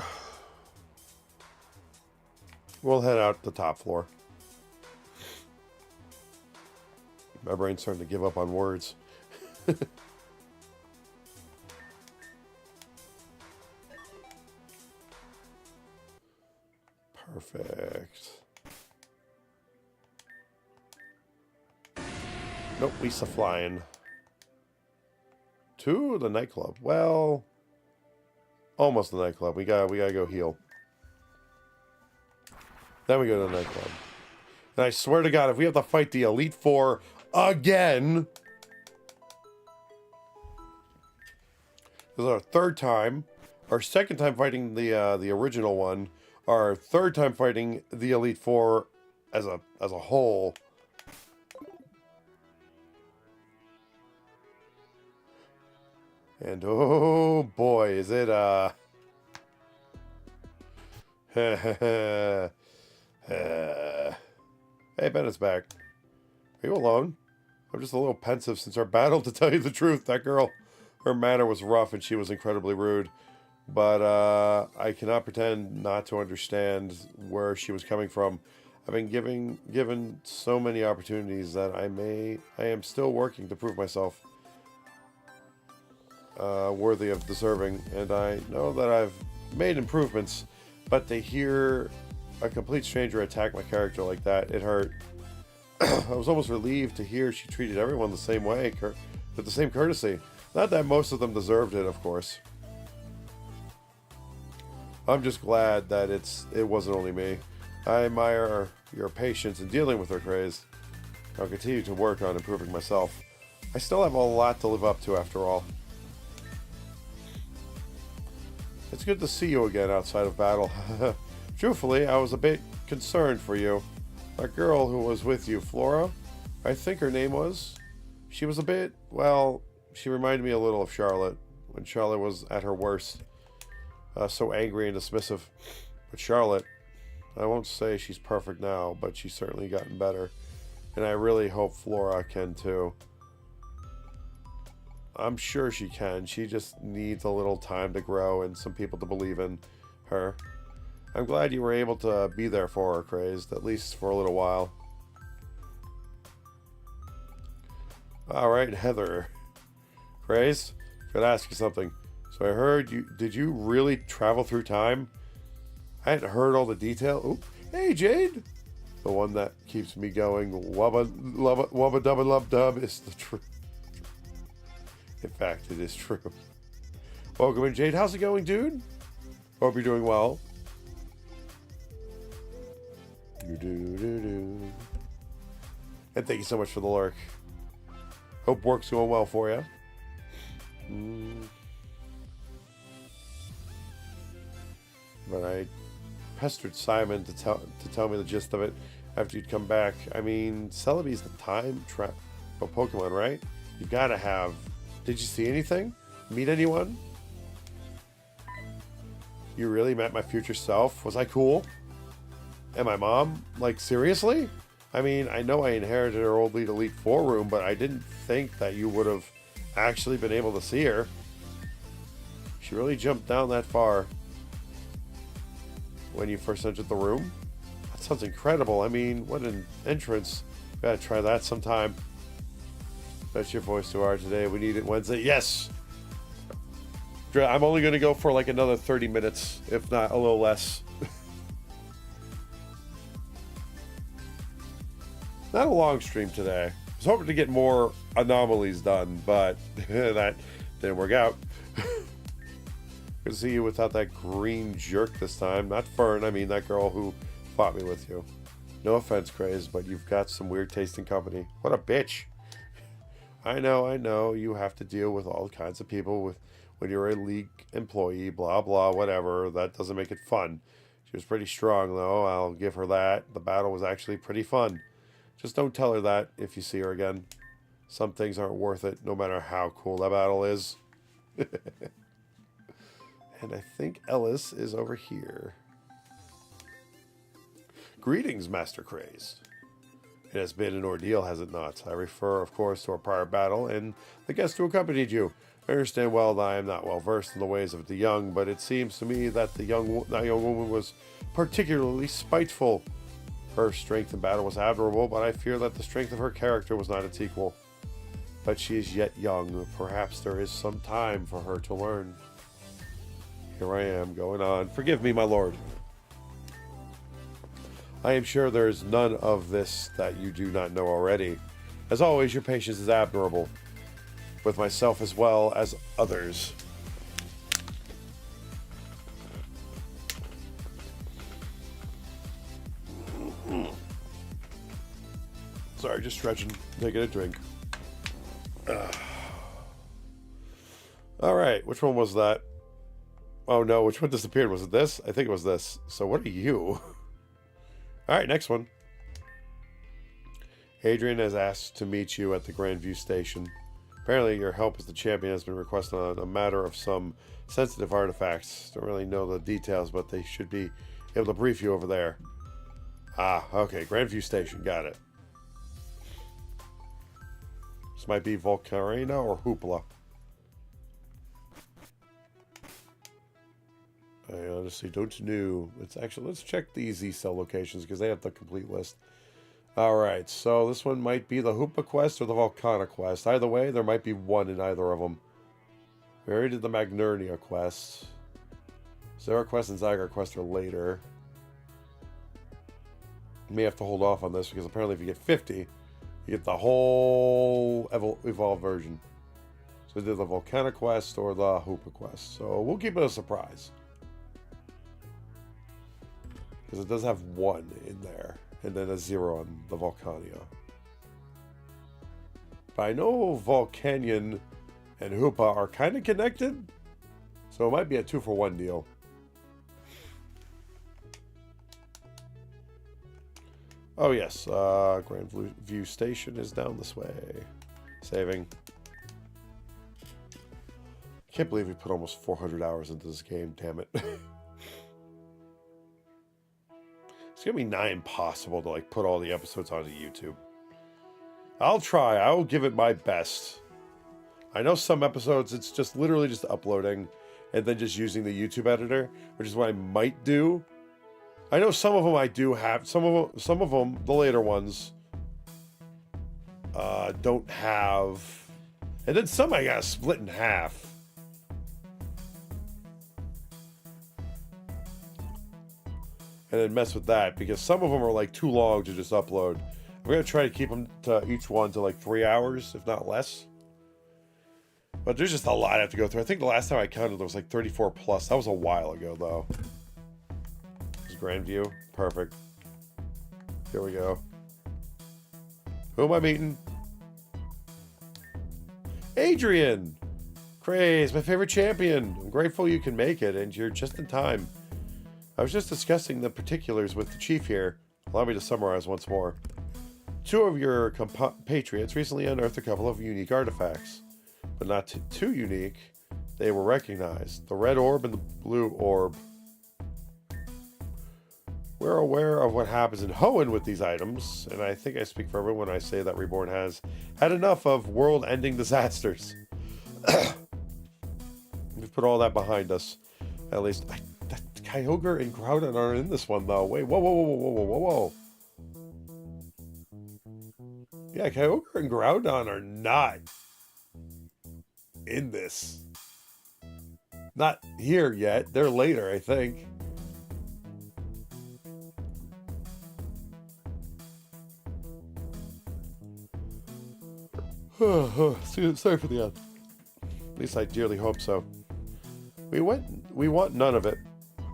We'll head out the top floor. My brain's starting to give up on words. Perfect. Nope, Lisa flying. To the nightclub. Well, almost the nightclub. We gotta go heal. Then we go to the nightclub. And I swear to God, if we have to fight the Elite Four again, this is our third time, our second time fighting the original one, our third time fighting the Elite Four as a whole. And oh boy, is it hey, Bennett's back. Are you alone? I'm just a little pensive since our battle, to tell you the truth. That girl, her manner was rough and she was incredibly rude. But I cannot pretend not to understand where she was coming from. I've been given so many opportunities that I am still working to prove myself worthy of deserving, and I know that I've made improvements, but to hear a complete stranger attack my character like that, it hurt. I was almost relieved to hear she treated everyone the same way, with the same courtesy. Not that most of them deserved it, of course. I'm just glad that it wasn't only me. I admire your patience in dealing with her craze. I'll continue to work on improving myself. I still have a lot to live up to after all. It's good to see you again outside of battle. Truthfully, I was a bit concerned for you. That girl who was with you, Flora, I think her name was. She was a bit, well, she reminded me a little of Charlotte, when Charlotte was at her worst. So angry and dismissive. But Charlotte, I won't say she's perfect now, but she's certainly gotten better. And I really hope Flora can too. I'm sure she can. She just needs a little time to grow and some people to believe in her. I'm glad you were able to be there for her, Crazed, at least for a little while. Alright, Heather. Crazed, gotta ask you something. So I heard did you really travel through time? I hadn't heard all the detail. Oop. Hey, Jade! The one that keeps me going. Wubba dubba lub dub is the truth. In fact, it is true. Welcome in, Jade. How's it going, dude? Hope you're doing well. And thank you so much for the lurk. Hope work's going well for you. But I pestered Simon to tell me the gist of it after you'd come back. I mean, Celebi's the time trap of Pokemon, right? You gotta have. Did you see anything? Meet anyone? You really met my future self? Was I cool? And my mom? Like, seriously? I mean, I know I inherited her old Elite Four room, but I didn't think that you would have actually been able to see her. She really jumped down that far when you first entered the room. That sounds incredible. I mean, what an entrance. Gotta try that sometime. That's your voice to our today. We need it Wednesday. Yes! I'm only going to go for like another 30 minutes, if not a little less. Not a long stream today. I was hoping to get more anomalies done, but that didn't work out. Good to see you without that green jerk this time. Not Fern, I mean that girl who fought me with you. No offense, Craze, but you've got some weird tasting company. What a bitch. I know, you have to deal with all kinds of people when you're a league employee, blah, blah, whatever. That doesn't make it fun. She was pretty strong, though. I'll give her that. The battle was actually pretty fun. Just don't tell her that if you see her again. Some things aren't worth it, no matter how cool that battle is. And I think Ellis is over here. Greetings, Master Craze. It has been an ordeal, has it not? I refer, of course, to our prior battle and the guest who accompanied you. I understand well that I am not well versed in the ways of the young, but it seems to me that that young woman was particularly spiteful. Her strength in battle was admirable, but I fear that the strength of her character was not its equal. But she is yet young. Perhaps there is some time for her to learn. Here I am, going on. Forgive me, my lord. I am sure there is none of this that you do not know already. As always, your patience is admirable, with myself as well as others. Sorry, just stretching, taking a drink. All right, which one was that? Oh no, which one disappeared? Was it this? I think it was this. So what are you? All right, next one. Adrian has asked to meet you at the Grandview Station. Apparently your help as the champion has been requested on a matter of some sensitive artifacts. Don't really know the details, but they should be able to brief you over there. Ah, okay, Grandview Station, got it. This might be Volcarina or Hoopla. I honestly don't know. Let's check the Z-Cell locations because they have the complete list. Alright, so this one might be the Hoopa quest or the Volcana quest. Either way, there might be one in either of them. We already did the Magnernia quest. Zera quest and Zygar quest are later. You may have to hold off on this because apparently if you get 50, you get the whole evolved version. So we did the Volcana quest or the Hoopa quest. So we'll keep it a surprise. Because it does have 1 in there. And then a 0 on the Volcania. But I know Volcanion and Hoopa are kind of connected. So it might be a 2-for-1 deal. Oh yes, Grandview Station is down this way. Saving. Can't believe we put almost 400 hours into this game, damn it. It's gonna be nigh impossible to like put all the episodes onto YouTube. I'll try. I'll give it my best. I know some episodes it's just literally just uploading and then just using the YouTube editor, which is what I might do. I know some of them I do have. Some of them, the later ones, don't have. And then some I gotta split in half. And then mess with that because some of them are like too long to just upload. I'm gonna try to keep them to each one to like 3 hours, if not less. But there's just a lot I have to go through. I think the last time I counted there was like 34 plus. That was a while ago though. This is Grandview, perfect. Here we go. Who am I meeting? Adrian! Craze, my favorite champion. I'm grateful you can make it and you're just in time. I was just discussing the particulars with the chief here. Allow me to summarize once more. 2 of your compatriots recently unearthed a couple of unique artifacts, but not too unique. They were recognized. The red orb and the blue orb. We're aware of what happens in Hoenn with these items, and I think I speak for everyone when I say that Reborn has had enough of world-ending disasters. We've put all that behind us. At least... Kyogre and Groudon are in this one, though. Wait, whoa. Yeah, Kyogre and Groudon are not in this. Not here yet. They're later, I think. Sorry for the at least I dearly hope so. We want none of it.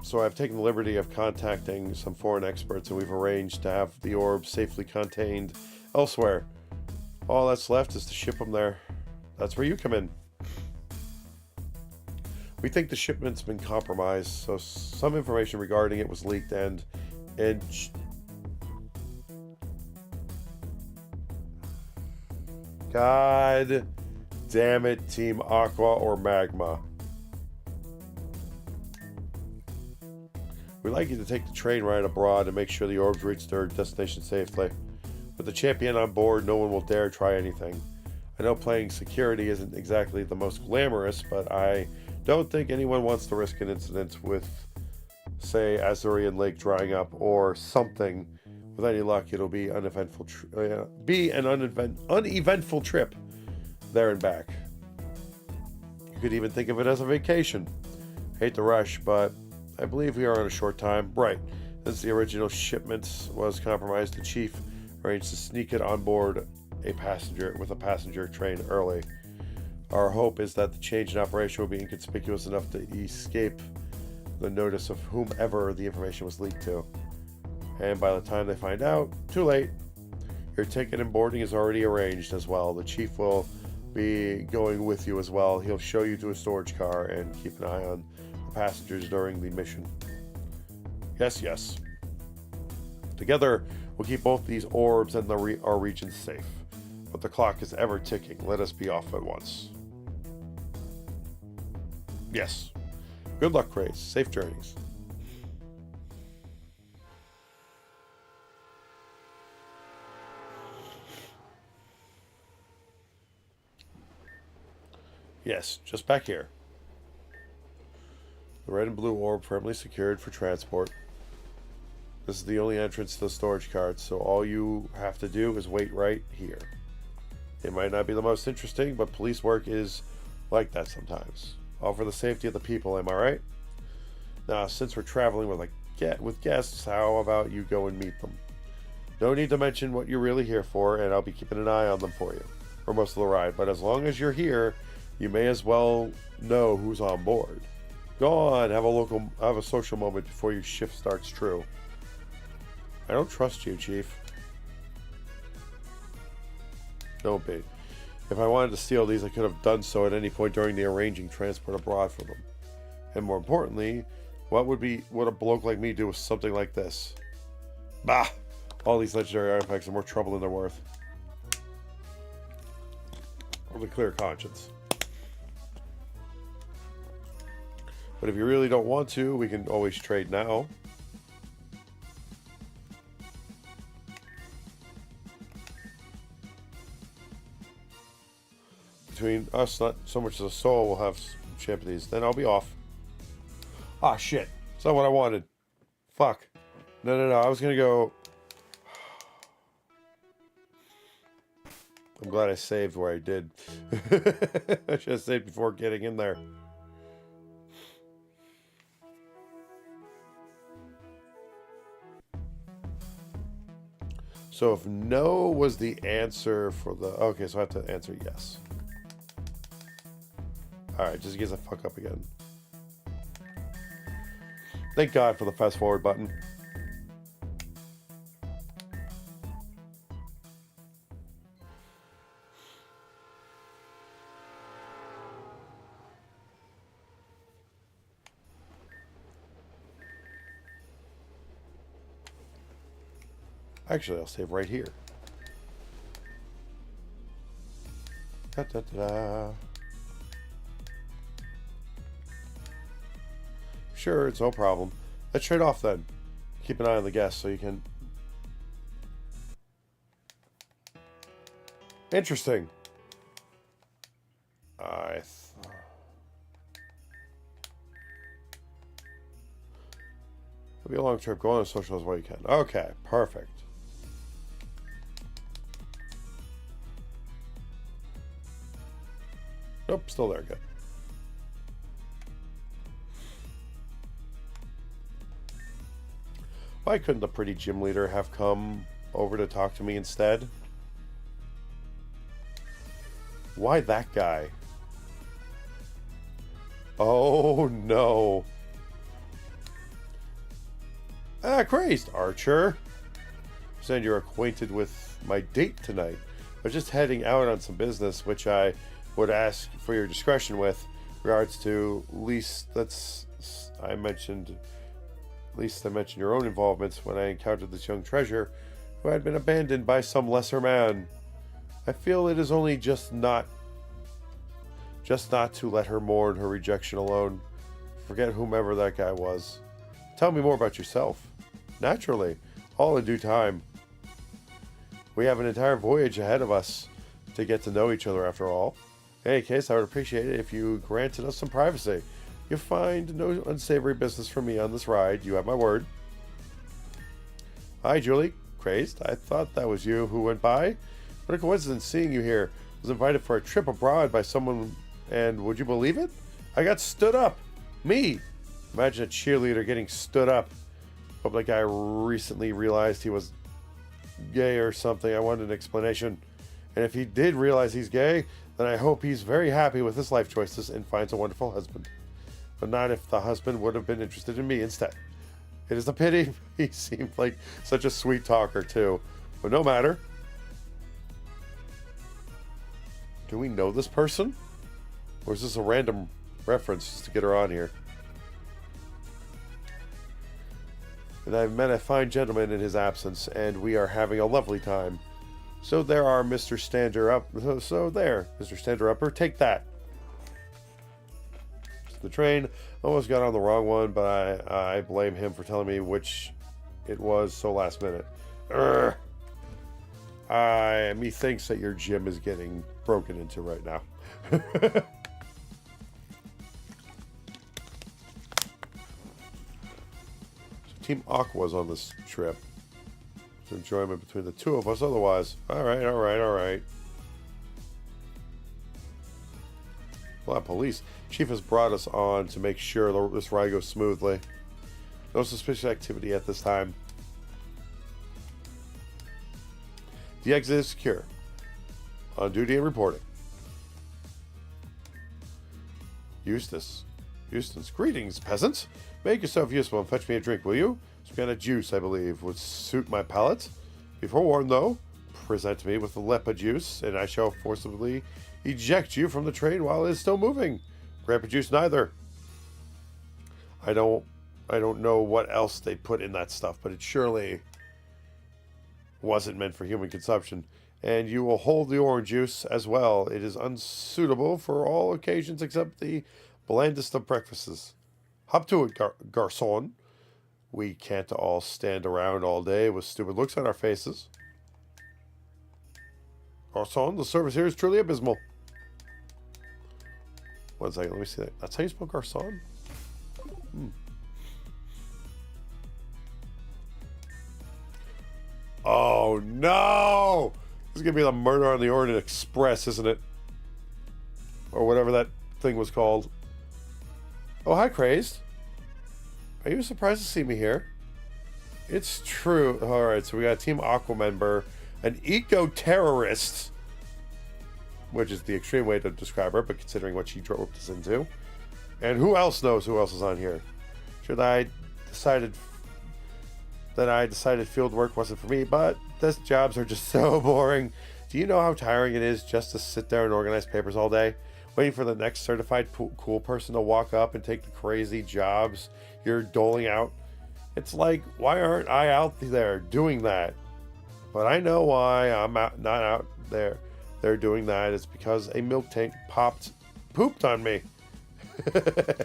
So I've taken the liberty of contacting some foreign experts and we've arranged to have the orb safely contained elsewhere. All that's left is to ship them there. That's where you come in. We think the shipment's been compromised, so some information regarding it was leaked and God damn it, Team Aqua or Magma. We'd like you to take the train ride abroad and make sure the orbs reach their destination safely. With the champion on board, no one will dare try anything. I know playing security isn't exactly the most glamorous, but I don't think anyone wants to risk an incident with, say, Azurian Lake drying up or something. With any luck, it'll be uneventful. An uneventful trip there and back. You could even think of it as a vacation. Hate to rush, but I believe we are on a short time. Right. Since the original shipment was compromised, the chief arranged to sneak it on board a passenger train early. Our hope is that the change in operation will be inconspicuous enough to escape the notice of whomever the information was leaked to. And by the time they find out, too late. Your ticket and boarding is already arranged as well. The chief will be going with you as well. He'll show you to a storage car and keep an eye on the passengers during the mission. Yes, yes. Together, we'll keep both these orbs and our region safe. But the clock is ever ticking. Let us be off at once. Yes. Good luck, Craze. Safe journeys. Yes, just back here. The red and blue orb firmly secured for transport. This is the only entrance to the storage cart, so all you have to do is wait right here. It might not be the most interesting, but police work is like that sometimes. All for the safety of the people, am I right? Now, since we're traveling with guests, how about you go and meet them? No need to mention what you're really here for, and I'll be keeping an eye on them for you for most of the ride. But as long as you're here, you may as well know who's on board. Go on, have a social moment before your shift starts true. I don't trust you, Chief. Don't be. If I wanted to steal these, I could have done so at any point during the arranging transport abroad for them. And more importantly, what would a bloke like me do with something like this? Bah! All these legendary artifacts are more trouble than they're worth. With a clear conscience. But if you really don't want to, we can always trade now. Between us, not so much as a soul, we'll have some champ of these. Then I'll be off. Ah, shit. It's not what I wanted. Fuck. No. I was gonna go... I'm glad I saved where I did. I should have saved before getting in there. So if no was the answer for the... Okay, so I have to answer yes. Alright, just in case I fuck up again. Thank God for the fast forward button. Actually, I'll save right here. Da-da-da-da. Sure, it's no problem. Let's trade off then. Keep an eye on the guests so you can... Interesting. It'll be a long trip. Go on a social as well you can. Okay, perfect. Nope, still there. Good. Why couldn't the pretty gym leader have come over to talk to me instead? Why that guy? Oh no. Crazed Archer. Said you're acquainted with my date tonight. But just heading out on some business, which I would ask for your discretion with regards to least I mentioned your own involvements when I encountered this young treasure who had been abandoned by some lesser man. I feel it is only just not to let her mourn her rejection alone. Forget whomever that guy was. Tell me more about yourself. Naturally, all in due time. We have an entire voyage ahead of us to get to know each other after all. In any case, I would appreciate it if you granted us some privacy. You'll find no unsavory business from me on this ride. You have my word. Hi, Julie. Crazed. I thought that was you who went by. What a coincidence seeing you here. I was invited for a trip abroad by someone, and would you believe it? I got stood up. Me. Imagine a cheerleader getting stood up. Hope that guy recently realized he was gay or something. I wanted an explanation. And if he did realize he's gay, then I hope he's very happy with his life choices and finds a wonderful husband. But not if the husband would have been interested in me instead. It is a pity. He seemed like such a sweet talker too. But no matter. Do we know this person? Or is this a random reference just to get her on here? And I've met a fine gentleman in his absence, and we are having a lovely time. So there are Mr. Stander-Up. So there, Mr. Stander-Upper, take that. The train almost got on the wrong one, but I blame him for telling me which it was so last minute. Methinks that your gym is getting broken into right now. Team Aqua's on this trip. There's enjoyment between the two of us otherwise. Alright. Well, police. Chief has brought us on to make sure this ride goes smoothly. No suspicious activity at this time. The exit is secure. On duty and reporting. Eustace. Greetings, peasants. Make yourself useful and fetch me a drink, will you? Some kind of juice, I believe, would suit my palate. Be forewarned, though. Present me with the lepa juice, and I shall forcibly eject you from the train while it is still moving. Grandpa juice neither. I don't know what else they put in that stuff, but it surely wasn't meant for human consumption. And you will hold the orange juice as well. It is unsuitable for all occasions except the blandest of breakfasts. Hop to it, garçon. We can't all stand around all day with stupid looks on our faces. Garçon, the service here is truly abysmal. 1 second, let me see that. That's how you spell garçon? Oh, no! This is going to be the Murder on the Orient Express, isn't it? Or whatever that thing was called. Oh, hi, Crazed. Are you surprised to see me here? It's true. Alright, so we got a Team Aqua member, an eco-terrorist, which is the extreme way to describe her, but considering what she drove us into. And who else knows who else is on here? I decided field work wasn't for me, but these jobs are just so boring. Do you know how tiring it is just to sit there and organize papers all day? Waiting for the next certified cool person to walk up and take the crazy jobs you're doling out. It's like, why aren't I out there doing that? But I know why I'm not out there. They're doing that. It's because a milk tank pooped on me.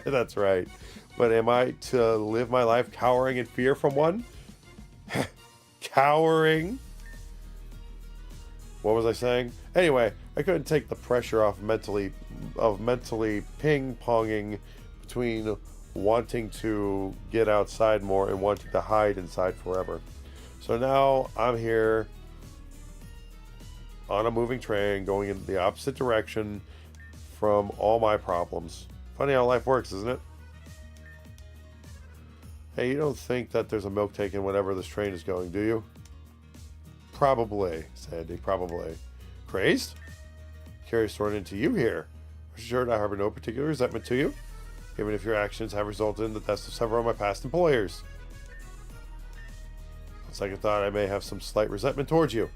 That's right. But am I to live my life cowering in fear from one? Cowering? What was I saying? Anyway, I couldn't take the pressure off mentally ping-ponging between wanting to get outside more and wanting to hide inside forever. So now I'm here on a moving train going in the opposite direction from all my problems. Funny how life works, isn't it? Hey, you don't think that there's a milk tank in whenever this train is going, do you? Probably, Sandy, probably. Crazed? Curious to run into you here. Assured I harbor no particular resentment to you, even if your actions have resulted in the deaths of several of my past employers. On second thought, I may have some slight resentment towards you.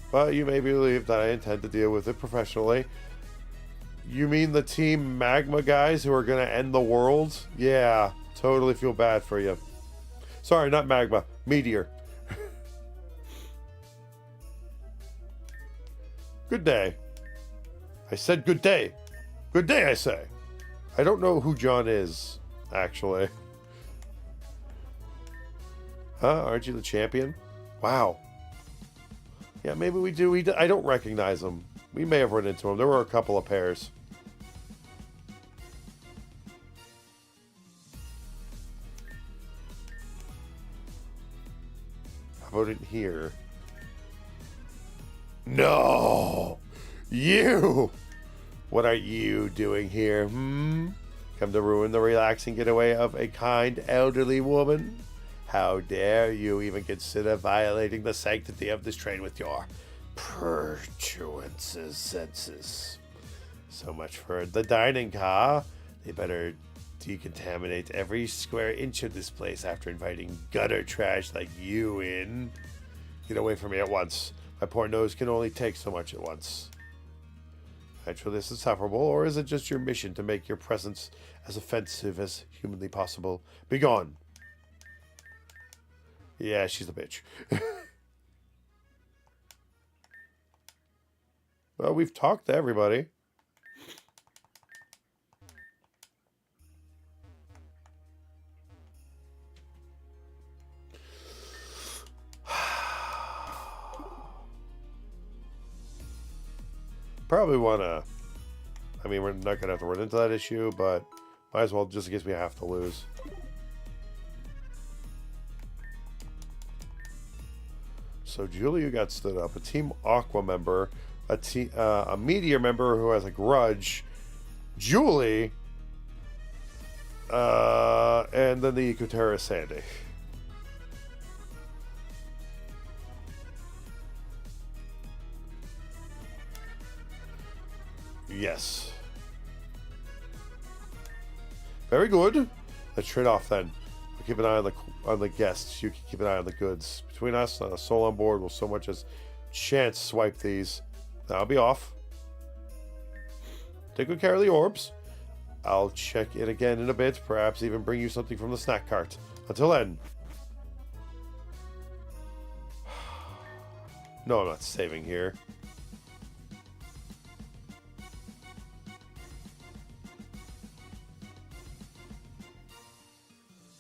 But you may believe that I intend to deal with it professionally. You mean the Team Magma guys who are going to end the world? Yeah, totally feel bad for you. Sorry, not Magma. Meteor. Good day. I said good day. Good day, I say. I don't know who John is, actually. Huh? Aren't you the champion? Wow. Yeah, maybe we do. I don't recognize him. We may have run into him. There were a couple of pairs. How about in here? No! You! What are you doing here, Come to ruin the relaxing getaway of a kind elderly woman? How dare you even consider violating the sanctity of this train with your pertuances senses? So much for the dining car. They better decontaminate every square inch of this place after inviting gutter trash like you in. Get away from me at once. My poor nose can only take so much at once. Actually, this is insufferable, or is it just your mission to make your presence as offensive as humanly possible? Begone! Yeah, she's a bitch. Well, we've talked to everybody. Probably want to... I mean, we're not going to have to run into that issue, but might as well, just in case we have to lose. So Julia got stood up. A Team Aqua member. A Meteor member who has a grudge. Julie. And then the Ecoterra Sandy. Yes. Very good. Let's trade off then. We'll keep an eye on the guests. You can keep an eye on the goods. Between us, not a soul on board will so much as chance swipe these. I'll be off. Take good care of the orbs. I'll check in again in a bit. Perhaps even bring you something from the snack cart. Until then. No, I'm not saving here.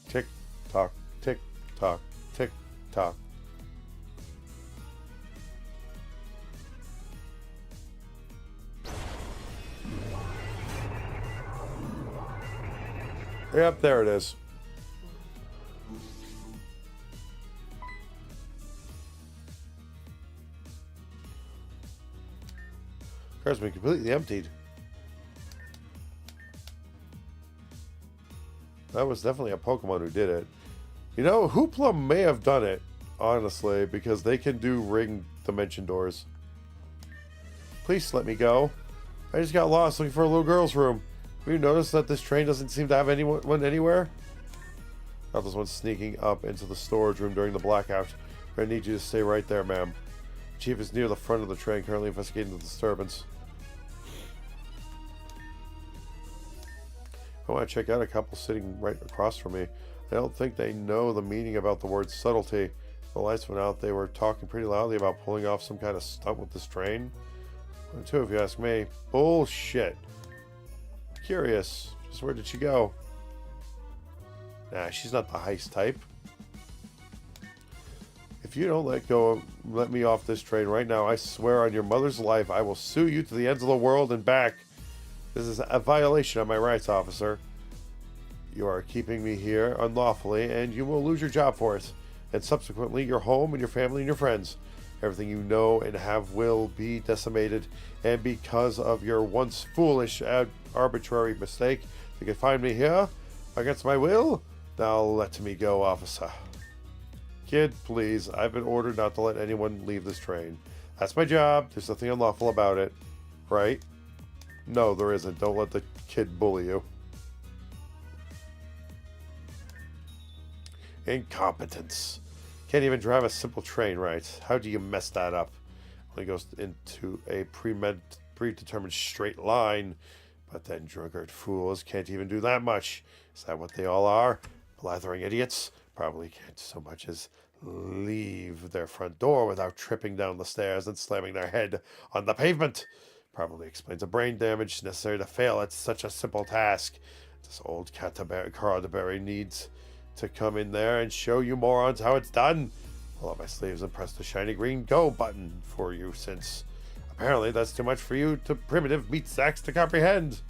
Tick tock, tick tock, tick tock. Yep, there it is. Car's been completely emptied. That was definitely a Pokemon who did it. You know, Hoopla may have done it, honestly, because they can do ring dimension doors. Please let me go. I just got lost looking for a little girl's room. Have you noticed that this train doesn't seem to have anyone anywhere? Not this one sneaking up into the storage room during the blackout. I need you to stay right there, ma'am. The chief is near the front of the train, currently investigating the disturbance. I want to check out a couple sitting right across from me. I don't think they know the meaning about the word subtlety. The lights went out. They were talking pretty loudly about pulling off some kind of stunt with this train. One, two, if you ask me. Bullshit. Curious. Just where did she go? Nah, she's not the heist type. If you don't let me off this train right now, I swear on your mother's life, I will sue you to the ends of the world and back. This is a violation of my rights, officer. You are keeping me here unlawfully, and you will lose your job for it. And subsequently, your home and your family and your friends. Everything you know and have will be decimated. And because of your once foolish, arbitrary mistake, you can find me here against my will. Now let me go, officer. Kid, please. I've been ordered not to let anyone leave this train. That's my job. There's nothing unlawful about it. Right? No, there isn't. Don't let the kid bully you. Incompetence. Can't even drive a simple train right. How do you mess that up? Only goes into a predetermined straight line. But then drunkard fools can't even do that much. Is that what they all are? Blathering idiots? Probably can't so much as leave their front door without tripping down the stairs and slamming their head on the pavement. Probably explains the brain damage necessary to fail at such a simple task. This old Cardaberry needs to come in there and show you morons how it's done. Pull up my sleeves and press the shiny green go button for you, since apparently that's too much for you to primitive meat sacks to comprehend.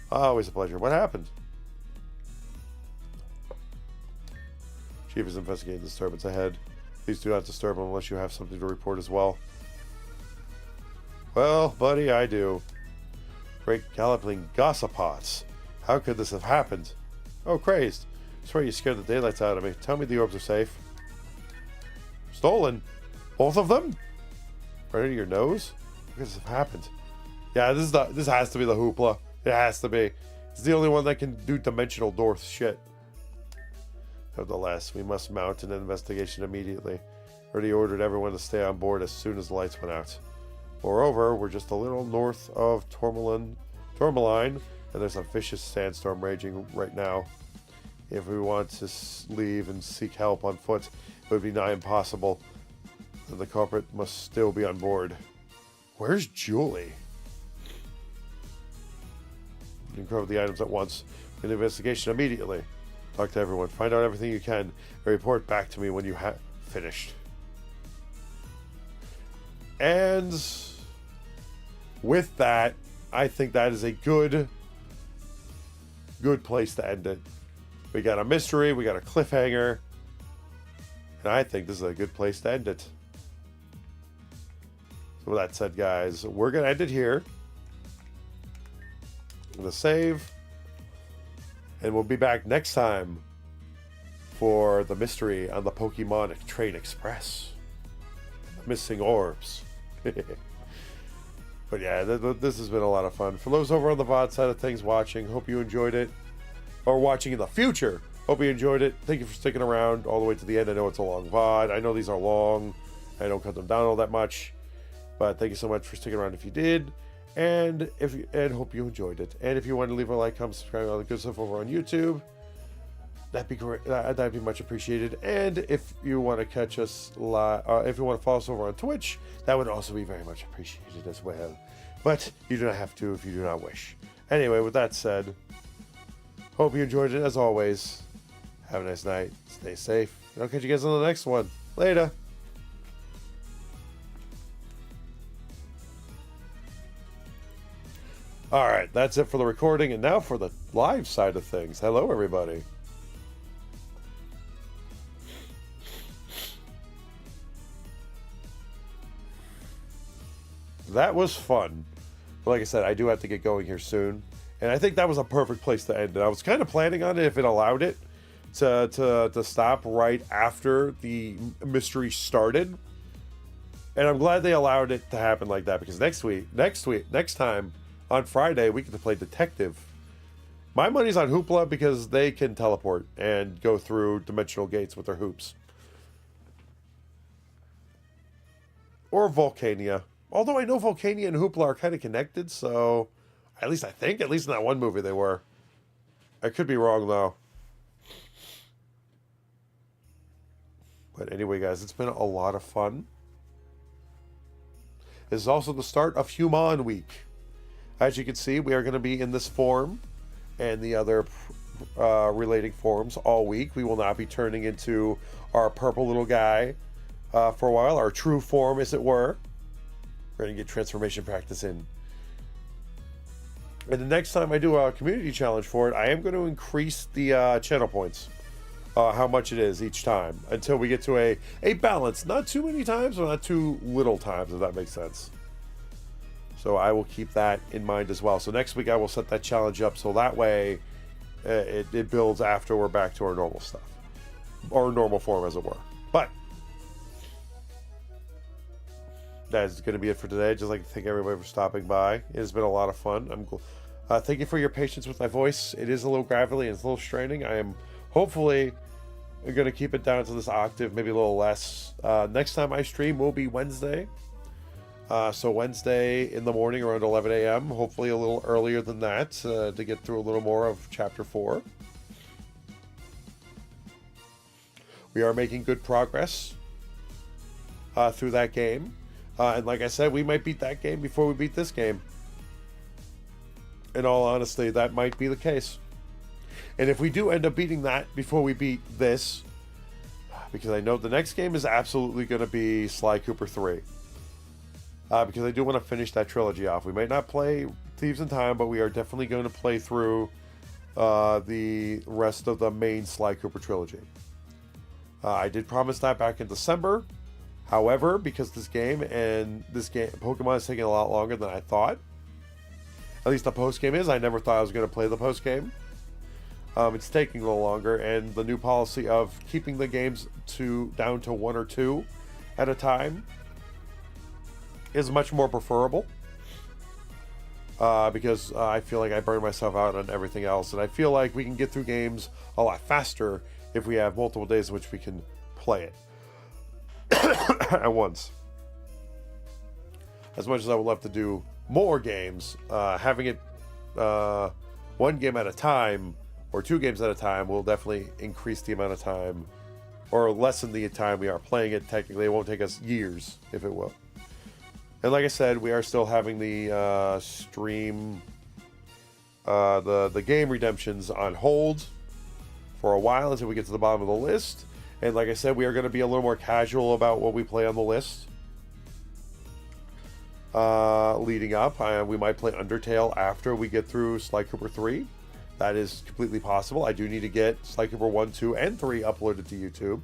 Always a pleasure. What happened? Chief is investigating the disturbance ahead. Please do not disturb him unless you have something to report as well. Well, buddy, I do. Great galloping gossapots. How could this have happened? Oh, crazed. I swear you scared the daylights out of me. Tell me the orbs are safe. Stolen? Both of them? Right under your nose? How could this have happened? Yeah, this has to be the Hoopla. It has to be. It's the only one that can do dimensional door shit. Nevertheless, we must mount an investigation immediately. Already ordered everyone to stay on board as soon as the lights went out. Moreover, we're just a little north of Tourmaline, and there's a vicious sandstorm raging right now. If we want to leave and seek help on foot, it would be nigh impossible. And the culprit must still be on board. Where's Julie? You can cover the items at once. An investigation immediately. Talk to everyone. Find out everything you can. And report back to me when you have finished. And with that, I think that is a good place to end it. We got a mystery, we got a cliffhanger, and I think this is a good place to end it. So with that said, guys, we're going to end it here. I'm going to save, and we'll be back next time for the mystery on the Pokemon Train Express. The missing orbs. But yeah, this has been a lot of fun. For those over on the VOD side of things watching, hope you enjoyed it. Or watching in the future, hope you enjoyed it. Thank you for sticking around all the way to the end. I know it's a long VOD. I know these are long. I don't cut them down all that much. But thank you so much for sticking around if you did. And hope you enjoyed it. And if you want to leave a like, comment, subscribe, all the good stuff over on YouTube, that'd be great. That'd be much appreciated. And if you want to catch us live, if you want to follow us over on Twitch, that would also be very much appreciated as well. But you do not have to if you do not wish. Anyway, with that said, hope you enjoyed it as always. Have a nice night. Stay safe. And I'll catch you guys on the next one. Later. Alright, that's it for the recording. And now for the live side of things. Hello, everybody. That was fun. But like I said, I do have to get going here soon. And I think that was a perfect place to end it. I was kind of planning on it if it allowed it to stop right after the mystery started. And I'm glad they allowed it to happen like that, because next time on Friday we get to play detective. My money's on Hoopla because they can teleport and go through dimensional gates with their hoops. Or Volcania. Although I know Volcania and Hoopla are kind of connected, so at least in that one movie they were. I could be wrong, though. But anyway, guys, it's been a lot of fun. This is also the start of Human Week. As you can see, we are going to be in this form and the other relating forms all week. We will not be turning into our purple little guy for a while, our true form, as it were. We're going to get transformation practice in. And the next time I do a community challenge for it, I am going to increase the channel points. How much it is each time. Until we get to a balance. Not too many times, or not too little times, if that makes sense. So I will keep that in mind as well. So next week I will set that challenge up so that way it builds after we're back to our normal stuff. Or normal form, as it were. But that is going to be it for today. I'd just like to thank everybody for stopping by. It has been a lot of fun. Thank you for your patience with my voice. It is a little gravelly and it's a little straining. I am hopefully going to keep it down to this octave, maybe a little less. Next time I stream will be Wednesday. So Wednesday in the morning around 11 a.m. Hopefully a little earlier than that to get through a little more of Chapter 4. We are making good progress through that game. And like I said, we might beat that game before we beat this game. In all honesty, that might be the case. And if we do end up beating that before we beat this, because I know the next game is absolutely going to be Sly Cooper 3. Because I do want to finish that trilogy off. We might not play Thieves in Time, but we are definitely going to play through the rest of the main Sly Cooper trilogy. I did promise that back in December. However, because Pokemon is taking a lot longer than I thought. At least the post-game is. I never thought I was going to play the post-game. It's taking a little longer, and the new policy of keeping the games down to 1 or 2 at a time is much more preferable. Because I feel like I burn myself out on everything else, and I feel like we can get through games a lot faster if we have multiple days in which we can play it at once. as much as I would love to do more games, having it one game at a time or 2 games at a time will definitely increase the amount of time or lessen the time we are playing it. Technically, it won't take us years, if it will. And like I said, we are still having the stream, the game redemptions on hold for a while until we get to the bottom of the list. And like I said, we are going to be a little more casual about what we play on the list. Leading up, we might play Undertale after we get through Sly Cooper 3. That is completely possible. I do need to get Sly Cooper 1, 2, and 3 uploaded to YouTube.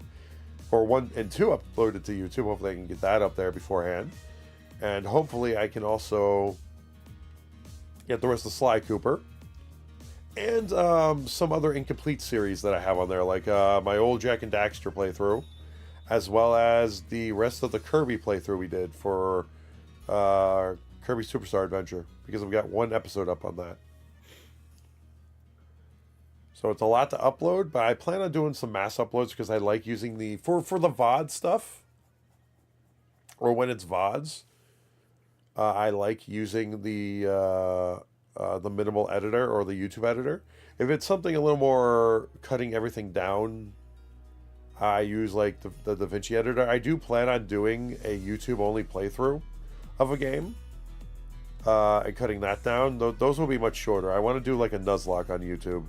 Or 1 and 2 uploaded to YouTube. Hopefully I can get that up there beforehand. And hopefully I can also get the rest of Sly Cooper. And some other incomplete series that I have on there, like my old Jack and Daxter playthrough, as well as the rest of the Kirby playthrough we did for Kirby Superstar Adventure, because I've got 1 episode up on that. So it's a lot to upload, but I plan on doing some mass uploads because I like using the for the VOD stuff, or when it's VODs. I like using the minimal editor or the YouTube editor. If it's something a little more cutting everything down, I use like the DaVinci editor. I do plan on doing a YouTube only playthrough of a game and cutting that down. Those will be much shorter. I want to do like a Nuzlocke on YouTube.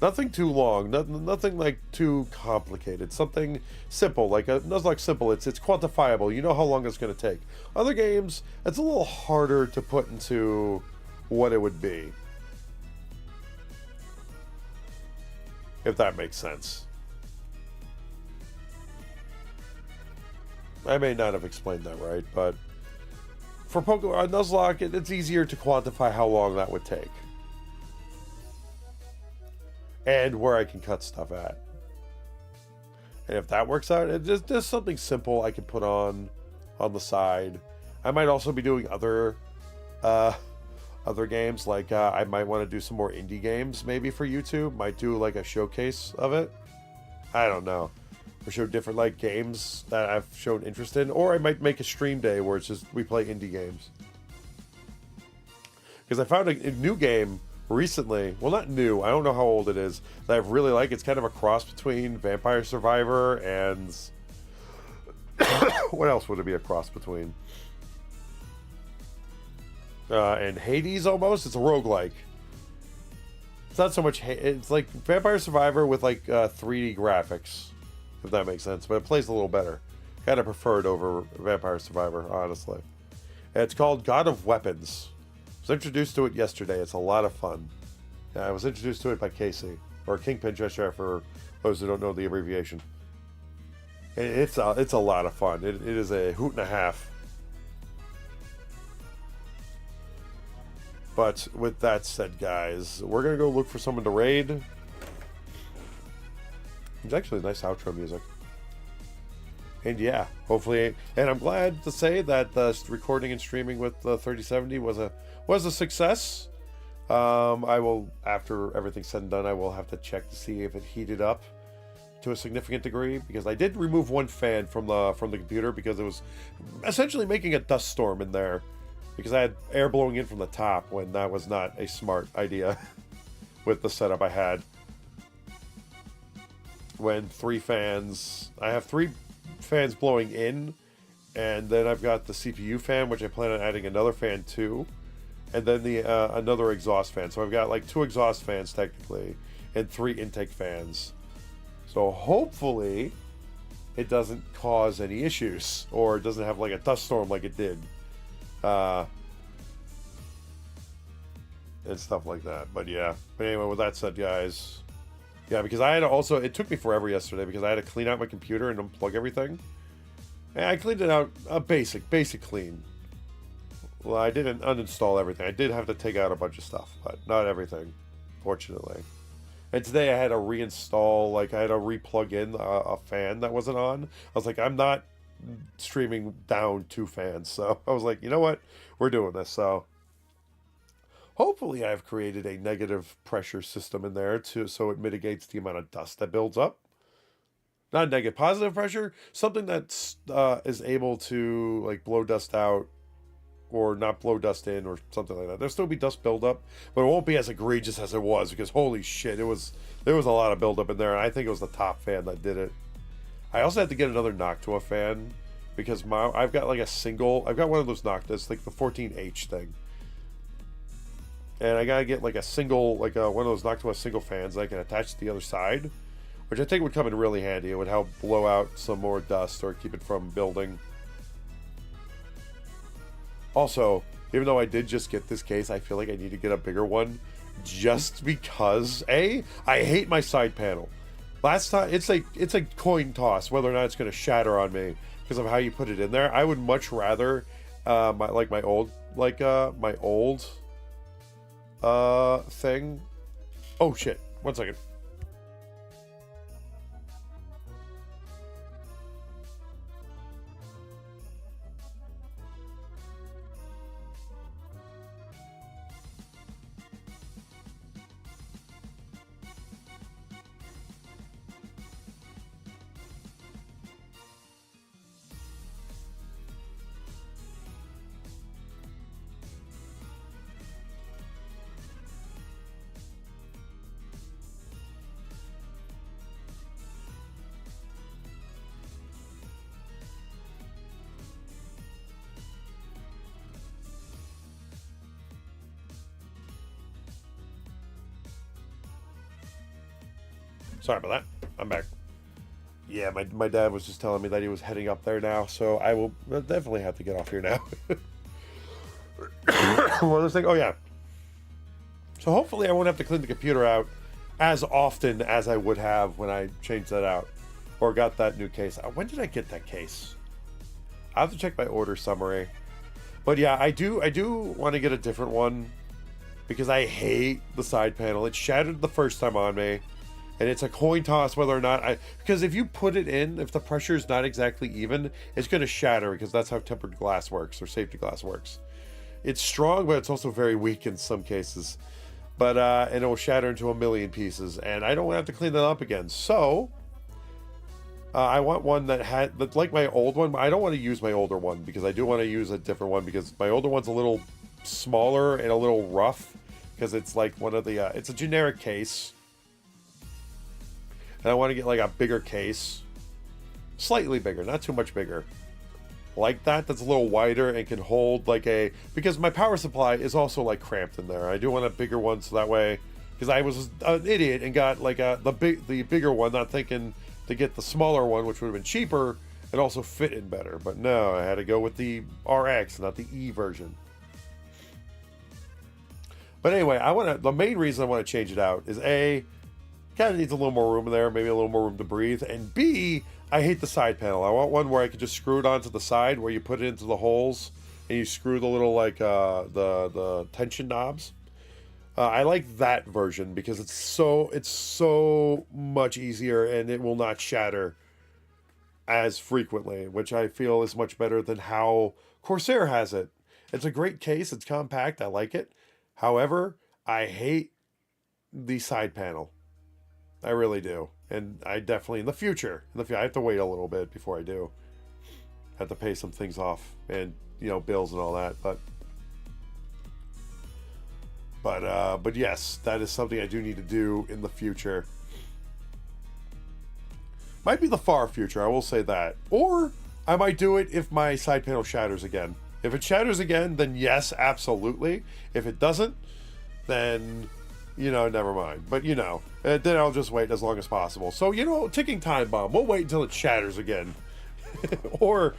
Nothing too long, nothing like too complicated. Something simple, like a Nuzlocke simple. It's quantifiable. You know how long it's going to take. Other games, it's a little harder to put into what it would be, if that makes sense. I may not have explained that right, but for Pokemon Nuzlocke, it's easier to quantify how long that would take. And where I can cut stuff at. And if that works out, it's just something simple I can put on the side. I might also be doing other games, like I might want to do some more indie games maybe for YouTube. Might do like a showcase of it. I don't know. Or show different like games that I've shown interest in. Or I might make a stream day where it's just we play indie games. Because I found a new game recently, well, not new, I don't know how old it is, that I really like. It's kind of a cross between Vampire Survivor and what else would it be a cross between? And Hades almost. It's a roguelike. It's not so much, it's like Vampire Survivor with like 3D graphics, if that makes sense, but it plays a little better. Kind of prefer it over Vampire Survivor, honestly. And it's called God of Weapons. I was introduced to it yesterday. It's a lot of fun. I was introduced to it by Casey, or Kingpin Cheshire for those who don't know the abbreviation. It's a lot of fun. It is a hoot and a half. But with that said, guys, we're going to go look for someone to raid. It's actually nice outro music. And yeah, hopefully, and I'm glad to say that the recording and streaming with the 3070 was a success. I will, after everything's said and done, I will have to check to see if it heated up to a significant degree, because I did remove 1 fan from the computer because it was essentially making a dust storm in there, because I had air blowing in from the top when that was not a smart idea with the setup I had. When 3 fans, I have 3 fans blowing in, and then I've got the CPU fan, which I plan on adding another fan to, and then the another exhaust fan. So I've got like 2 exhaust fans technically, and 3 intake fans. So hopefully it doesn't cause any issues, or it doesn't have like a dust storm like it did, and stuff like that. But yeah. But anyway, with that said, guys. Yeah, because I had to also, it took me forever yesterday because I had to clean out my computer and unplug everything. And I cleaned it out, a basic clean. Well, I didn't uninstall everything. I did have to take out a bunch of stuff, but not everything, fortunately. And today I had to reinstall, like I had to re-plug in a fan that wasn't on. I was like, I'm not streaming down 2 fans. So I was like, you know what? We're doing this. So hopefully I've created a negative pressure system in there so it mitigates the amount of dust that builds up. not negative, positive pressure, something that's is able to like blow dust out or not blow dust in or something like that. There'll still be dust buildup, but it won't be as egregious as it was because holy shit, there was a lot of buildup in there, and I think it was the top fan that did it. I also had to get another Noctua fan because I've got one of those Noctas, like the 14H thing. And I gotta get like a single, one of those Noctua single fans that I can attach to the other side, which I think would come in really handy. It would help blow out some more dust or keep it from building. Also, even though I did just get this case, I feel like I need to get a bigger one just because, I hate my side panel. Last time, it's a coin toss whether or not it's going to shatter on me because of how you put it in there. I would much rather my old thing. Oh shit! 1 second. Sorry about that. I'm back. Yeah, my dad was just telling me that he was heading up there now, so I will definitely have to get off here now. One other thing. Oh yeah. So hopefully I won't have to clean the computer out as often as I would have when I changed that out or got that new case. When did I get that case? I have to check my order summary. But yeah, I do want to get a different one because I hate the side panel. It shattered the first time on me. And it's a coin toss whether or not because if you put it in, if the pressure is not exactly even, it's going to shatter because that's how tempered glass works or safety glass works. It's strong, but it's also very weak in some cases. But and it will shatter into a million pieces, and I don't want to have to clean that up again. So I want one that's like my old one. But I don't want to use my older one because I do want to use a different one because my older one's a little smaller and a little rough because it's like one of the it's a generic case. And I want to get like a bigger case. Slightly bigger, not too much bigger. Like that's a little wider and can hold because my power supply is also like cramped in there. I do want a bigger one so that way, because I was an idiot and got like the bigger one, not thinking to get the smaller one, which would have been cheaper and also fit in better. But no, I had to go with the RX, not the E version. But anyway, the main reason I want to change it out is kind of needs a little more room in there, maybe a little more room to breathe. And B, I hate the side panel. I want one where I could just screw it onto the side, where you put it into the holes and you screw the little the tension knobs. I like that version because it's so much easier and it will not shatter as frequently, which I feel is much better than how Corsair has it. It's a great case. It's compact. I like it. However, I hate the side panel. I really do. And I definitely, in the future, I have to wait a little bit before I do. I have to pay some things off and, bills and all that. But yes, that is something I do need to do in the future. Might be the far future, I will say that. Or I might do it if my side panel shatters again. If it shatters again, then yes, absolutely. If it doesn't, then never mind. But then I'll just wait as long as possible. So ticking time bomb. We'll wait until it shatters again, or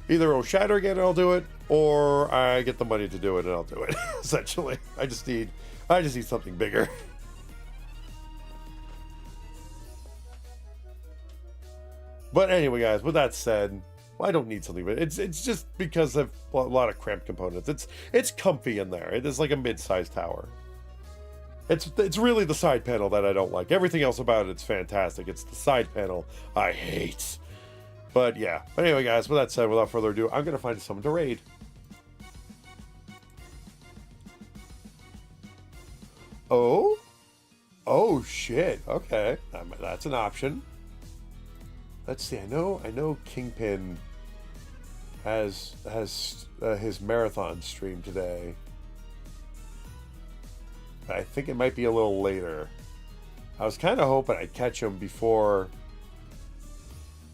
either it'll shatter again and I'll do it, or I get the money to do it and I'll do it. Essentially, I just need something bigger. But anyway, guys, with that said, I don't need something, but it's just because of a lot of cramped components. It's comfy in there. It is like a mid-sized tower. It's really the side panel that I don't like. Everything else about it's fantastic. It's the side panel I hate. But yeah. But anyway, guys, with that said, without further ado, I'm going to find someone to raid. Oh? Oh, shit. Okay. That's an option. let's see. I know Kingpin has his marathon stream today. I think it might be a little later. I was kind of hoping I'd catch him before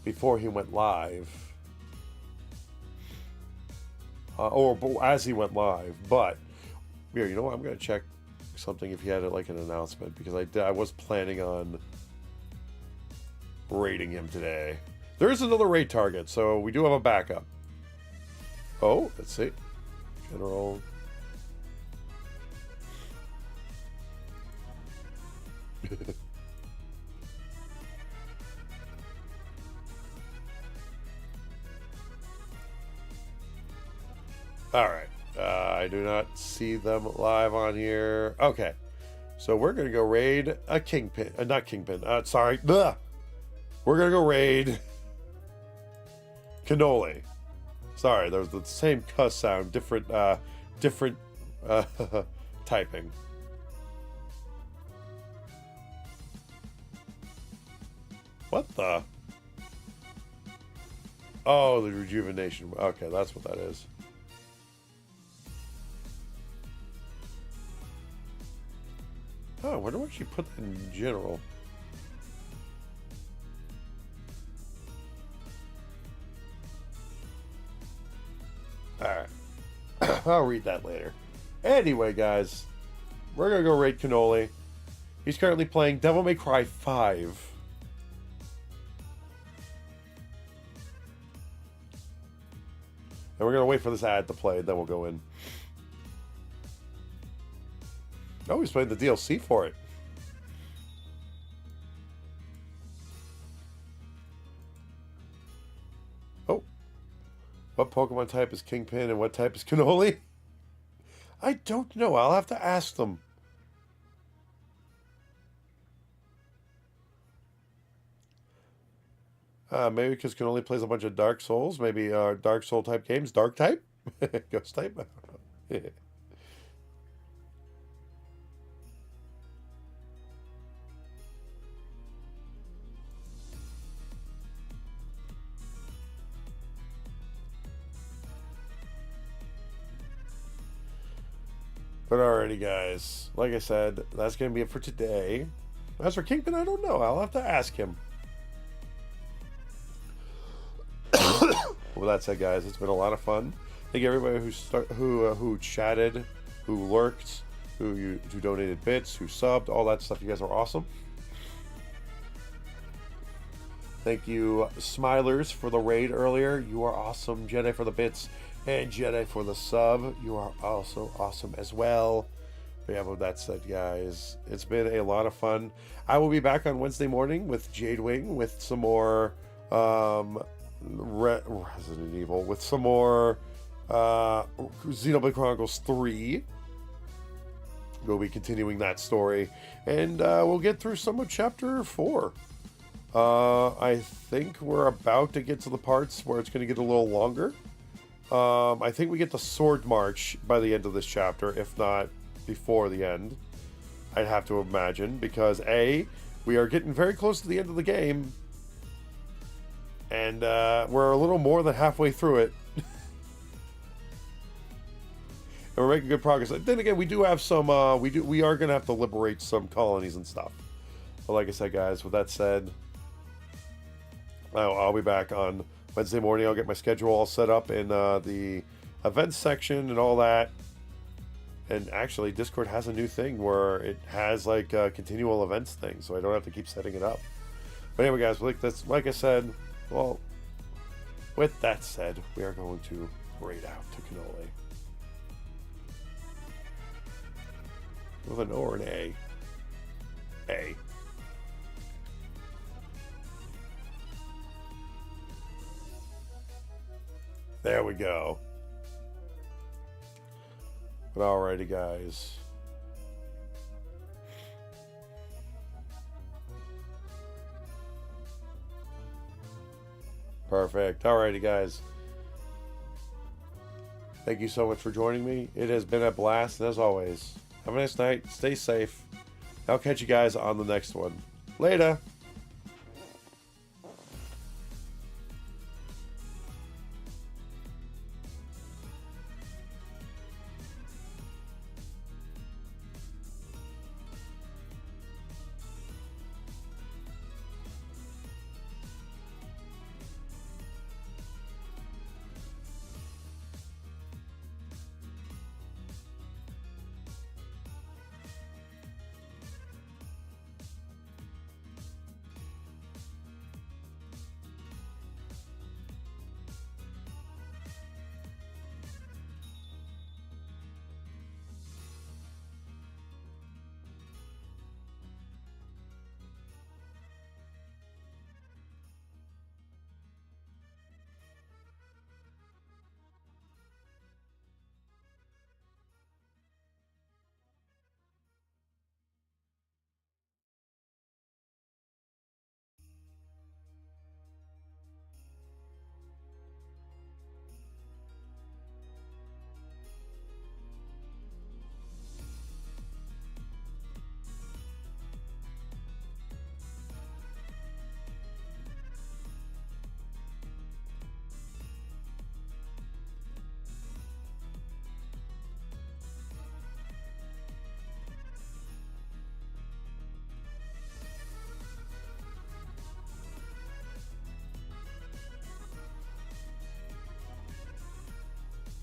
he went live, or as he went live. But here, you know what? I'm gonna check something if he had like an announcement, because I was planning on raiding him today. There is another raid target, so we do have a backup. Oh, let's see. General. All right. I do not see them live on here. Okay. So we're going to go raid a Kingpin. Not Kingpin. Sorry. Ugh. We're going to go raid Cannoli. Sorry, there was the same cuss sound, different typing. What the? Oh, the rejuvenation. Okay, that's what that is. Oh, I wonder what she put that in general. Alright. I'll read that later. Anyway, guys, we're going to go raid Cannoli. He's currently playing Devil May Cry 5. And we're going to wait for this ad to play, then we'll go in. Oh, he's playing the DLC for it. Oh. What Pokemon type is Kingpin and what type is Cannoli? I don't know. I'll have to ask them. Maybe because Cannoli plays a bunch of Dark Souls. Maybe Dark Soul type games. Dark type? Ghost type? I don't know. But alrighty, guys. Like I said, that's going to be it for today. As for Kingpin, I don't know. I'll have to ask him. With that said, guys, it's been a lot of fun. Thank you everybody who chatted, who lurked, who donated bits, who subbed, all that stuff. You guys are awesome. Thank you, Smilers, for the raid earlier. You are awesome. Jedi for the bits. And Jedi for the sub. You are also awesome as well. But yeah, with that said, guys, it's been a lot of fun. I will be back on Wednesday morning with Jadewing with some more Resident Evil, with some more Xenoblade Chronicles 3. We'll be continuing that story. And we'll get through some of Chapter 4. I think we're about to get to the parts where it's going to get a little longer. I think we get the Sword March by the end of this chapter, if not before the end. I'd have to imagine, because A, we are getting very close to the end of the game, and we're a little more than halfway through it. And we're making good progress. Then again, we do have some, we are going to have to liberate some colonies and stuff. But like I said, guys, with that said, I'll be back on Wednesday morning. I'll get my schedule all set up in the events section and all that. And actually, Discord has a new thing where it has like a continual events thing, so I don't have to keep setting it up. But anyway, guys, like I said, well, with that said, we are going to raid out to Cannoli. With an O or an A? A. There we go. But alrighty, guys. Perfect. Alrighty, guys. Thank you so much for joining me. It has been a blast, and as always, have a nice night. Stay safe. I'll catch you guys on the next one. Later.